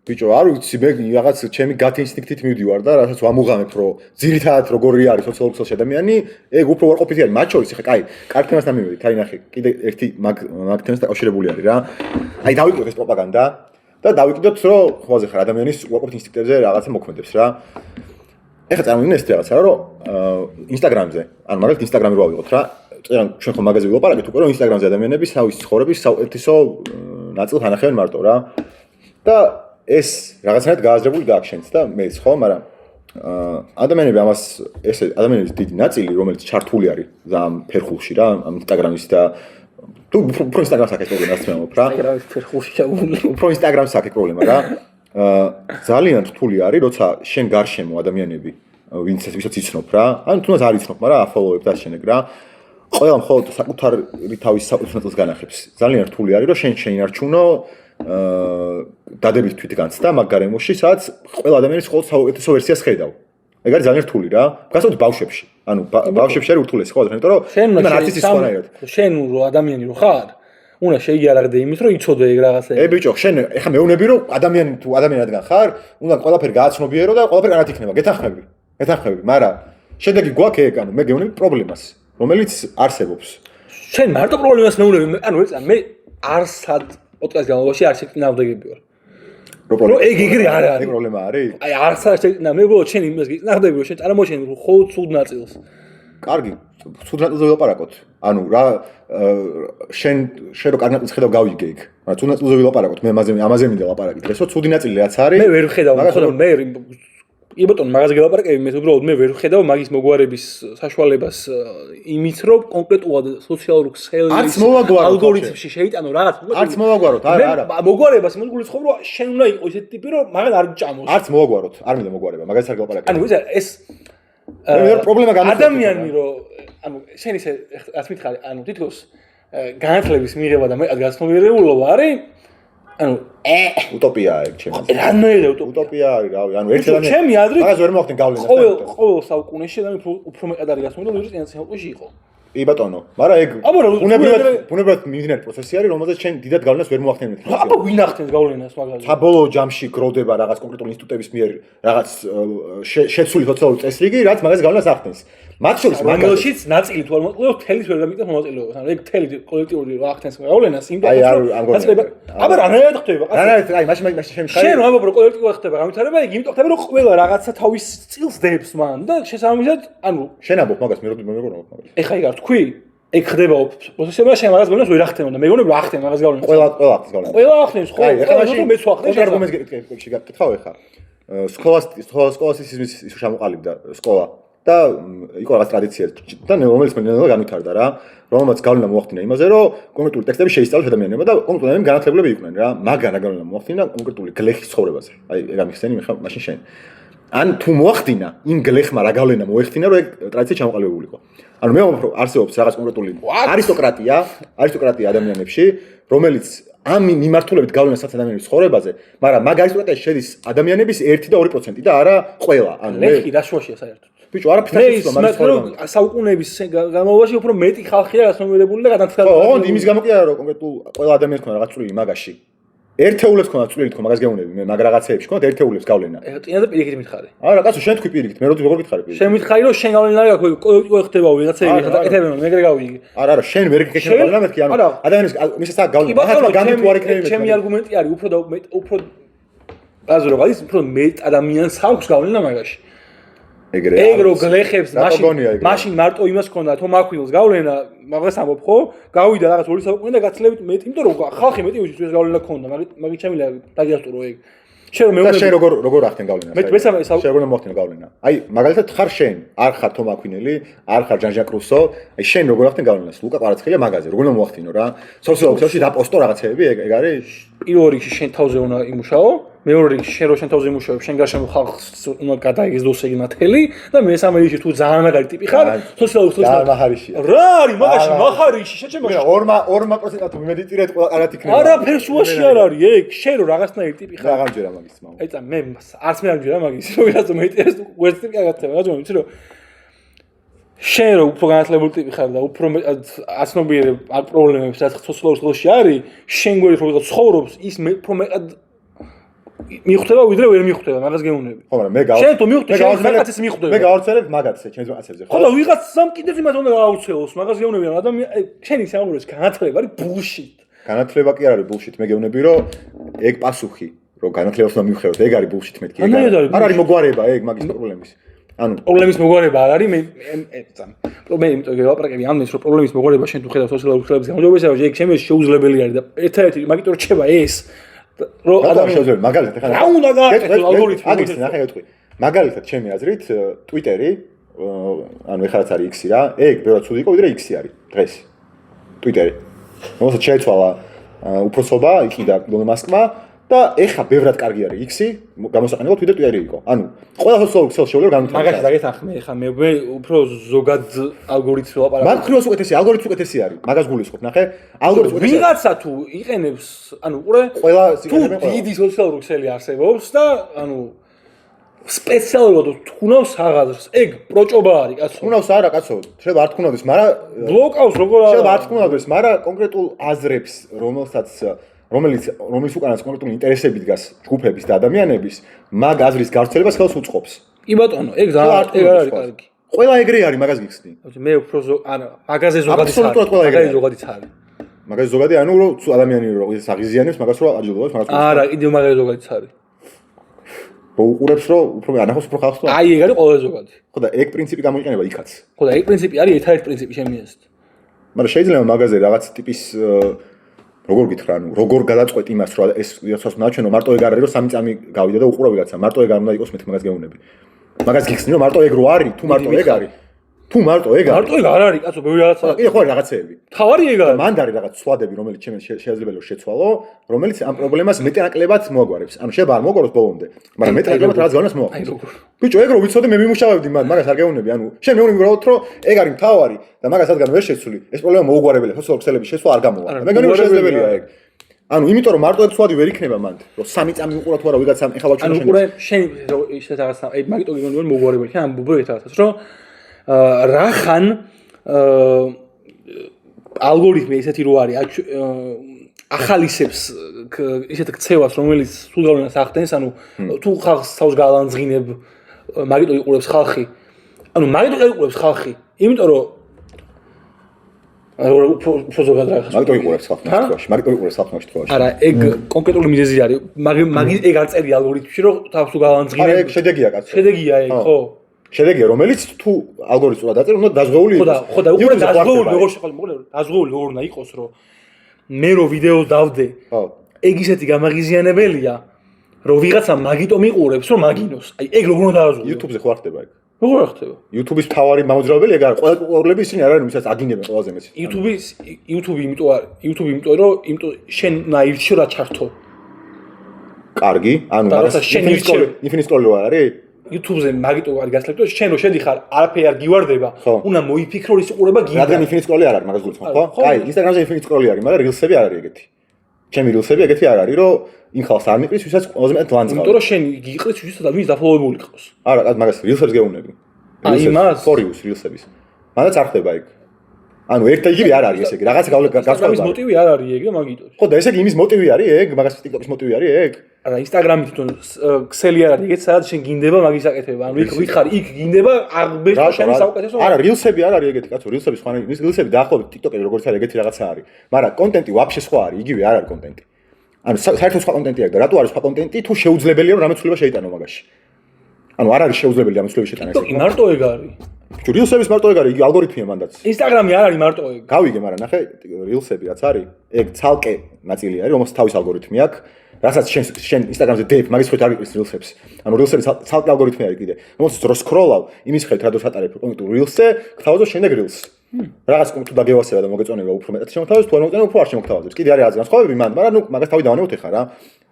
ბიჭო, არ ვიცი, მე რაღაც ჩემი gut instinct-ით მივდივარ და რასაც ვამუღამებ, რომ ძირითადად როგორი არის სოციალური ქსელში ადამიანი, ეგ უფრო უარყოფითი არის. მათ შორის, ხა, კაი, კარგ თემასთან მივედით. აი ნახე, კიდე ერთი მაგ თემას დაკავშირებული არის რა. აი დავიკვირდეთ ეს პროპაგანდა და დავიკვირდეთ, რომ ხოაზე ხარ ადამიანის უარყოფით ინსტინქტებზე რაღაცა მოქმედებს რა. ეხლა წარმოვიდგინე ეს რაღაცა, რომ Instagram-ზე, ანუ მაგალითად Instagram-ი რო ავიღოთ რა, ჩვენ ხომ მაგაზე ვილაპარაკეთ უკვე, რომ Instagram-ზე ადამიანები თავისი ცხოვრების საუკეთესო ნაწილს ანახებენ მარტო რა. და ეს რაღაცნაირად გააზრებული გააქშენც და მეც ხო, მაგრამ ადამიანები ამას ეს ადამიანების დიდი ნაწილი, რომელიც ჩართული არის ამ ფერხულში რა, ამ Instagram-ის და თუ უფრო Instagram-ს აქ ეს პრობლემას ვამბობ რა. Instagram-ის ფერხულში ჩაგული. უფრო Instagram-ს აქ პრობლემა რა. ძალიან რთული არის, როცა შენ გარშემო ადამიანები, ვისაც იცნობ რა, ანუ თუნდაც არ იცნობ, მაგრამ აფოლოვებ და შენეგ რა. ყველა მხოლოდ საკუთარი თავის საკუთარ ნაწილს განახებს. ძალიან რთული არის, რომ შენ შეინარჩუნო დადებით თვითგანცდა მაგ გარემოში, სადაც ყველა ადამიანის მხოლოდ საუკეთესო ვერსიას ხედავ. ეგ არის ძალიან რთული რა. გასაუბრეთ ბავშვებში. ანუ ბავშვებში არის ურთულესი ხო, იმიტომ რომ მან არც ის ხონაერად. შენ რო ადამიანი რო ხარ, უნდა შეიარაღდე იმით, რომ იცოდე ეგ რაღაცები. ბიჭო, შენ ეხა მეუბნები რომ ადამიანი თუ ადამიანად ხარ, უნდა ყველაფერი გააცნობიერო და ყველაფერი კარგად იქნება. გეთანხმები, მაგრამ შედეგი გვაქვს ეგ, ანუ მე გეუბნები პრობლემას, რომელიც არსებობს. შენ მარტო პრობლემას მეუბნები, ანუ მე არსად პოდკასტ განმავლობაში არ შეკნავდეგები ვარ. რომ ეგ ეგრე არ არის. ეგ პრობლემა არის? აი არსად შეკნა, მე უბრალოდ შენ იმას გეკნავდები, რომ შენ წარმოჩენ ხო ცუდ ნაწილს. კარგი, ცუდ ნაწილზე ვილაპარაკოთ. ანუ რა შენ რო კარგ ნაწილს ხედავ გავიგე იქ. მაგრამ ცუდ ნაწილზე ვილაპარაკოთ. მე ამაზე მინდა ვილაპარაკოთ. ესო ცუდი ნაწილი რაც არის. მე ვერ ვხედავ, მაგრამ მე იბატონ მაგაზე გელაპარაკები, მე უბრალოდ მე ვერ ვხედავ მაგის მოგვარების საშუალებას იმით, რომ კონკრეტულად სოციალურ ქსელის ალგორითმში შეიტანო რაღაც. არც მოვაგვაროთ, არა. მოგვარებას მოგულიც ხო, რომ შენ უნდა იყოს ესეთი ტიპი, რომ მაგან არ გჭამოს. არც მოვაგვაროთ, არ მინდა მოგვარება, მაგაზე არ გელაპარაკები. ანუ ეს მე პრობლემა განაცხადი. ადამიანი რომ ანუ შენ ისე რაც მითხარი, ანუ თითქოს განათლების მიღება და მეტად გასნობიერებულობა არის ანუ უტოპიაა ეგ ჩემი. რანაირად უტოპია არის, რავი, ანუ ერთი ადამიანი ჩემი აზრით მაგას ვერ მოახდენ გავლენას. ყოველ საუკუნეში და უფრო მეტად არის გასმული, ვიდრე წინა საუკუნეში იყო. კი ბატონო, მაგრამ ეგ ბუნებრივად მიმდინარე პროცესი არის, რომელზეც შენ დიდად გავლენას ვერ მოახდენ მეთქი. აბა ვინ ახდენს გავლენას მაგაზე? საბოლოო ჯამში გროდება რაღაც კონკრეტული ინსტიტუტების მიერ რაღაც შეცვლილი სოციალური წესრიგი, რაც მაგაზე გავლენას ახდენს. მათ შორის მაგალშიც ნაწილი თუ არ მოწყდება, თელის ვერ გამიგდებს მონაწილეობას. ანუ ეგ თელი კოლექტიური რა ახდენს გავლენას იმ ნაწილება. აბა რანაირად ხდება? რანაირად, აი მაშინ შენ შენ ამბობ რომ კოლექტივად ხდება განვითარება, ეგ იმიტომ ხდება რომ ყველა რაღაცა თავის წილს დებს მან და შესაბამისად, ანუ შენ ამბობ მაგას, მე მეგონა მაგას. ეხა ეგ არ თქვი? ეგ ხდება პროცესებია შენ მაგას გავლენას ვერ ახდენო და მეგონებ რომ ახდენ მაგას გავლენას. ყველა ახდენს გავლენას. ყველა ახდენს ხო? ეხლა მაშინ მეც ვახდენ. არგუმენტს გეკითხავ ეხა. სკოლასიზმის ის შემოყალიბდა სკოლა. და იყო რაღაც ტრადიცია და რომელიც მენელა განვითარდა რა, რომელმაც გავლენა მოახდინა იმაზე, რომ კონკრეტული ტექსტები შეისწავლეს ადამიანებმა და კონკრეტულად განათლებლები იყვნენ რა, მაგან რა გავლენა მოახდინა კონკრეტული გლეხის ცხოვრებაზე. აი, ეგ ამიხსენი მე ხა მაშინ შენ. ან თუ მოახდინა იმ გლეხმა რა გავლენა მოეხდინა, რომ ეგ ტრადიცია ჩამოყალიბებულიყო. ანუ მე ვამბობ, რომ არსებობს რაღაც კონკრეტული არისტოკრატია ადამიანებში, რომელიც ამ მიმართულებით გავლენას აქვს ადამიანების ცხოვრებაზე, მაგრამ მაგ არისტოკრატიაში შედის ადამიანების 1 და 2% და არა ყველა. ანუ ლეხი რა შუაშია საერთოდ. ბიჭო, არაფერს ისწავლა მაგის ცხოვრება. საუკუნეების განმავლობაში უფრო მეტი ხალხია გასნობიერებული და გადამხდარი. ხო, იმის გამო კი არა, რომ კონკრეტულ ყველა ადამიანს ქონა რაღაც წვლილი მაგაში. ერთეულებს ქონა წვლილი თქო მაგას გეუბნები, მე მაგ რაღაცეებში ქონა ერთეულებს გავლენა. ეხლა წინა და პირიქით მითხარი. არა, კაცო, შენ თქვი პირიქით, მე როგორ გითხარი პირიქით. შენ მითხარი რომ შენ გავლენა არ გაქვს, კოლექტივად ხდება ვიღაცები ხა დაკეთებენ, მე ეგრე გავიგე. არა, შენ ვერ გეკეთებ გავლენა მეთქი, ანუ ადამიანის მისასაც გავლენა. ახლა გამით უარი ქნები მე. ჩემი არგუმენტი არის უფრო აზრო გადის, უფრო მეტ ადამიანს აქვს გავლენა მაგაში. ეგ რო გლეხებს მაშინ მარტო იმას ქონდა თო მაქვინოს გავლენა მაგას ამბობ ხო გავიდა რაღაც 2 საუკუნე და გაცლებით მეტი იმიტომ რომ ხალხი მეტი უჩვენს გავლენა ქონდა მაგით ჩემი დაგიასტურო ეგ შენ როგორ ახდენ გავლენას შენ როგორ მოახდენ გავლენა აი მაგალითად ხარ შენ არ ხარ თო მაქვინელი არ ხარ ჟან-ჟაკ რუსო აი შენ როგორ ახდენ გავლენას ლუკა ყვარაცხელია მაგაზე როგორ მოახდინო რა სოციალურ ქსელში დაპოსტო რაღაცეები ეგ არის პირველ რიგში შენ თავზე უნდა იმუშაო მეორე რიგში შენ რო შენ თავზე მუშაობ, შენ გარშემო ხალხს უნდა გადაიგდეს ეგ ნათელი და მესამე რიგში თუ ძალიან მაგარი ტიპი ხარ, სოციალურ რა არის მაგაში მახარიში, შეჩემაში 2% თუ მედიტირეთ ყველა კარგად იქნება. არაფერს უაში არ არის ეგ, შენ რო რაღაცნაირი ტიპი ხარ. რა გამჯერა მაგის მამა. აი წა მე არც მე არ მჯერა მაგის, რო ვიღაცა მედიტირებს უერთ ტიპი კარგად ხდება, რა თქმა უნდა, შენ რო უფრო განათლებული ტიპი ხარ და უფრო აცნობიერებ არ პრობლემებს რაც სოციალურ სკოლაში არის, შენ გვერდით რო ცხოვრობს, ის უფრო მეტად მიხვდება ვიდრე ვერ მიხვდება, მაგას გეუბნები. ხო, მაგრამ მე შენ თუ მიხვდები, შენ მაგაცის მიხვდება. მე გავავრცელებ მაგაცზე, ჩემს მაგაცებზე. ხო და ვიღაცამ კიდევ იმას უნდა გააუცელოს, მაგას გეუბნები, ადამიანი შენი საუბრის განათლება არის bullshit. განათლება კი არ არის bullshit, მე გეუბნები რომ ეგ პასუხი, რომ განათლებას უნდა მივხევოთ, ეგ არის bullshit მეთქი. არ არის მოგვარება ეგ მაგის პრობლემის. ანუ პრობლემის მოგვარება არ არის, მე იმიტომ გელაპარაკები ამის რომ პრობლემის მოგვარება შენ თუ ხედავ სოციალურ ქსელებს გამოძიებასა, ეგ ჩემს შეუძლებელი არის და ერთ-ერთი მაგით რომ რჩება ეს რომ ადამიანი შეუძლებელი მაგალითად ახლა რა უნდა გააკეთოს ალგორითმი აგის ნახე უთქვი მაგალითად ჩემი აზრით ტვიტერი ანუ ეხლაც არის X-ი რა ეგ ბევრად ცუდი იყო ვიდრე X-ი არის დღეს ტვიტერი რომელსაც შეეცვალა უფროსობა იყიდა ილონ მასკმა და ეხა ბევრად კარგი არის X-ი გამოსაყენებლად ვიდრე ტვიტერი იყო ანუ ყველა სოციალურ ქსელს შეუძლია განვითარება მაგაში დაგეთანხმე ეხა მე უფრო ზოგად ალგორითმი ლაპარაკობ მაგ ხრივას ალგორითმი უკეთესი არის მაგას გულისხმობ ნახე ალგორითმი უკეთესი ვიღაცა თუ იყენებს ანუ ყურე ყველა დიდი სოციალური ქსელი არსებობს და ანუ სპეციალურად თუნავს აღაზრს ეგ პროჭობა არის კაცო თუნავს არა კაცო შეიძლება არ თქუნავდეს მაგრამ ბლოკავს როგორ არა შეიძლება არ თქუნავდეს მაგრამ კონკრეტულ აზრებს რომელიც უკანაც კონკრეტული ინტერესები დგას ჯგუფების და ადამიანების მაგ აზრის გავრცელებას ხელს უწყობს კი ბატონო ეგ არის კარგი ყველა ეგრე არის მაგას გიხსნი მე უფრო ანუ მაგაზე ზოგადიც არის ზოგადიც არის მაგაზე ზოგადი ანუ რომ ადამიანი როგორიც აღიზიანებს მაგას რომ აჯილდოვებს მაგას არა კიდევ მაგაზე ზოგადიც არის უყურებს რომ უფრო ანახოს უფრო ხალხს აი ეგ არის ყველაზე ზოგადი ხო და ეგ პრინციპი გამოიყენება იქაც ხო და ეგ პრინციპი არის ერთ-ერთი პრინციპი ჩემი აზრით მაგრამ შეიძლება მაგაზე რაღაც ტიპის როგორ გითხრა ანუ როგორ გადაწყვეტ იმას რომ ეს ვიღაცას ნაჩვენო მარტო ეგ არ არის რომ 3 წამი გავიდა და უყურა ვიღაცა მარტო ეგ არ უნდა იყოს მე მაგას გეუბნები მაგას გიხსნი რომ მარტო ეგ რო არის თუ მარტო ეგ არის თუ მარტო ეგ არ არის კაცო ბევრი რაღაცა კი ხო რაღაცეები თავარი ეგ არის მანდ არის რაღაც სვადები რომელიც შეიძლება რომ შეცვალო რომელიც ამ პრობლემას მეტნაკლებად მოაგვარებს ანუ შეიძლება არ მოაგვაროს ბოლომდე მაგრამ მეტნაკლებად რაღაც განას მოაქვს ბიჭო ეგ რო ვიცოდე მე მიმუშავებდი მაგას არ გეუბნები ანუ შენ მეუბნები უბრალოდ რომ ეგ არის მთავარი და მაგას რადგან ვერ შეცვლი ეს პრობლემა მოუგვარებელია სოციალურ ქსელების შესვლა არ გამოვა მე მგონი რომ შესაძლებელია ეგ ანუ იმიტომ რომ მარტო ეგ სვადი ვერ იქნება მანდ რომ 3 წამი უყურა თუ არა ვიღაცამ ეხლა ვაჩვენო შენ ანუ ყურე შენ ისე რაღაცა აი მაგიტო გიგონი რომ მოუგვარებელი ხან ამბობ ერთადაც რომ რახან ალგორითმი ესეთი რო არის ახალისებს ისეთ ქცევას რომელიც სულ გავლენას ახდენს ანუ თუ ხალხს თავს გალანძღინებ მაგიტო იყურებს ხალხი ანუ მაგიტო იყურებს ხალხი იმიტომ რომ უფრო ზოგად რაღაც მაგიტო იყურებს ხალხი მაგიტო იყურებს ხალხი არა ეგ კონკრეტული მიზეზი არის მაგის ეგ არ წერია ალგორითმში რომ თავს თუ გალანძღინებ არა ეგ შედეგია კაცო შედეგია ეგ ხო შედეგია რომელიც თუ ალგორითმულად დაწერე უნდა დაზღვეული იყოს ხო და უკვე დაზღვეული როგორ შეყოლ დაზღვეული როგორ უნდა იყოს რომ მე რო ვიდეოს დავდე ეგ ისეთი გამაღიზიანებელია რომ ვიღაცა მაგიტო მიყურებს რომ მაგინოს აი ეგ როგორ უნდა დააზღვრო YouTube-ზე ხო არ ხდება ეგ როგორ ხდება YouTube-ის თავარი მამოძრავებელი ეგ არის ყველა ყურლები ისინი არ არის ვისაც აგინებენ ყველაზე მეტს YouTube იმიტომ რომ შენ უნდა ირჩიო რა ჩართო კარგი ანუ მაგას ინფინიტოლო არის YouTube-ზე მაგიტო არის გასლექტო შენ რო შედიხარ არაფერი არ გივარდება უნდა მოიფიქრო ის უყურება გინდა რადგან ინფინიტ სკროლი არ არის მაგას გულისხმობ ხო? აი Instagram-ზე ინფინიტ სკროლი არის მაგრამ rilsები არ არის ეგეთი ჩემი rilsები ეგეთი არ არის რომ იმ ხალხს არ მიყრის ვისაც ყველაზე მეტად ლანძღავს იმიტომ რომ შენ გიყრის ვისაც ადამიანს დაფოლოვებული ყავს არა მაგას rilsებს გეუბნები აი იმას for you rilsების მანდაც არ ხდება ეგ ანუ ერთ იგივე არ არის ესე იგი რაღაცა გასწავლება ის მოტივი არ არის ეგ და მაგიტო ხო და ესე იგი იმის მოტივი არის ეგ მაგას TikTok-ის მოტივი არის ეგ არა Instagram-ი თვითონ ქსელი არ არის ეგეც სადაც შენ გინდება მაგის აკეთება ანუ იქ ვითხარ იქ გინდება აღბეჭდა შენი საუკეთესო არა rilsები არ არის ეგეთი კაცო rilsები სხვა ის rilsები დაახლოებით TikTok-ი როგორც არის ეგეთი რაღაცა არის მაგრამ კონტენტი ვაფშე სხვა არის იგივე არ არის კონტენტი ანუ საერთოდ სხვა კონტენტი აქვს და რატო არის სხვა კონტენტი თუ შეუძლებელია რომ რამე ცვლილება შეიტანო მაგაში ანუ არ არის შეუძლებელი რამე ცვლილება შეიტანა TikTok-ი მარტო ეგ არის rilsების მარტო ეგ არის იგი ალგორითმია მანდაც Instagram-ი არ არის მარტო ეგ გავიგე მაგრამ ნახე rilsები რაც არის ეგ ცალკე ნაწილი არის რომელსაც თავის ალგორითმი აქვს რასაც შენ Instagram-ზე დებ მაგის ხედავ არ იყრის rilsებს ანუ rilsები ცალკე ალგორითმი არის კიდე რომელსაც რო სკროლავ იმის ხედავ რა დოსატარებ კონკრეტულ rilsზე გთავაზობ შემდეგ rills რაღაც თუ დაგევასება და მოგეწონება უფრო მეტად შემოთავაზებს თუ არ მოგეწონება უფრო არ შემოთავაზებს კიდე არის აზრიან სხვაები მანდ მაგრამ ნუ მაგას თავი დავანებოთ ეხლა რა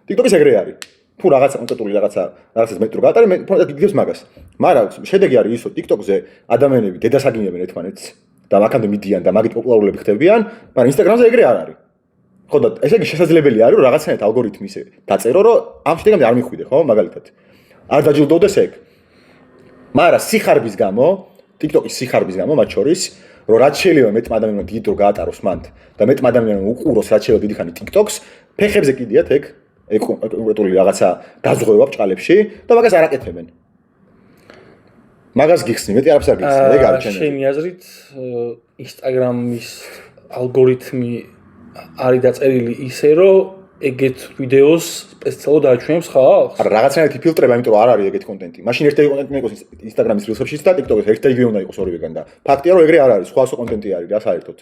TikTok-ის ეგრე არის თუ რაღაცა კონკრეტული რაღაცას მეტრო გაატარე, მე გიგებს მაგას. მაგრამ შედეგი არის ისო TikTok-ზე ადამიანები დედასაგინებენ ერთმანეთს და მაგამდე მიდიან და მაგით პოპულარულები ხდებიან, მაგრამ Instagram-ზე ეგრე არ არის. ხო და ესე იგი შესაძლებელი არის რომ რაღაცნაირად ალგორითმი ისე დაწერო, რომ ამ შედეგამდე არ მიხვიდე, ხო, მაგალითად. არ დაჯილდოვდეს ეგ. მაგრამ სიხარბის გამო, TikTok-ის სიხარბის გამო მათ შორის, რომ რაც შეიძლება მეტ ადამიანმა დიდ დრო გაატაროს მანდ და მეტ ადამიანმა უყუროს რაც შეიძლება დიდი ხანი TikTok-ს, ფეხებზე კიდიათ ეგ კონკრეტული რაღაცა დაზღვევა ბჭყალებში და მაგას არ აკეთებენ. მაგას გიხსნი, მეტი არაფერს არ გიხსნი, ეგ არის ჩემი. ჩემი აზრით Instagram-ის ალგორითმი არის დაწერილი ისე, რომ ეგეთ ვიდეოს სპეციალურად აჩვენებს ხალხს? არა, რაღაცნაირად იფილტრება, იმიტომ რომ არ არის ეგეთი კონტენტი. მაშინ ერთ-ერთი კონტენტი უნდა იყოს Instagram-ის Reels-ში და TikTok-ის ერთ-ერთი უნდა იყოს ორივეგან და ფაქტია რომ ეგრე არ არის, სხვა კონტენტი არის რა საერთოდ.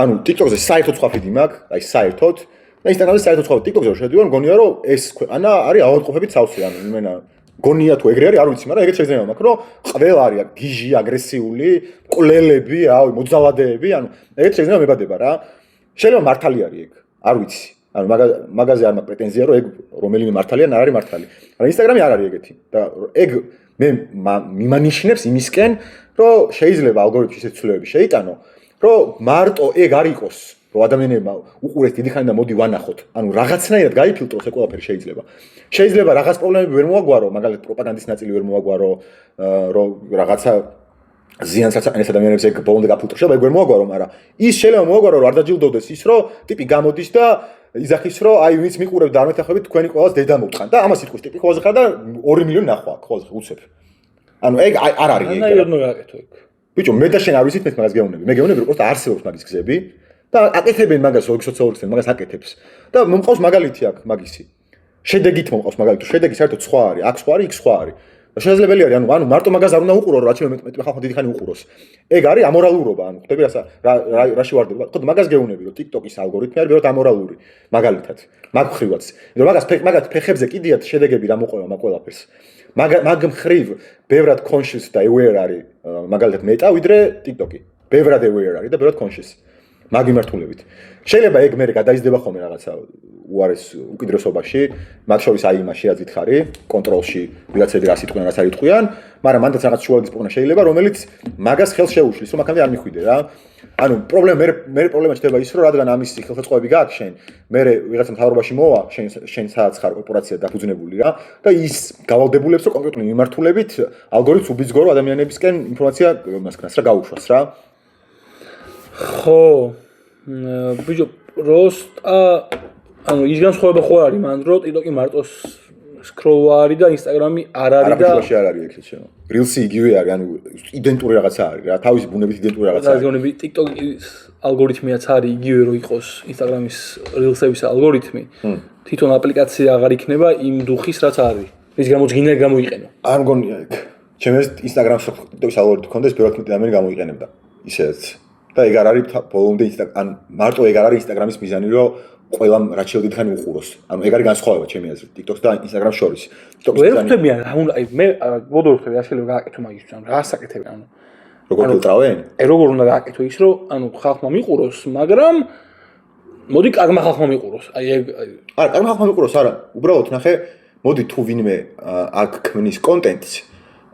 ანუ TikTok-ზე საერთოდ სხვა ფიდი მაქვს, აი საერთოდ და Instagram-ზე საერთოდ სხვა. TikTok-ზე რომ შევდივარ, მგონია რომ ეს ქვეყანა არის ავადმყოფებით სავსე, ანუ იმენა გონია თუ ეგრე არის, არ ვიცი, მაგრამ ეგეთ შეიძლება მაქვს, რომ ყველა არის გიჟი, აგრესიული, ყლელები, რავი, მოძალადეები, ანუ ეგეთ შეიძლება მებადება რა. შეიძლება მართალი არის ეგ, არ ვიცი. ანუ მაგაზე არ მაქვს პრეტენზია, რომ ეგ რომელიმე მართალია, არ არის მართალი. მაგრამ Instagram-ი არ არის ეგეთი და ეგ მე მიმანიშნებს იმისკენ, რომ შეიძლება ალგორითმის ეს ცვლილებები შეიტანო, რომ მარტო ეგ არ იყოს, რომ ადამიანებმა უყურეს დიდი ხანი და მოდი ვანახოთ. ანუ რაღაცნაირად გაიფილტროს ეს ყველაფერი შეიძლება. შეიძლება რაღაც პრობლემები ვერ მოაგვარო, მაგალითად პროპაგანდის ნაწილი ვერ მოაგვარო, რომ რაღაცა ზიანსაც აყენებს ადამიანებს ეგ ბოლომდე გაფილტრო. შეიძლება ეგ ვერ მოაგვარო, მაგრამ ის შეიძლება მოაგვარო, რომ არ დაჯილდოვდეს ის, რომ ტიპი გამოდის და იზახის, რომ აი ვინც მიყურებ და არ მეთანხმებით თქვენი ყოველს დედა მოვტყან და ამას იტყვის ტიპი ყოველს ხარ და 2 მილიონი ნახვა აქვს ყოველს უცებ. ანუ ეგ არ არის ეგ. ანა ვერ მოაკეთო ეგ. ბიჭო, მე და შენ არ ვიცით მე მაგას გეუბნები. მე გეუბნები, რომ პროსტა არსებობს მაგის გზები და აკეთებენ მაგას სოციალურს, მაგას აკეთებს. და მომყავს მაგალითი აქ მაგისი. შედეგით მომყავს მაგალითი, შედეგი საერთოდ სხვა არის, აქ სხვა არის, იქ სხვა არის. შესაძლებელი არის, ანუ მარტო მაგას არ უნდა უყურო, რომ რაც მე ხალხმა დიდი ხანი უყუროს. ეგ არის ამორალურობა, ანუ ხდები რაში ვარდება. ხო, მაგას გეუბნები, რომ TikTok-ის ალგორითმი არის ბევრად ამორალური, მაგალითად. მაგ ხრივაც. რომ მაგათ ფეხებზე კიდიათ შედეგები რა მოყვება მაგ ყველაფერს. მაგ მხრივ ბევრად conscious და aware არის, მაგალითად მეტა, ვიდრე TikTok-ი. ბევრად aware არის და ბევრად conscious. მაგ მიმართულებით. შეიძლება ეგ მე გადაიზრდება ხოლმე რაღაცა უარეს უკიდრესობაში, მათ შორის აი იმაში რაც ვითხარი, კონტროლში ვიღაცები რას იტყვიან, რას არ იტყვიან, მაგრამ მანდაც რაღაც შუალედის პოვნა შეიძლება, რომელიც მაგას ხელს შეუშლის, რომ აქამდე არ მიხვიდე რა. ანუ პრობლემა ჩდება ის, რომ რადგან ამის ხელსაწყოები გააქვს შენ, მე ვიღაცა მთავრობაში მოვა, შენ სადაც ხარ კორპორაცია დაფუძნებული რა და ის გავალდებულებს რომ კონკრეტული მიმართულებით ალგორითმს უბიძგო რომ ადამიანებისკენ ინფორმაცია მასკნას რა გაუშვას რა. ხო, ბიჭო, როსტა ანუ ის განსხვავება ხო არის მან რომ TikTok-ი მარტო scroll არის და Instagram-ი არ არის და არაფერში არ არის ეგრეთ შენო. Reels-ი იგივე არის, ანუ იდენტური რაღაცა არის რა, თავისი ბუნებით იდენტური რაღაცა არის. გონები TikTok-ის ალგორითმიაც არის იგივე რომ იყოს Instagram-ის Reels-ების ალგორითმი. თვითონ აპლიკაცია აღარ იქნება იმ დუხის რაც არის. ის გამოძგინა გამოიყენო. არ მგონია ეგ. ჩემს Instagram-ს TikTok-ის ალგორითმი ქონდეს, ბევრად მეტი ადამიანი გამოიყენებდა. ისეც. და ეგ არ არის ბოლომდე ან მარტო ეგ არ არის Instagram-ის მიზანი, რომ ყველა რაც შეიძლება დიდხანი უყუროს. ანუ ეგ არის განსხვავება ჩემი აზრით TikTok-ს და Instagram-ს შორის. ვერ ხვდებიან, აი მე მოდო ვხვდები, რა შეიძლება გააკეთო მაგისთვის, ანუ რა საკეთებენ, ანუ როგორ ფილტრავენ? როგორ უნდა გააკეთო ის, რომ ანუ ხალხმა მიყუროს, მაგრამ მოდი კარგმა ხალხმა მიყუროს. აი ეგ არა, კარგმა ხალხმა მიყუროს, არა. უბრალოდ ნახე, მოდი თუ ვინმე აქ ქმნის კონტენტს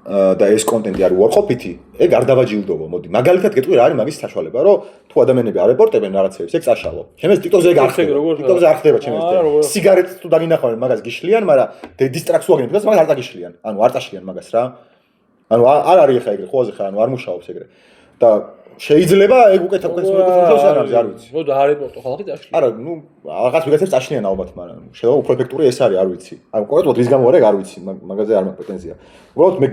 და ეს კონტენტი არის უარყოფითი, ეგ არ დავაჯილდოვო, მოდი. მაგალითად გეტყვი რა არის მაგის საშუალება, რომ თუ ადამიანები არ ეპორტებენ რაღაცებს, ეგ წაშალო. ჩემს TikTok-ზე ეგ არ ხდება. TikTok-ზე არ ხდება ჩემს TikTok-ზე. სიგარეტს თუ დაგინახავენ, მაგას გიშლიან, მაგრამ დისტრაქს უაგნებ, თქოს მაგას არ დაგიშლიან. ანუ არ წაშლიან მაგას რა. ანუ არ არის ხა ეგრე, ხოლმე ხა, ანუ არ მუშაობს ეგრე. და შეიძლება ეგ უკეთ მუშაობს არ ვიცი. ხო და არ ეპორტო ხალხი წაშლიან. არა, ნუ რაღაც ვიღაცებს წაშლიან ალბათ, მაგრამ შეიძლება უფრო ეფექტური ეს არის, არ ვიცი. ანუ კონკრეტულად რის გამო არ ეგ არ ვიცი, მაგაზე არ მაქვს პრეტენზია. უბრალოდ მე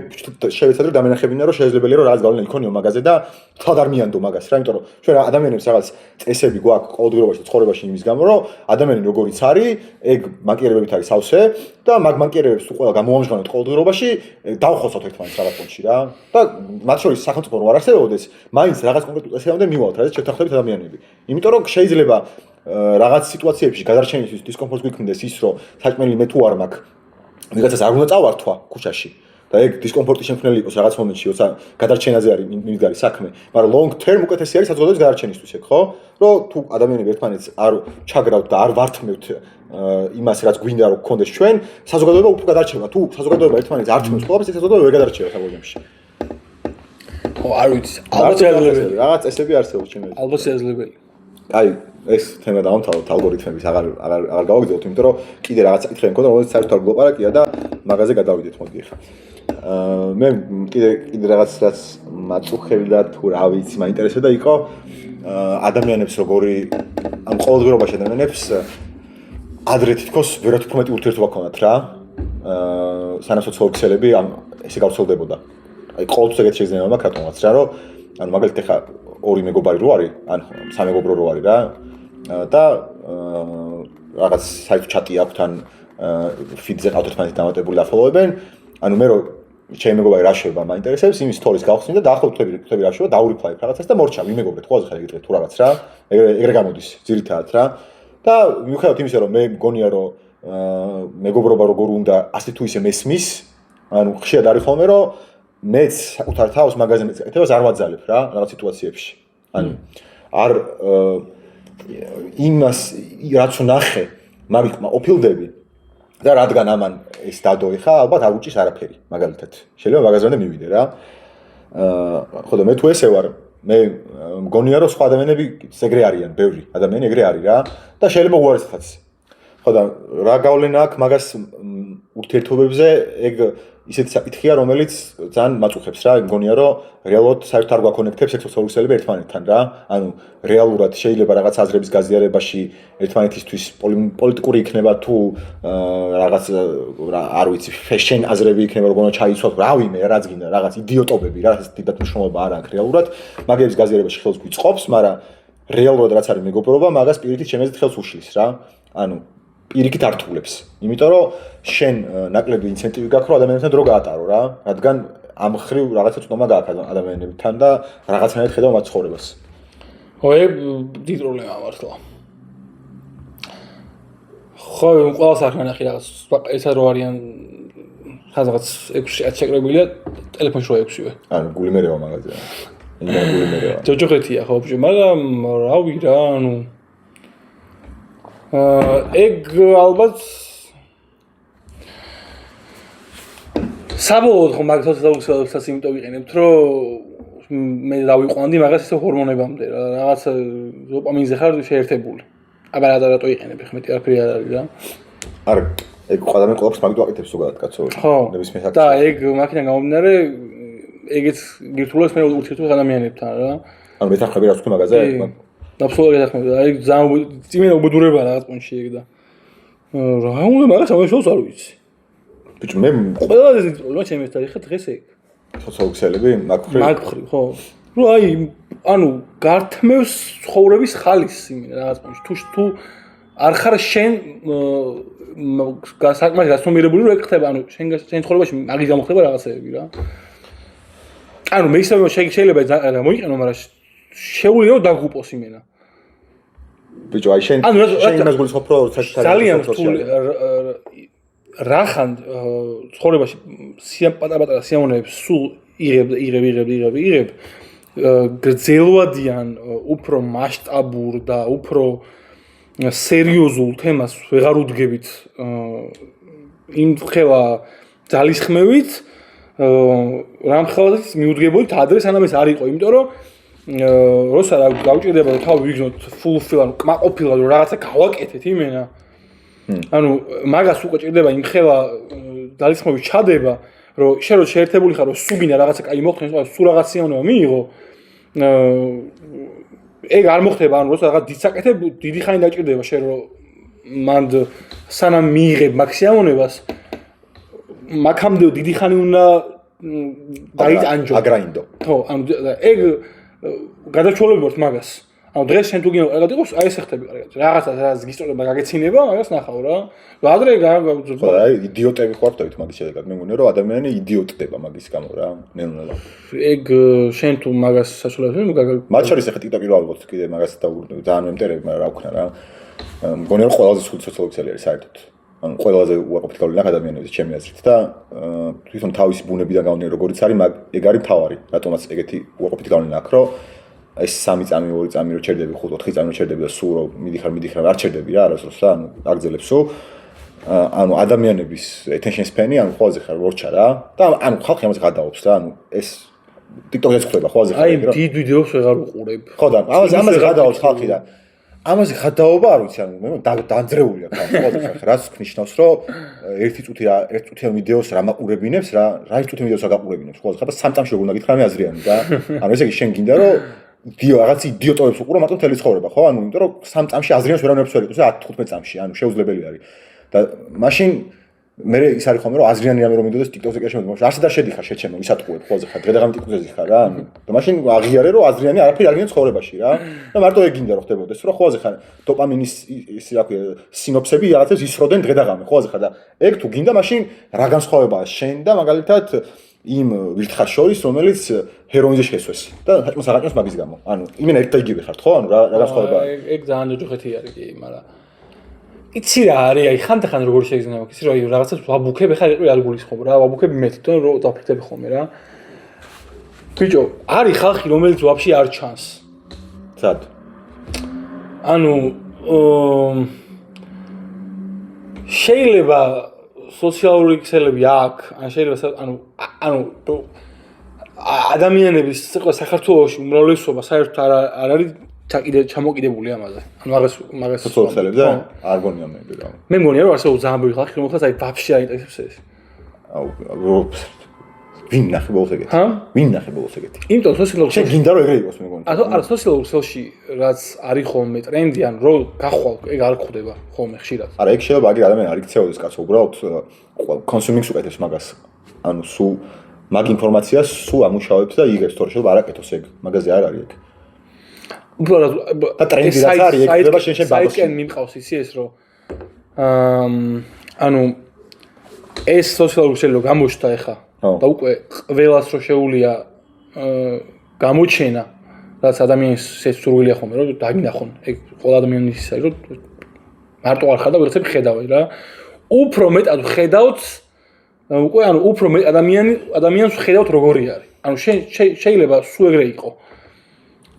შევეცადე რომ დამენახებინა რომ შესაძლებელია რომ რაღაც გავლენა იქონიო მაგაზე და თქვა არ მიანდო მაგას რა, იმიტომ რომ ჩვენ ადამიანებს რაღაც წესები გვაქვს ყოველდღიურობაში და ცხოვრებაში იმის გამო რომ ადამიანი როგორიც არის, ეგ მანკიერებებით არის სავსე და მაგ მანკიერებებს თუ ყველა გამოამჟღავნოთ ყოველდღიურობაში, დავხოცოთ ერთმანეთს რაღაც პონჩი რა. და მათ შორის სახელმწიფო რო არ არსებობდეს, მაინც რაღაც კონკრეტულ წესებამდე მივალთ, რაც შევთანხმდებით ადამიანები. იმიტომ რომ შეიძლება რაღაც სიტუაციებში გადარჩენისთვის დისკომფორტს გვიქმნდეს ის რომ საჭმელი მე თუ არ მაქვს ვიღაცას არ უნდა წავართვა ქუჩაში და ეგ დისკომფორტი შემქმნელი იყოს რაღაც მომენტში, როცა გადარჩენაზე არის მიმდგარი საქმე, მაგრამ long term უკეთესი არის საზოგადოების გადარჩენისთვის ეგ, ხო? რომ თუ ადამიანები ერთმანეთს არ ჩაგრავთ და არ ვართმევთ იმას, რაც გვინდა რომ გქონდეს ჩვენ, საზოგადოება უფრო გადარჩება. თუ საზოგადოება ერთმანეთს არ თმევს ყველაფერს, ეს საზოგადოება ვერ გადარჩება საბოლოოში. ხო, არ ვიცი. ალბათ შეიძლება. რაღაც წესები არსებობს ჩემთვის. ალბათ შეიძლება. აი, ეს თემა დავამთავროთ ალგორითმების აღარ გავაგზავნოთ, იმიტომ რომ კიდე რაღაც საკითხები მქონდა, რომელიც საერთოდ არ გლაპარაკია და მაგაზე გადავიდეთ მოდი ახლა. მე კიდე რაღაც რაც მაწუხები და თუ რა ვიცი, მაინტერესებდა იყო ადამიანებს როგორი ამ ყოველდღიურობაში ადამიანებს ადრე თითქოს ვერათ უფრო მეტი ურთიერთობა ქონათ რა. სანამ სოციოლოგიები ესე გავრცელდებოდა. აი ყოველთვის ეგეთ შეიძლება მაქვს რატომაც რა, რომ ანუ მაგალითად ახლა ორი მეგობარი რო არის, ან სამეგობრო რო არის რა და რაღაც საერთო ჩატი აქვს თან ფიდზე ყავთ ერთმანეთს დამატებული და ფოლოვებენ. ანუ მე რო ჩემი მეგობარი რა შეება მაინტერესებს, იმის სტორის გავხსნი და დაახლოებით ხვდები რა შეება, დაურიფლაი რაღაცას და მორჩა ვიმეგობრეთ, ხო ახლა იგივე თუ რაღაც რა. ეგრე გამოდის ძირითადად რა. და მიუხედავად იმისა, რომ მე მგონია რომ მეგობრობა როგორ უნდა ასე თუ ისე მესმის, ანუ ხშირად არის ხოლმე რომ მეც საკუთარ თავს მაგაზე მეცეკეთებას არ ვაძალებ რა რაღაც სიტუაციებში. ანუ არ იმას რაც ნახე მაგიკმა ოფილდები და რადგან ამან ეს დადო ხა ალბათ არ უჭის არაფერი მაგალითად. შეიძლება მაგაზრამდე მივიდე რა. ხო და მე თუ ესე ვარ მე მგონია რომ სხვა ადამიანები ეგრე არიან, ბევრი ადამიანი ეგრე არის რა და შეიძლება უარესთაც. ხო და რა გავლენა აქვს მაგას ურთიერთობებზე ეგ ისეთი საკითხია რომელიც ძალიან მაწუხებს რა, მგონია რომ რეალურად საერთოდ არ გვაკონექტებს სოციოლოგიები ერთმანეთთან რა. ანუ რეალურად შეიძლება რაღაც აზრების გაზიარებაში ერთმანეთისთვის პოლიტიკური იქნება თუ რაღაც არ ვიცი ფეშენ აზრები იქნება როგორ უნდა ჩაიცვათ, რა ვიმე რაც გინდა რაღაც იდიოტობები რა, ეს დიდად მნიშვნელობა არ აქვს რეალურად. მაგების გაზიარებაში ხელს გვიწყობს, მაგრამ რეალურად რაც არის მეგობრობა, მაგას პირიქით შემეძით ხელს უშლის რა. ანუ პირიქით ართულებს. იმიტომ რომ შენ ნაკლები ინცენტივი გაქვს რომ ადამიანებთან დრო გაატარო რა, რადგან ამ ხრივ რაღაცა წვდომა გააქვს ადამიანებთან და რაღაცნაირად ხედავ მათ ცხოვრებას. ხო, ეგ დიდი პრობლემაა მართლა. ხო, ყველა საქმე ნახე რაღაც ესა რო არიან რაღაც 6-10 შეკრებილია ტელეფონში რო 6-ვე. ანუ გული მერევა მაგაზე. ინდა გული მერევა. ჯოჯოხეთია ხო, მაგრამ რავი რა, ანუ ეგ ალბათ საბოლოოდ ხო მაგ სოციოლოგიებსაც იმიტომ ვიყენებთ, რომ მე დავიყვანდი მაგას ისე ჰორმონებამდე რა, რაღაც დოპამინზე ხარ შეერთებული. აბა რატო იყენებ, ხმე არაფერი არ არის რა. არა, ეგ ყველამ ყოლობს მაგით ვაკეთებ ზოგადად კაცო. ნებისმიერ საქმეს. და ეგ მაქიდან გამომდინარე, ეგეც გირთულობს მე ურთიერთობას ადამიანებთან რა. ანუ მეთანხმები რა თქვი მაგაზე? აბსოლუტურად ეთანხმები. აი ძალიან წიმენა უბედურებაა რაღაც პონჩი ეგ და რა უნდა მაგას ამაშოს არ ვიცი. ბიჭო მე ყველა ეს პრობლემა ჩემს ხა დღეს ეგ. სოციოლოგიები მაგხრი ხო. რომ აი ანუ გართმევს ცხოვრების ხალისს იმენა რაღაც პონჩი. თუ არ ხარ შენ საკმაოდ გასწომირებული რომ ეგ ხდება, ანუ შენ ცხოვრებაში მაგის გამო ხდება რაღაცეები რა. ანუ მე ისე შეიძლება მოიყენო, მაგრამ შეუძლია რომ დაგუპოს იმენა. ბიჭო აი შენ იმას გულისხმობ რომ ძალიან რთული რახან ცხოვრებაში პატარ-პატარა სიამოვნებებს სულ იღებ გრძელვადიან უფრო მასშტაბურ და უფრო სერიოზულ თემას ვეღარ უდგებით იმ ხელა ძალისხმევით რამხელადაც მიუდგებოდით ადრე სანამ ეს არ იყო, იმიტომ რომ როცა გავჭირდება რომ თავი ვიგზნოთ fulfill ანუ კმაყოფილად რომ რაღაცა გავაკეთეთ იმენა ანუ მაგას უკვე ჭირდება იმ ხელა ძალისხმევით ჩადება რომ შენ რო შეერთებული ხარ რომ სუგინა რაღაცა კაი მოხდეს სულ რაღაც სიამოვნება მიიღო ეგ არ მოხდება ანუ როცა რაღაც დისაკეთებ დიდი ხანი დაჭირდება შენ რომ მანდ სანამ მიიღებ მაგ სიამოვნებას მაგამდე დიდი ხანი უნდა დაიტანჯო აგრაინდო ხო ანუ ეგ გადაჩოლებები ვართ მაგას. ანუ დღეს შენ თუ გინდა კარგად იყოს, აი ესე ხდები კარგად. რაღაცას გისწორება გაგეცინება, მაგას ნახავ რა. ადრე ხო, აი იდიოტები ხართ მაგის შედეგად. მე მგონია რომ ადამიანი იდიოტდება მაგის გამო რა. ნელ-ნელა. ეგ შენ თუ მაგას საშუალებას მათ შორის ახლა TikTok-ი რო ალბათ კიდე მაგას დაუბრუნებ. ძალიან მემტერები, მაგრამ რა ვქნა რა. მგონია რომ ყველაზე სულ სოციოლოგიები არის საერთოდ. ანუ ყველაზე უარყოფითი გავლენა ადამიანების ჩემი აზრით და თვითონ თავისი ბუნებიდან გავლენა როგორიც არის, ეგ არის თავარი, რატომაც ეგეთი უარყოფითი გავლენა აქვს, რომ ეს 3 წამი, 2 წამი რო ჩერდები, 5-4 წამი რო ჩერდები და სულ რო მიდიხარ, არ ჩერდები რა, არასდროს და ანუ აგძელებს სულ. ანუ ადამიანების attention span-ი ანუ ყველაზე ხარ რორჩა რა და ანუ ხალხი ამას გადაობს რა, ანუ ეს TikTok-ზე ხდება ყველაზე ხარ. აი, დიდ ვიდეოს ვეღარ უყურებ. ხო და ამაზე გადაობს ხალხი და ამაზე გადაობა არ ვიცი, ანუ მე დაძრეულია ხალხი, ყველაზე ხარ. რაც ნიშნავს, რომ 1 წუთიან ვიდეოს რა მაყურებინებს, რა 1 წუთიან ვიდეოს აგაყურებინებს, ყველაზე ხარ და 3 წამში როგორ უნდა გითხრა მე აზრიანი და ანუ ესე იგი შენ გინდა რომ რაღაც იდიოტებს უყურო მარტო მთელი ცხოვრება, ხო? ანუ იმიტომ რომ 3 წამში აზრიანს ვერავნებს ვერ იყოს და 10-15 წამში, ანუ შეუძლებელი არის. და მაშინ მე ის არის ხოლმე რომ აზრიანი რამე რომ მიდოდეს TikTok-ზე კი შემოდი, მაგრამ არსად არ შედიხარ შეჩემო, ისატყუებ ხოლმე ხარ, დღე-დღე TikTok-ზე ხარ რა, ანუ და მაშინ აღიარე რომ აზრიანი არაფერი არ გინდა ცხოვრებაში რა. და მარტო ეგ გინდა რომ ხდებოდეს, რომ ხოლმე ხარ დოპამინის ისი რა ქვია, სინოფსები რაღაცებს ისროდნენ დღე-დღე, ხოლმე ხარ და ეგ თუ გინდა მაშინ რა განსხვავებაა შენ და მაგალითად იმ ვირთხარ შორის, რომელიც ჰეროინზე შესვეს და საჭმოს აღაჭმოს მაგის გამო. ანუ იმენა ერთ და იგივე ხართ, ხო? ანუ რა განსხვავებაა? ეგ ძალიან ჯოჯოხეთი არის კი, მაგრამ იცი რა არის, აი ხანდახან როგორ შეიძლება იცი რა, რაღაცას ვაბუქებ, ხა არ გულისხმობ რა, ვაბუქებ მე თვითონ რო დაფრთხები ხოლმე რა. ბიჭო, არის ხალხი რომელიც ვაფშე არ ჩანს. სად? ანუ შეიძლება სოციალური ქსელები აქვს, ან შეიძლება ანუ ადამიანების საქართველოში უმრავლესობა საერთოდ არ არის ჩამოკიდებული ამაზე. ანუ მაგას სოციალურ ქსელებზე არ გონია მე რა. მე მგონია რომ არსებობს ძალიან ბევრი ხალხი რომელსაც აი ვაფშე არ ინტერესებს ეს. აუ ვინ ნახე ბოლოს ეგეთი? ვინ ნახე ბოლოს ეგეთი? იმიტომ სოციალურ შენ გინდა რომ ეგრე იყოს მე მგონი. არა სოციალურ ქსელში რაც არის ხოლმე ტრენდი ან რო გახვალ ეგ არ ხდება ხოლმე ხშირად. არა ეგ შეიძლება აგერ ადამიანი არ იქცეოდეს კაცო უბრალოდ კონსიუმინგს უკეთებს მაგას. ანუ სულ მაგ ინფორმაციას სულ ამუშავებს და იგებს თორე შეიძლება არ აკეთოს ეგ. მაგაზე არ არის ეგ. უბრალოდ და ტრენდი რაც არის ეგ ხდება შენ ბაბოში. საიტკენ მიმყავს ისი ეს რომ ანუ ეს სოციალურ ქსელი რომ გამოჩნდა ეხა და უკვე ყველას რო შეუულია გამოჩენა რაც ადამიანის სურვილია ხოლმე რომ დაინახონ ეგ ყველა ადამიანის ის არის რომ მარტო არ ხარ და ვერცებ ხედავი რა უფრო მეტად ხედავთ უკვე ანუ უფრო მეტ ადამიანს ხედავთ როგორი არის ანუ შეიძლება სულ ეგრე იყო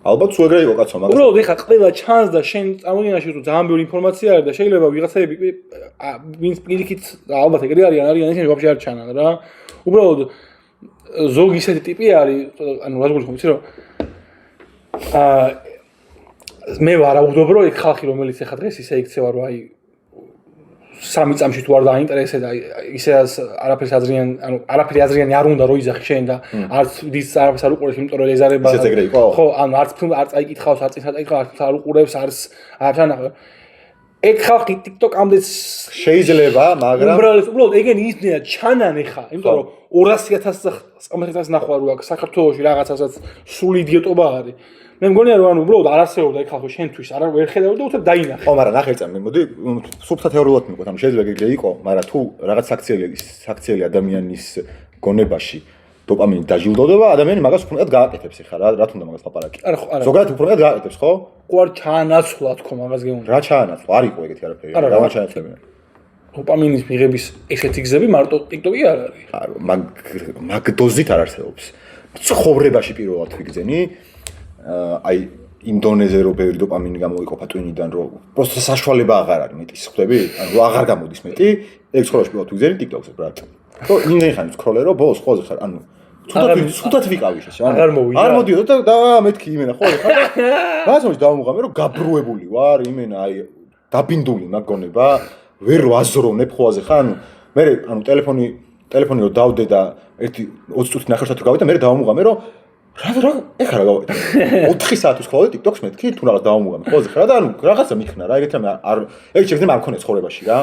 ალბათ სულ ეგრე იყო კაცო მაგას უბრალოდ ეხა ყველა ჩანს და შენ წარმოგინაში რომ ძალიან ბევრი ინფორმაცია არის და შეიძლება ვიღაცები ვინც პირიქით ალბათ ეგრე არიან ისინი ვაფშე არ ჩანან რა უბრალოდ ზოგი ისეთი ტიპი არის ანუ რა გულისხმობ იცი რომ მე ვარაუდობ რომ ეგ ხალხი რომელიც ეხა დღეს ისე იქცევა რომ აი 3 წამში თუ არ დაინტერესე და ისედაც არაფერს აზრიან ანუ არაფერი აზრიანი არ უნდა რომ იძახი შენ და არც დის არაფერს არ უყურებს იმიტომ რომ ეზარება ხო ანუ არც ფილმ არ წაიკითხავს არ წაიკითხავს არ უყურებს არც არაფერს ეგ ხალხი TikTok-ამდე შეიძლება მაგრამ უბრალოდ ეგენი ისნია ჩანან ეხა იმიტომ რომ 200,000 ნახვა რო აქვს საქართველოში რაღაცასაც სულ იდიოტობა არის მე მგონია რომ ანუ უბრალოდ არ არსებობდა ეგ ხალხი შენთვის არ ვერ ხედავდა და უცებ დაინახე. ხო, მაგრამ ნახე წამი, მოდი სუბსა თეორიულად მივყვეთ, ანუ შეიძლება ეგრე იყო, მაგრამ თუ რაღაც საქციელი ადამიანის გონებაში დოპამინი დაჟილდოდება, ადამიანი მაგას უფრო მეტად გააკეთებს ხა რა თუნდა მაგას ლაპარაკი. არა ხო, არა. ზოგადად უფრო მეტად გააკეთებს, ხო? ყوار ჩაანაცვლა თქო მაგას გეუბნები. რა ჩაანაცვლა? არ იყო ეგეთი არაფერი. რა ჩაანაცვლებია? დოპამინის მიღების ესეთი გზები მარტო TikTok-ი არ არის. არა, მაგ დოზით არ არსებობს. ცხოვრებაში პირველად ვიგზენი აი ინდონეზია რო ბევრი დოპამინი გამოიყოფა ტვინიდან რომ პროსტო საშუალება აღარ არის მეტის ხვდები ანუ აღარ გამოდის მეტი ეგ ცხოვრებაში პირველად ვიგზენი TikTok-ზე ბრატ ხო იმდენი ხანი ვსკროლე რომ ბოლოს ყველაზე ხარ ანუ ცუდად ვიყავი შე აღარ მოდიოდა და მეთქი იმენა ხო ხარ რას მოდი დავამუღამე რომ გაბრუებული ვარ იმენა აი დაბინდული მაგონება ვერ ვაზროვნებ ხოლმე ხარ ანუ მე ანუ ტელეფონი რო დავდე და 20 წუთი ნახევარსად რო გავიდა მე დავამუღამე რომ რა ეხლა რა გავიდა 4 საათის ხოლმე TikTok-ს მეთქი თუ რაღაც დავამუღამე ხოლმე ხარ და ანუ რაღაცა მიქნა რა ეგეთ რამე არ ეგ შეიძლება არ მქონე ცხოვრებაში რა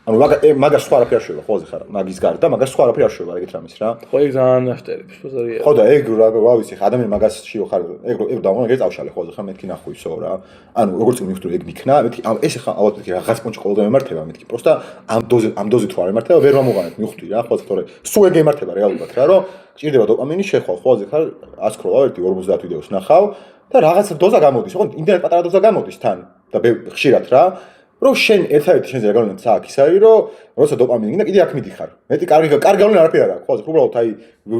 ანუ მაგას სხვა არაფერი არ შევა ხოლმე ხარ მაგის გარდა მაგას სხვა არაფერი არ შევა ეგეთ რამის რა ხო ეგ ძალიან ნაშტერებს პოზარია ხო და ეგ რა ვიცი ხა ადამიანი მაგასში ხარ ეგ დავამუღამე ეგ წავშალე ხოლმე ხარ მეთქი ნახო ისო რა ანუ როგორც მივხვდი ეგ მიქნა მეთქი ეს ხა ალბათ მეთქი რაღაც პონჩი ყოველდღე მემართება მეთქი პროსტა ამ დოზით თუ არ ემართება ვერ ვამუღამებ მივხვდი რა ხოლმე თორე სულ ეგ ემართება რეალურად რა რომ ჭირდება დოპამინი შეხვალ ხოლმე ხარ 100 სკროლა 50 ვიდეოს ნახავ და რაღაც დოზა გამოდის ხო ინტერნეტ პატარა დოზა გამოდის თან და ხშირად რა რომ შენ ერთადერთი შენზე რა გავლენა სააქ ის არის რომ როცა დოპამინი გინდა კიდე აქ მიდიხარ მეტი კარგი გავლენა არაფერი არ აქვს ხო უბრალოდ აი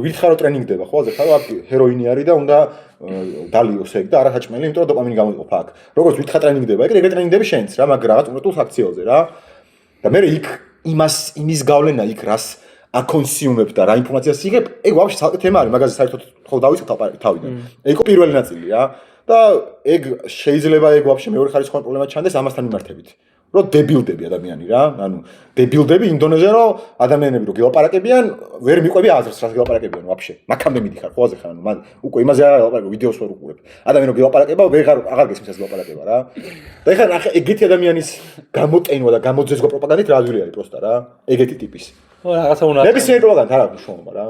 ვითხარ რომ ტრენინგდება ხო ხარ აქ ჰეროინი არის და უნდა დალიოს ეგ და არა საჭმელი იმიტომ რომ დოპამინი გამოიყოფა აქ როგორც ვითხარ ტრენინგდება ეგრე ტრენინგდები შენც რა მაგრამ რაღაც უმეტეს აქციელზე რა და მე იქ იმის გავლენა იქ რას აკონსიუმებ და რა ინფორმაციას იღებ ეგ ვაფშე ცალკე თემა არის მაგაზე საერთოდ ხო დავიწყებ თავიდან ეგ იყო პირველი ნაწილი რა და ეგ შეიძლება ეგ ვაფშე მეორე ხარისხოვანი პრობლემა ჩანდეს ამასთან მიმართებით რომ დებილდები ადამიანი რა ანუ დებილდები ინდონეზია რომ ადამიანები რომ გელაპარაკებიან ვერ მიყვები აზრს რას გელაპარაკებიან ვაფშე მაგამდე მიდიხარ ხოლმე ხარ ანუ მან უკვე იმაზე არ ლაპარაკობ ვიდეოს ვერ უყურებ ადამიანი რომ გელაპარაკება აღარ გესმის ეს გელაპარაკება რა და ეხლა ნახე ეგეთი ადამიანის გამოტენვა და გამოძესვა პროპაგანდით რა ძვირი არის პროსტა რა ეგეთი ტიპის ხო რაღაცა უნდა ნებისმიერ პროპაგანდა არ აქვს მნიშვნელობა რა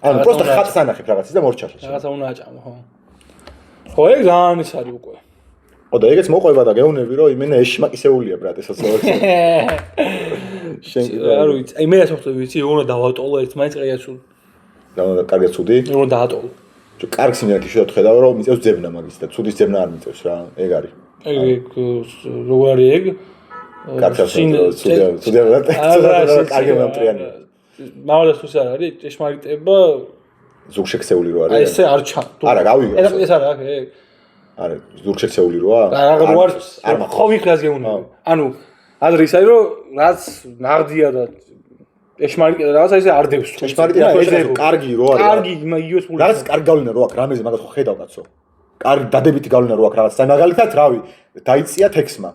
ანუ პროსტა ხატს ანახებ რაღაცის და მორჩაში რაღაცა უნდა აჭამო ხო ხო ეგ ძალიან ის არის უკვე ოდა ეგეც მოყვება და გეუბნები რომ იმენა ეშმაკისეულია ბრატ ესაც ლორცე შენ არ ვიცი აი მე რა შეხვდები ვიცი უნდა დავატოლო ერთმანეთს ყია ცუდი და კარგი ცუდი უნდა დაატოლო კარგს იმედი შეიძლება ხედავ რომ მიწევს ძებნა მაგის და ცუდის ძებნა არ მიწევს რა ეგ არის ეგ როგორ არის ეგ ცუდი კარგი მომტრიანი მაღლა სუს არ არის ჭეშმარიტება ზურგშექცეული რო არის აი ესე არ ჩა არა გავიგე ეს არა ეგ არა ზურგშექცეული როა არ ხო ვიქრას გეუბნები ანუ ადრე ის არის რომ რაც ნაღდია და ჭეშმარიტი რაღაცა ისე არ დევს ჭეშმარიტი რა კარგი რო არის კარგი იოს ფული რაღაც კარგი გავლენა რო აქვს რამეზე მაგას ხო ხედავ კაცო კარგი დადებითი გავლენა რო აქვს რაღაც მაგალითად რავი დაიწია ტექსმა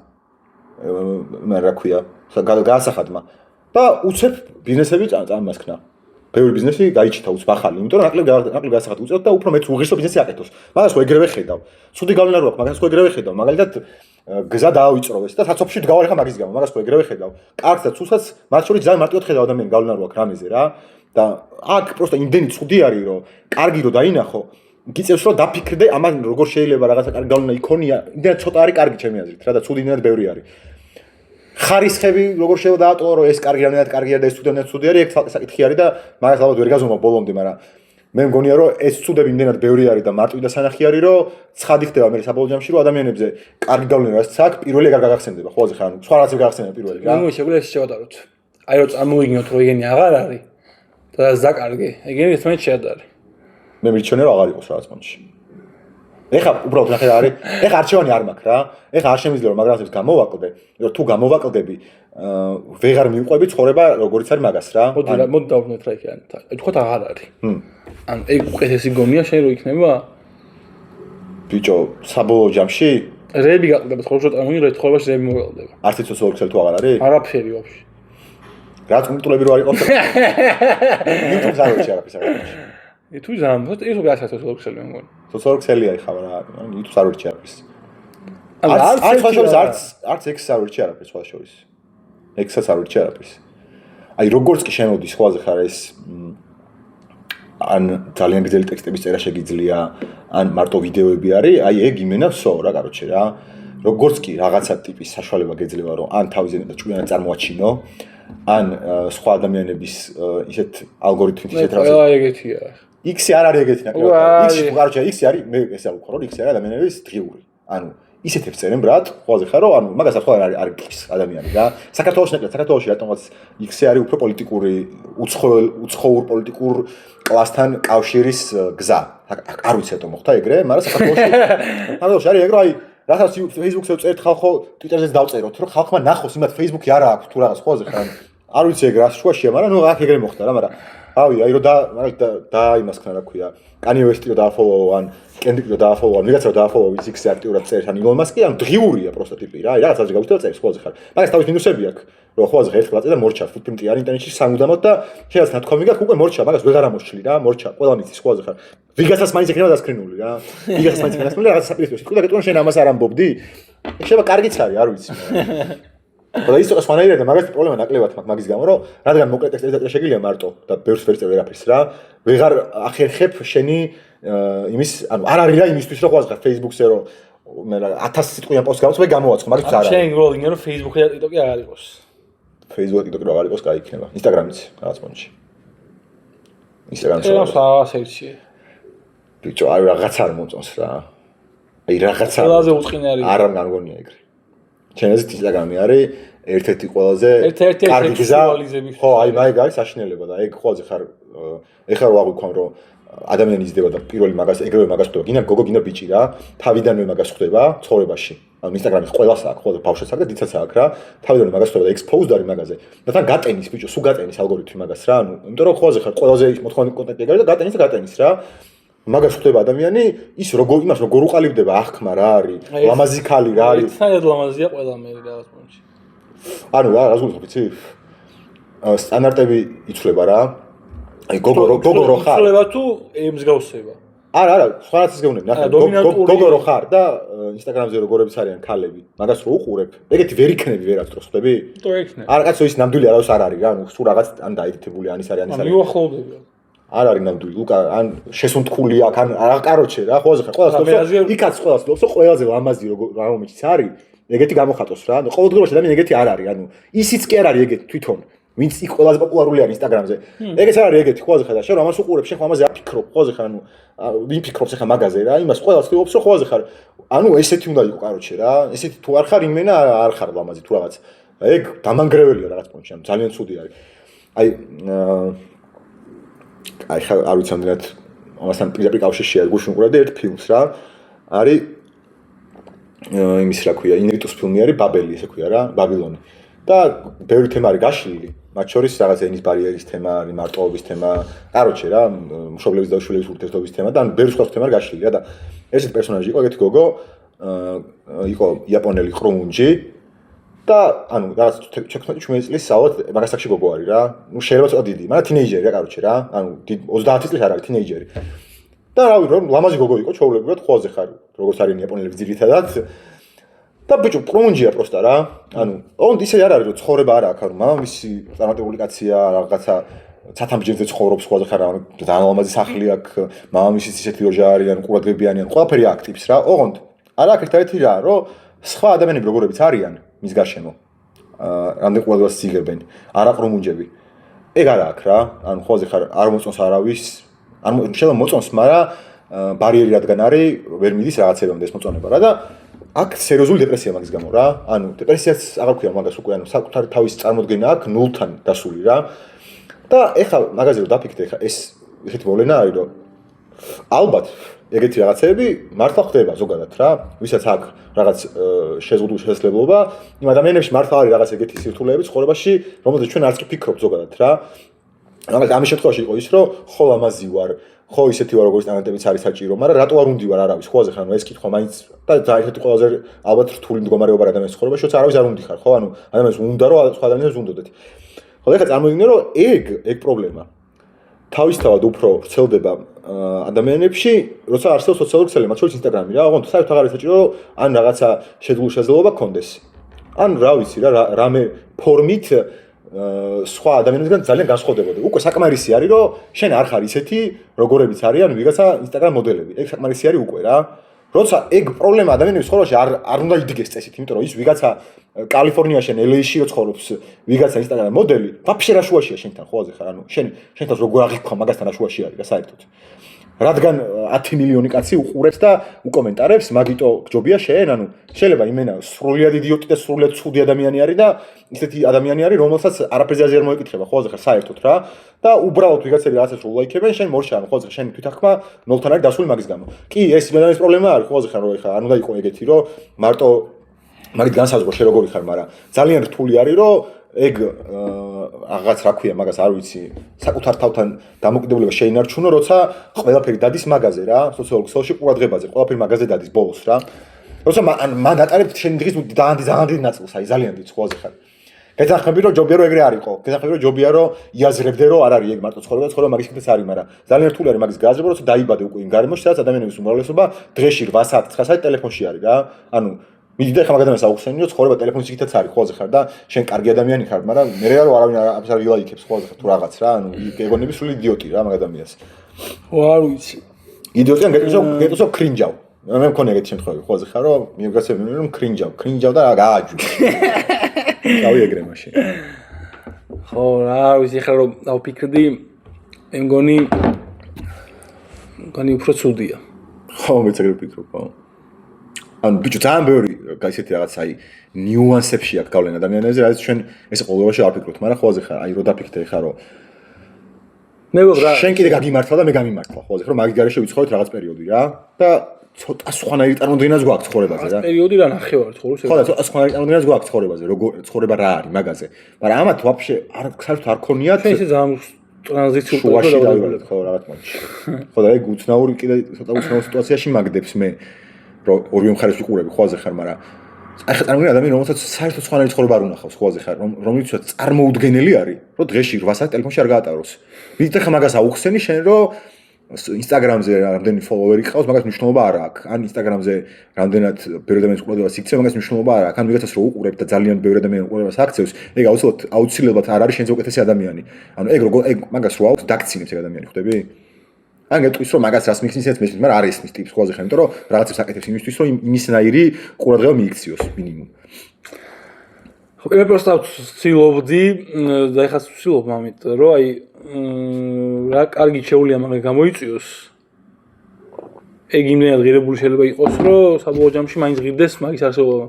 მე რა ქვია გაასახადმა და უცებ ბიზნესები წამასქნა ბევრი ბიზნესი გაიჩითა უცბახალი იმიტომ რომ ნაკლებ გაასახად უწევთ და უფრო მეც უღირსო ბიზნესი აკეთოს მაგას ხო ეგრევე ხედავ ცუდი გავლენა რო აქვს მაგას ხო ეგრევე ხედავ მაგალითად გზა დაავიწროვეს და საცოფში დგავარ ხა მაგის გამო მაგას ხო ეგრევე ხედავ კარგს და ცუცაც მათ შორის ძალიან მარტივად ხედავ ადამიანი გავლენა რო აქვს რამეზე რა და აქ პროსტა იმდენი ცუდი არის რომ კარგი რო დაინახო გიწევს რომ დაფიქრდე ამან როგორ შეიძლება რაღაცა კარგი გავლენა იქონია იმდენად ცოტა არის კარგი ჩემი აზრით რა და ცუდი იმდენად ბევრი არის ხარისხები როგორ შეიძლება დაატოვო რომ ეს კარგი რამდენად კარგია და ეს თუდანაც ცუდი არის ეგ საკითხი არის და მაგას ალბათ ვერ გაზომავ ბოლომდე მაგრამ მე მგონია რომ ეს ცუდები იმდენად ბევრი არის და მარტივი და სანახი არის რომ ცხადი ხდება მე საბოლოო ჯამში რომ ადამიანებზე კარგი გავლენა რაც აქვს პირველი ეგ არ გაგახსენდება ხოლმე ხარ სხვა რაღაცები გაგახსენდება პირველი რა ნუ შეგვიძლია ეს შევატაროთ აი რომ წარმოვიგინოთ რომ ეგენი აღარ არის და ზაკარგი ეგენი ერთმანეთს შეადარე მე მირჩენე რომ აღარ იყოს რაღაც მომენტში ეხა უბრალოდ ნახე არის ეხა არჩევანი არ მაქვს რა ეხა არ შემიძლია რომ მაგას გამოვაკლდე რომ თუ გამოვაკლდები ვეღარ მიყვები ცხოვრება როგორც არის მაგას რა მოდი დავვნოთ რა იქ არის თქვა აღარ არის ან ეგ უკეთესი გონია შენ რო იქნება ბიჭო საბოლოო ჯამში რები გაყდება ცხოვრება წარმოვიდგინე რომ ცხოვრებაში რები მოგqalდება არც ის სოციალური თუ აღარ არის არაფერი ვაფშე რაც უმტულები რო არ იყოს YouTube-ს არ ვეჩი არაფერს თუ ზამთრობ ის უკვე ასეთ სოციალური მე მგონი სოციალურია ხარ რა YouTube-ს არ ვერჩი არაფერს არც X-ს არ ვერჩი არაფერს სხვა შორის X-ს არ ვერჩი არაფერს აი როგორც კი შემოდის სხვაზე ხარ ეს ან ძალიან გრძელი ტექსტების წერა შეგიძლია ან მარტო ვიდეოები არის აი ეგ იმენა всё რა კაროჩე რა როგორც კი რაღაცა ტიპის საშუალება გეძლევა რომ ან თავზე და ჭკვიანად წარმოაჩინო ან სხვა ადამიანების ისეთ ალგორითმით ისეთ რაღაცა ეგეთია X-ი არ არის ეგეთი ნაკლებად X-ი კაროჩე X-ი არის მე ესე ვუყო რომ X-ი არის ადამიანების დღიური ანუ ისეთებს წერენ ბრატ ყველაზე ხარო ანუ მაგას ახლა არ გიქს ადამიანი რა საქართველოს ნაკლებ საქართველოში რატომაც X-ი არის უფრო პოლიტიკური უცხოურ პოლიტიკურ კლასთან კავშირის გზა არ ვიცი რატომ მოხდა ეგრე მაგრამ საქართველოში არის ეგრე აი რასაც Facebook-ზე წერთ ხალხო Twitter-ზეც დავწეროთ რომ ხალხმა ნახოს იმათ Facebook-ი არა აქვს თუ რაღაც ხოლმე ხარ არ ვიცი ეგ რა შუაშია მაგრამ ნუ აქ ეგრე მოხდა რა მაგრამ ავი აი რომ და იმასქნა რა ქვია Kanye West-ი რომ დააფოლოო ან Kendrick-ი რომ დააფოლოო ან ვიღაცა რომ დააფოლოო ის X-ი აქტიურად წერს ან Elon Musk-ი ან დღიურია პროსტა ტიპი რა აი რაღაც ასე გავუჩნდა წერს ხოლმე ხარ მაგას თავის მინუსები აქვს რომ ხოლმე ხარ ერთხელ აწე და მორჩა ფუტპრინტი არ ინტერნეტში სამუდამოდ და შეიძლება ნათქვამი გაქვს უკვე მორჩა მაგას ვეღარ ამორჩლი რა მორჩა ყველა მიცის ხოლმე ხარ ვიღაცას მაინც ექნება დასკრინული რა ვიღაცას მაინც ექნება დასკრინული რაღაც საპირისპირო სიტყვა და გეტყვი შენ ამას არ ამბობდი შეიძლება კარგიც არის არ ვიცი და ის იყოს მანაირად და მაგას პრობლემა ნაკლებად მაქვს მაგის გამო რომ რადგან მოკლე ტექსტი დაწერა შეგიძლია მარტო და ბევრს ვერ წერ ვერაფერს რა ვეღარ ახერხებ შენი იმის ანუ არ არის რა იმისთვის რომ ყვაზხარ Facebook-ზე რომ მე 1000 სიტყვიან პოსტს გამოცე გამოვაცხო მაგის არა შენ გროლინგ რომ Facebook-ი და TikTok-ი აღარ იყოს Facebook-ი TikTok-ი აღარ იყოს კაი იქნება Instagram-იც რაღაც მომენტში Instagram-ში ასერჩი ბიჭო აი რაღაც არ მომწონს რა აი რაღაცა ყველაზე უწყინარი არ გამგონია ეგრე ჩემ აზრით ინსტაგრამი არის ერთ-ერთი ყველაზე კარგი გზა. ხო, აი მაგ არის საშინელება და ეგ ყველაზე ხარ ეხლა რა აღვიქვამ რომ ადამიანი იზრდება და პირველი მაგას ეგრევე მაგას ხვდება. გინდა გოგო, გინდა ბიჭი რა. თავიდანვე მაგას ხვდება ცხოვრებაში. ანუ ინსტაგრამის ყველას აქვს, ყველა ბავშვს აქვს და დიდსაც აქვს რა. თავიდანვე მაგას ხვდება და exposed არის მაგაზე. და თან გატენის ბიჭო, სულ გატენის ალგორითმი მაგას რა. ანუ იმიტომ რომ ყველაზე ხარ ყველაზე მოთხოვანი კონტენტი ეგ არის და გატენის რა. მაგას ხვდება ადამიანი, ის იმას როგორ უყალიბდება აღქმა რა არის, ლამაზი ქალი რა არის. საერთოდ ლამაზია ყველა მე რაღაც მომენტში. ანუ რა გულს ვიცი? სტანდარტები იცვლება რა. აი გოგო რო ხარ. იცვლება თუ მსგავსება. არა, სხვანაირად გეუბნები, ნახე, გოგო რო ხარ და ინსტაგრამზე როგორებიც არიან ქალები, მაგას რო უყურებ, ეგეთი ვერ იქნები ვერასდროს, ხვდები? თუ არ იქნება. არა, კაცო ის ნამდვილი არავის არ არის რა, ანუ სულ რაღაც ან დაედიტებული ან ის არის. მიუახლოვდება. არ არის ნამდვილი, ლუკა, ან შესუნთქული აქ, ან რა, კაროჩე რა, ყველაზე ხარ, ყველას თქოს, იქაც ყველას თქოს, ყველაზე ლამაზი რა მომიჩიც არის, ეგეთი გამოხატოს რა, ანუ ყოველდღიურში ადამიანი ეგეთი არ არის, ანუ ისიც კი არ არის ეგეთი თვითონ. ვინც იქ ყველაზე პოპულარული არის ინსტაგრამზე. ეგეც არ არის ეგეთი, ყველაზე ხარ და შენ რომ ამას უყურებ, შენ ხომ ამაზე აფიქრობ, ყველაზე ხარ, ანუ ვინ ფიქრობს ახლა მაგაზე რა, იმას ყველას ფიქრობს, რომ ყველაზე ხარ. ანუ ესეთი უნდა იყო კაროჩე რა, ესეთი თუ არ ხარ იმენა არ ხარ ლამაზი თუ რაღაც. ეგ დამანგრეველია რაღაც პონჩი, ანუ ძალიან ცუდი არის. აი ხა არ ვიცი ამდენად ამასთან პირდაპირ კავშირშია გუშინ უყურებდი ერთ ფილმს რა. არის იმის რა ქვია, ინრიტუს ფილმი არის ბაბელი ესე ქვია რა, ბაბილონი. და ბევრი თემა არის გაშლილი, მათ შორის რაღაც ენის ბარიერის თემა არის, მარტოობის თემა, კაროჩე რა, მშობლების და შვილების ურთიერთობის თემა და ანუ ბევრი სხვა თემა არის გაშლილი რა და ესეთი პერსონაჟი იყო, ეგეთი გოგო იყო იაპონელი ყრუნჯი და ანუ რაღაც 16-17 წლის სწავლობ მაგასაკში გოგო არის რა. ნუ შეიძლება ცოტა დიდი, მაგრამ თინეიჯერი რა კაროჩე რა, ანუ 30 წლის არ არის თინეიჯერი. და რავი რომ ლამაზი გოგო იყო, ჩვეულებრივად ყველაზე ხარ, როგორც არიან იაპონელები ძირითადად. და ბიჭო პრონჯია პროსტა რა. ანუ ოღონდ ისე არ არის რომ ცხოვრება არა აქვს, რომ მამამისი წარმატებული კაცია, რაღაცა ცათამბჯენზე ცხოვრობს, ყველაზე ხარ, ძალიან ლამაზი სახლი აქვს, მამამისიც ისეთი ოჯახი არიან, ყურადღებიანიან, ყველაფერი აქვს ტიპს რა. ოღონდ არა აქვს ერთადერთი რა, რომ სხვა ადამიანები როგორებიც არიან მის გარშემო. რამდენ ყველას ციგებენ, არა პრონჯები. ეგ არა აქვს რა. ანუ ყველაზე ხარ არ მოწონს არავის, არ შეიძლება მოწონს, მაგრამ ბარიერი რადგან არის, ვერ მიდის რაღაცებამდე ეს მოწონება რა და აქ სერიოზული დეპრესია მაგის გამო რა. ანუ დეპრესიაც აღარ ქვია მაგას უკვე, ანუ საკუთარი თავის წარმოდგენა აქვს ნულთან დასული რა. და ეხლა მაგაზე რომ დაფიქრდე, ეხლა ეს ესეთი მოვლენა არის, რომ ალბათ ეგეთი რაღაცები მართლა ხდება ზოგადად რა. ვისაც აქვს რაღაც შეზღუდული შესაძლებლობა, იმ ადამიანებში მართლა არის რაღაც ეგეთი სირთულეები ცხოვრებაში, რომელზეც ჩვენ არც კი ფიქრობთ ზოგადად რა. მაგალითად ამის შემთხვევაში იყო ის, რომ ხო ლამაზი ვარ, ხო ისეთი ვარ როგორც სტანდარტებიც არის საჭირო, მაგრამ რატო არ უნდივარ არავის, ხო ახლა ეს კითხვა მაინც და ერთ-ერთი ყველაზე ალბათ რთული მდგომარეობა ადამიანის ცხოვრებაში, როცა არავის არ უნდიხარ, ხო? ანუ ადამიანს უნდა რომ სხვა ადამიანს უნდოდეთ. ხო ეხლა წარმოგიდგენთ რომ ეგ პრობლემა თავისთავად უფრო ვრცელდება ადამიანებში, როცა არსებობს სოციალური ქსელი, მათ შორის ინსტაგრამი რა, ოღონდ საერთოდ არ არის საჭირო რომ ან რაღაცა შეძლებული შესაძლებლობა გქონდეს. ან რა ვიცი რა, რამე ფორმით სხვა ადამიანებთან ძალიან განსხვავდებოდა. უკვე საკმარისი არის რომ შენ არ ხარ ისეთი როგორებიც არიან ვიღაცა ინსტაგრამ მოდელები. ეგ საკმარისი არის უკვე რა. როცა ეგ პრობლემა ადამიანების ცხოვრებაში არ უნდა იდგეს წესით, იმიტომ რომ ის ვიღაცა კალიფორნიაში ან LA-ში ცხოვრობს, ვიღაცა ინსტაგრამ მოდელი, ვაფშე რა შუაშია შენთან ხოლმე ხარ. ანუ შენთან როგორ აღიქვა მაგასთან რა შუაში არის რა საერთოდ. რადგან 10 მილიონი კაცი უყურებს და უკომენტარებს, მაგიტო გჯობია შენ, ანუ შეიძლება იმენა სრულიად იდიოტი და სრულიად ცუდი ადამიანი არის და ისეთი ადამიანი არის, რომელსაც არაფერზე არ მოეკითხება, ხოლმე ხარ საერთოდ რა. და უბრალოდ ვიღაცები რაღაცას რო ლაიქებენ, შენ მორჩა, ანუ ხოლმე შენ თვითახმა ნოლთან არის დასული მაგის გამო. კი, ეს ადამიანის პრობლემა არის, ხოლმე ხარ რო ეხა, არ უნდა იყოს ეგეთი, რომ მარტო მაგით განსაზღვრო შე როგორი ხარ, მაგრამ ძალიან რთული არის, რომ ეგ რაღაც რა ქვია მაგას არ ვიცი საკუთარ თავთან დამოკიდებულება შეინარჩუნო, როცა ყველაფერი დადის მაგაზე რა, სოციალურ ქსელში ყურადღებაზე, ყველაფერი მაგაზე დადის ბოლოს რა. როცა მან ატარებ შენ დღის ძალიან დიდ ნაწილს, აი ძალიან დიდ ხოლმე ხარ. გეძახები რომ ჯობია რომ ეგრე არ იყო. გეძახები რომ ჯობია რომ იაზრებდე რომ არ არის ეგ მარტო ცხოვრება მაგის კიდეც არის, მაგრამ ძალიან რთული არის მაგის გააზრება, როცა დაიბადე უკვე იმ გარემოში, სადაც ადამიანების უმრავლესობა დღეში 8 საათი 9 საათი ტელეფონში არის რა. ანუ მიდი და ხა მაგ ადამიანს აუხსენი რომ ცხოვრება ტელეფონში კიდეც არის ხოლმე ხარ და შენ კარგი ადამიანი ხარ, მაგრამ მე რა რომ არავინ ამას არ ვილაიქებს ხოლმე ხარ თუ რაღაც რა, ანუ ეგონები სულ იდიოტი რა მაგ ადამიანს. ხო არ ვიცი. იდიოტი ან გეტოსო კრინჯავ. მე მქონია ეგეთი შემთხვევები ხოლმე ხარ რომ მიგვგაცები რომ კრინჯავ და გააჯუ. დავი ეგრე მაშინ. ხო რა ვიცი ხა რომ დავფიქრდი მე მგონი უფრო ცუდია. ხო მეც ეგრე ვფიქრობ, ხო. ანუ ბიჭო ძალიან ბევრი ისეთი რაღაც აი ნიუანსებში აქვს გავლენ ადამიანებზე, რაც ჩვენ ეს ყოველდღიურში არ ვფიქრობთ, მაგრამ ხოლმე ხარ აი რო დაფიქრდე ხარ რომ შენ კიდე გაგიმართლა და მე გამიმართლა ხოლმე რომ მაგის გარეშე ვიცხოვრეთ რაღაც პერიოდი რა და ცოტა სხვანაირი წარმოდგენაც გვაქვს ცხოვრებაზე რა. პერიოდი რა ნახევარი ცხოვრობს. ხო და ცოტა სხვანაირი წარმოდგენაც გვაქვს ცხოვრებაზე, როგორ ცხოვრება რა არის მაგაზე. მაგრამ ამათ ვაფშე საერთოდ არ ქონიათ. შენ ისე ძალიან ტრანზიციულ შუაში დავივალეთ ხო რაღაც მომენტში. ხო და ეგ უცნაური კიდე ცოტა უცნაურ სიტუაციაში მაგდებს მე რომ ორივე მხარეს ვიყურები ხოლმე ხარ, მაგრამ აი ხა წარმოიდგინე ადამიანი რომელსაც საერთოდ სხვანაირი ცხოვრება არ უნახავს ხოლმე ხარ, რომელიცაც წარმოუდგენელი არის, რომ დღეში 8 საათი ტელეფონში არ გაატაროს. ვიცი ხა მაგას აუხსენი შენ რომ Instagram-ზე რამდენი ფოლოვერი ყავს, მაგას მნიშვნელობა არ აქვს. ან Instagram-ზე რამდენად ბევრი ადამიანის ყურადღებას იქცევს, მაგას მნიშვნელობა არ აქვს. ან ვიღაცას რო უყურებ და ძალიან ბევრი ადამიანის ყურადღებას აქცევს, ეგ აუცილებლად არ არის შენზე უკეთესი ადამიანი. ანუ ეგ მაგას რო აქვს, დაგცინებს ეგ ადამიანი, ხვდები? ან გეტყვის რომ მაგას რას მიხსნის ეს მესმის, მაგრამ არ ესმის ტიპს ყველაზე ხარ, იმიტომ რომ რაღაცებს აკეთებს იმისთვის, რომ იმისნაირი ყურადღება მიიქციოს მინიმუმ. ხო, მე პროსტა ვცდილობდი და ეხლა ვცდილობ ამით, რომ აი რა კარგი შეუძლია მაგას გამოიწვიოს. ეგ იმდენად ღირებული შეიძლება იყოს, რომ საბოლოო ჯამში მაინც ღირდეს მაგის არსებობა.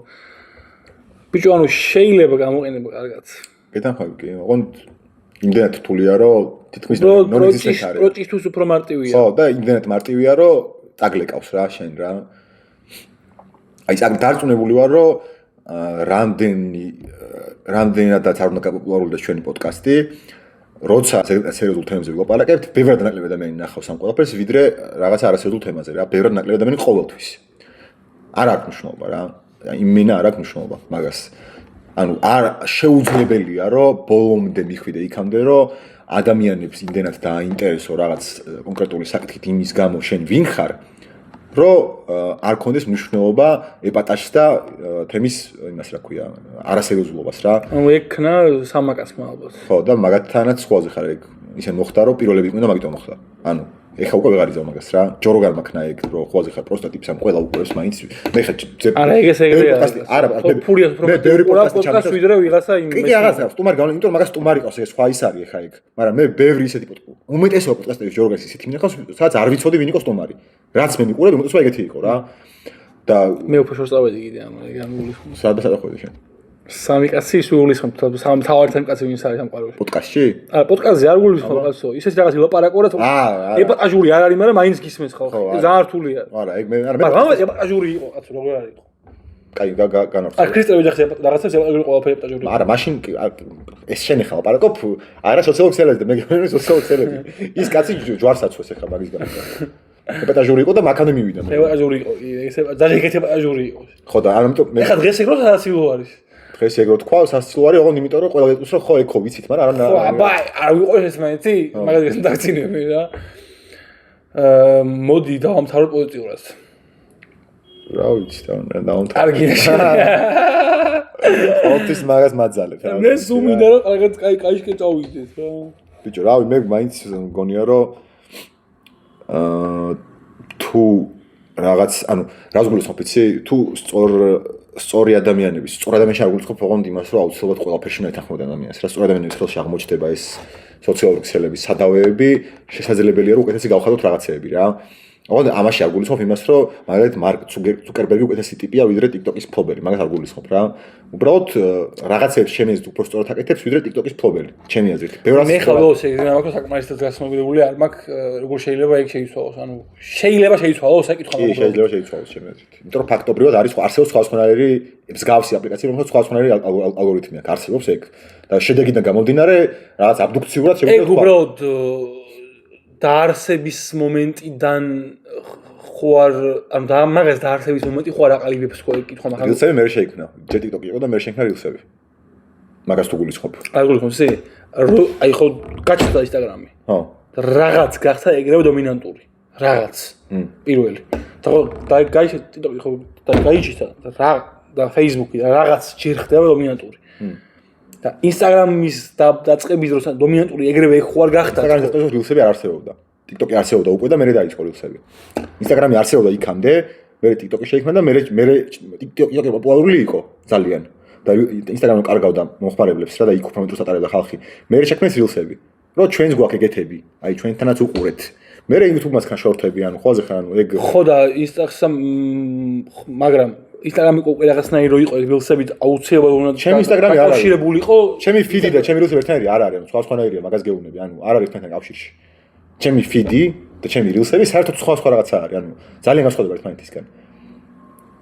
ბიჭო, ანუ შეიძლება გამოყენება კარგად. გეთანხმები კი, ოღონდ იმდენად რთულია, რომ თითქმის ნორმიზის არის. პროცესთვის უფრო მარტივია. ხო, და იმდენად მარტივია, რომ წაგლეკავს რა შენ რა. აი დარწმუნებული ვარ, რომ რამდენადაც არ უნდა გაპოპულარულდეს და ჩვენი პოდკასტი, როცა სერიოზულ თემებზე ვილაპარაკებთ, ბევრად ნაკლები ადამიანი ნახავს ამ ყველაფერს, ვიდრე რაღაც არასერიოზულ თემაზე რა, ბევრად ნაკლები ადამიანი ყოველთვის. არ აქვს მნიშვნელობა რა. იმენა არ აქვს მნიშვნელობა მაგას. ანუ არ შეუძლებელია, რომ ბოლომდე მიხვიდე იქამდე, რომ ადამიანებს იმდენად დააინტერესო რაღაც კონკრეტული საკითხით იმის გამო შენ ვინ ხარ, რომ არ კონდეს მნიშვნელობა ეპატაჟს და თემის იმას რა ქვია, არასერიოზულობას რა. ანუ ეკნა სამაკასმა ალბათ. ხო და მაგათთანაც სხვაზე ხარ ეგ ისე მოხდა, რომ პირველები იყვნენ და მაგიტომ მოხდა. ანუ ეხა უკვე ვეღარ იზამ მაგას რა. ჯოროგან მაქნა ეგ რომ ხვაზე ხარ პროსტა ტიპს ამ ყველა უყურებს მაინც. მე ხა არა ეგ ესე ეგრეა. არა ფურია პოდკასტი ვიდრე ვიღაცა იმ კი რაღაცა სტუმარი გავლენ, იმიტომ რომ მაგას სტუმარი ყავს ეს სხვა ის არის ეხა ეგ. მაგრამ მე ბევრი ისეთი უმეტესობა პოდკასტების ჯოროგანს ისეთი მინახავს, სადაც არ ვიცოდი ვინ იყო სტუმარი. რაც მე მიყურები, უმეტესობა ეგეთი იყო რა. და მე უფრო შევსწავლედი კიდე ანუ ეგ ამულიხო. სადაც ходиш შენ? სამი კაცი სულისხმობ, სამ თავარი სამი კაცი ვინც არის ამ ყაროში. პოდკასტში? არა, პოდკასტზე არ გულისხმობ კაცო. ისეთ რაღაც ილაპარაკო რა. ეპატაჟური არ არის, მაგრამ მაინც გისმენს ხო. ძალიან რთულია. არა, ეგ მე არა მე. მაგრამ ეპატაჟური იყო კაცო, როგორ არ იყო. კაი, განავრცელე. არ ქრისტე ვიძახე რაღაცებს ეპატაჟური ყველაფერი ეპატაჟური. არა, მაშინ ეს შენ ხა ლაპარაკობ, არა სოციალოგიალები და მე გემენი სოციალოგიალები. ის კაცი ჯვარს აცვეს ხა მაგის გამო. ეპატაჟური იყო და მაქანე მივიდა. ეპატაჟური იყო. ეს ძალიან ეგეთი ეპატაჟური იყო. ხო და ამიტომ მე ხა დღეს ეგ რო სასაცილო არის. დღეს ეგ რო თქვა, სასაცილო არის, ოღონდ იმიტომ რომ ყველა ეტყვის რომ ხო ეგ ხო ვიცით, მაგრამ არა. ხო, აბა, არ ვიყოს ეს მაინცი, მაგას დაგცინები რა. მოდი დავამთავროთ პოზიტიურად. რა ვიცი, დავამთავროთ. კარგია. ოთის მაგას მაძალებ რა. მე ზუმინდა რომ კარგად კაიშკე წავიდეთ რა. ბიჭო, რავი, მე მაინც მგონია რომ თუ რაღაც, ანუ რა გულისხმობ, იცი, თუ სწორი ადამიანების, სწორ ადამიანში არ გულისხმობ ოღონდ იმას, რომ აუცილებლად ყველაფერში უნდა ეთანხმოდა ადამიანს. რა სწორ ადამიანების ხელში აღმოჩნდება ეს სოციალური ქსელების სადავეები, შესაძლებელია რომ უკეთესი გავხადოთ რაღაცეები რა. ოღონდ ამაში არ გულისხმობ იმას, რომ მაგალითად მარკ ცუკერბერგი უკეთესი ტიპია, ვიდრე TikTok-ის ფლობელი, მაგას არ გულისხმობ რა. უბრალოდ რაღაცებს ჩემი აზრით უფრო სწორად აკეთებს, ვიდრე TikTok-ის ფლობელი, ჩემი აზრით. მე ხალხოს ეგ მაგას საკმარისად გასმობილებული არ მაქვს, როგორ შეიძლება ეგ შეიცვალოს, ანუ შეიძლება შეიცვალოს, საკითხვა მაგას. კი, შეიძლება შეიცვალოს ჩემი აზრით. იმიტომ რომ ფაქტობრივად არის არსებობს სხვადასხვანაირი მსგავსი აპლიკაცია, რომელსაც სხვადასხვანაირი ალგორითმი აქვს, არსებობს ეგ. და შედეგიდან გამომდინარე, რაღაც აბდუქციურად შეგვიძლია ეგ უბრალოდ დაარსების მომენტიდან ხო არ ანუ და მაგას დაარსების მომენტი ხო არ აყალიბებს ხო კითხვა მაგას. რილსები მე შეიქმნა. ჯერ TikTok-ი იყო და მე შეიქმნა რილსები. მაგას თუ გულისხმობ. არ გულისხმობ, ისე აი ხო გაჩნდა Instagram-ი. ხო. რაღაც გახდა ეგრევე დომინანტური. რაღაც. პირველი. და ხო გაიჩი TikTok-ი ხო და გაიჩითა და Facebook-ი და რაღაც ჯერ ხდება დომინანტური. და Instagram-ის დაწყების დროს დომინანტური ეგრევე ხო არ გახდა. Instagram-ის რილსები არ არსებობდა. TikTok-ი არსებობდა უკვე და მე დაიწყო რილსები. Instagram-ი არსებობდა იქამდე, მე TikTok-ი შეიქმნა და მე TikTok-ი პოპულარული იყო ძალიან. და Instagram-ი კარგავდა მომხმარებლებს რა და იქ უფრო მეტროს ატარებდა ხალხი. მე შექმნეს რილსები. რომ ჩვენს გვაქვს ეგეთები, აი ჩვენთანაც უყურეთ. მე YouTube-მაც ხან შორტები, ანუ ხოაზე ხან ანუ ეგ ხო და Instagram მაგრამ ინსტაგრამი უკვე რაღაცნაირი რო იყო ვილსებით აუცილებლად უნდა ჩემი ინსტაგრამი არ არის კავშირებულიყო ჩემი ფიდი და ჩემი ვილსები ერთნაირი არ არის სხვადასხვანაირია მაგას გეუბნები ანუ არ არის ერთმანეთთან კავშირში ჩემი ფიდი და ჩემი ვილსები საერთოდ სხვა რაღაცა არის ანუ ძალიან განსხვავდება ერთმანეთისგან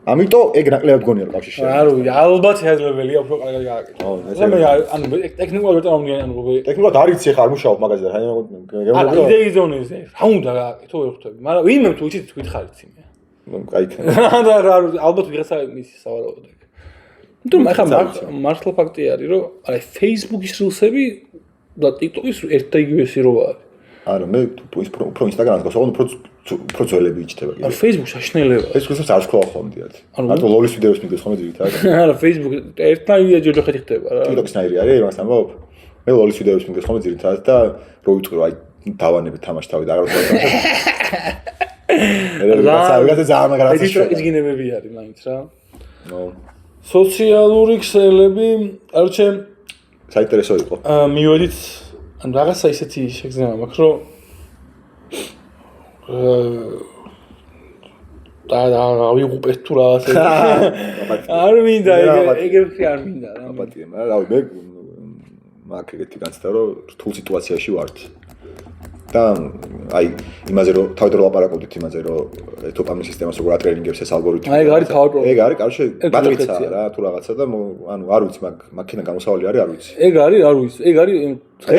ამიტომ ეგ ნაკლებად გონია რომ კავშირში არ ვიცი ალბათ შეძლებელია უფრო კარგად გააკეთო მე ანუ ტექნიკურად ვერ ამბობ ანუ ტექნიკურად არ იცი ხა არ მუშაობ მაგაზე და აი იდეის ზონეზე რა უნდა გააკეთო ვერ ხვდები მაგრამ ვინმე თუ იცით თქვითხარით იმე კაი და ალბათ ვიღაცა მის სავარაუდოდ თუ ახლა მართლა ფაქტი არის რომ აი Facebook-ის რულსები და TikTok-ის ერთ და იგივესი რო არის არა მე უფრო ინსტაგრამს გასაუბრობ უფრო ძველები იჭდება კი არა Facebook საშნელება ეს კუსებს არ ვქვა ხოლმე ანუ ლოლის ვიდეოს მიგდეს ხოლმე ძირითადად არა Facebook ერთნაირია ჯოჯოხეთი ხდება რა TikTok-ის ნაირი არის იმას ამბობ მე ლოლის ვიდეოს მიგდეს ხოლმე ძირითადად და რო ვიწყრო აი დავანები თამაში თავი და არ ვთქვა რა ძალიან მაგრაცი ის გინებები არის მაინც რა სოციალური ქსელები არჩე საინტერესო იყო მივედით ან რაღაცა ისეთი შეგზნა მაქვს რომ და ავიღუპეთ თუ რაღაცა არ მინდა ეგრე არ მინდა რა აპატია მაგრამ რავი მე მაგ ეგეთი განცდა რომ რთულ სიტუაციაში ვართ და აი იმაზე რომ თავიდან ლაპარაკობდით იმაზე რომ დოპამინის სისტემას როგორ ატრენინგებს ეს ალგორითმი აი ეგ არის თავი პრობლემა ეგ არის კარში მატრიცაა რა თუ რაღაცა და ანუ არ ვიცი მაგქიდან გამოსავალი არის არ ვიცი ეგ არის არ ვიცი ეგ არის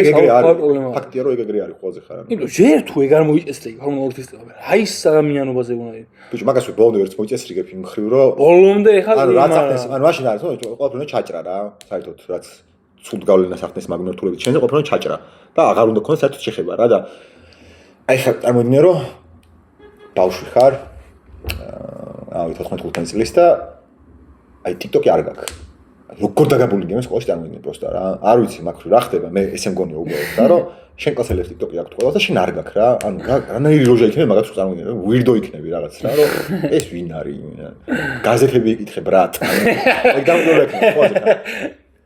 ეგრე არის ფაქტია რომ ეგრე არის ყველაზე ხარ იმიტომ ჯერ თუ ეგ არ მოიწესრიგ ფორმულარის სისტემა აი ადამიანობაზე უნდა ბიჭო მაგას ბოლომდე ვერც მოიწესრიგებ იმ ხრივ რომ ბოლომდე ეხლა ანუ რაც ახდეს ანუ მაშინ არის რომ ყველაფერი ჩაჭრა რა საერთოდ რაც ცუდ გავლენას ახდენს მაგნორთულებით შენზე ყველაფერი ჩაჭრა და აღარ უნდა გქონდეს საერთოდ შეხება რა და აი ხა წარმოიდგინე რომ ბავშვი ხარ აი 14-15 წლის და აი TikTok-ი არ გაქვს როგორ დაგაბული გემს ყოში წარმოიდგინე პროსტა რა არ ვიცი მაგ რა ხდება მე ესე მგონია უბრალოდ და რომ შენ კლასელებს TikTok-ი აქვს ყველა და შენ არ გაქვს რა ანუ რანაირი როჟა იქნება მაგაც წარმოიდგინე რომ ვირდო იქნები რაღაც რა რომ ეს ვინ არის გაზეთები იკითხებ რა ეგ დამკვირვებელი იქნება ყველაზე ხარ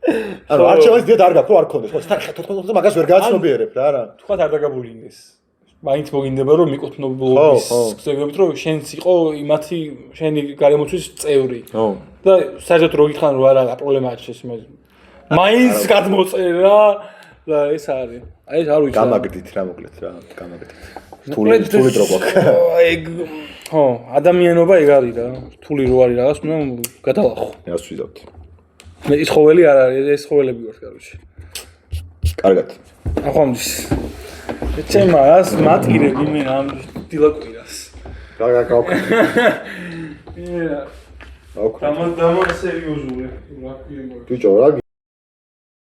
ანუ არჩევანს დიდ არ გაქვს რო არ გქონდეს ხო 14-15 მაგას ვერ გააცნობიერებ რა თქვა არ დაგაბულინდეს მაინც მოგინდება რომ მიკუთვნობის გზებით რომ შენც იყო იმათი შენი გარემოცვის წევრი და საერთოდ რო გითხან რომ არა პრობლემაა ეს მე მაინც გადმოწერა და ეს არის აი ეს არ ვიცი გამაგდით რა მოკლედ რა გამაგდით რთული დრო გვაქვს ეგ ხო ადამიანობა ეგ არის რა რთული რო არის რაღაც უნდა გადავახო მე ასვიზავთ მე ის ხოველი არ არის ეს ხოველები ვარ კაროჩი კარგად ახომდის ჩემას მატირები მე ამ დილაკვირას რა გავქ დამა სერიოზული რა ქვია ბიჭო რა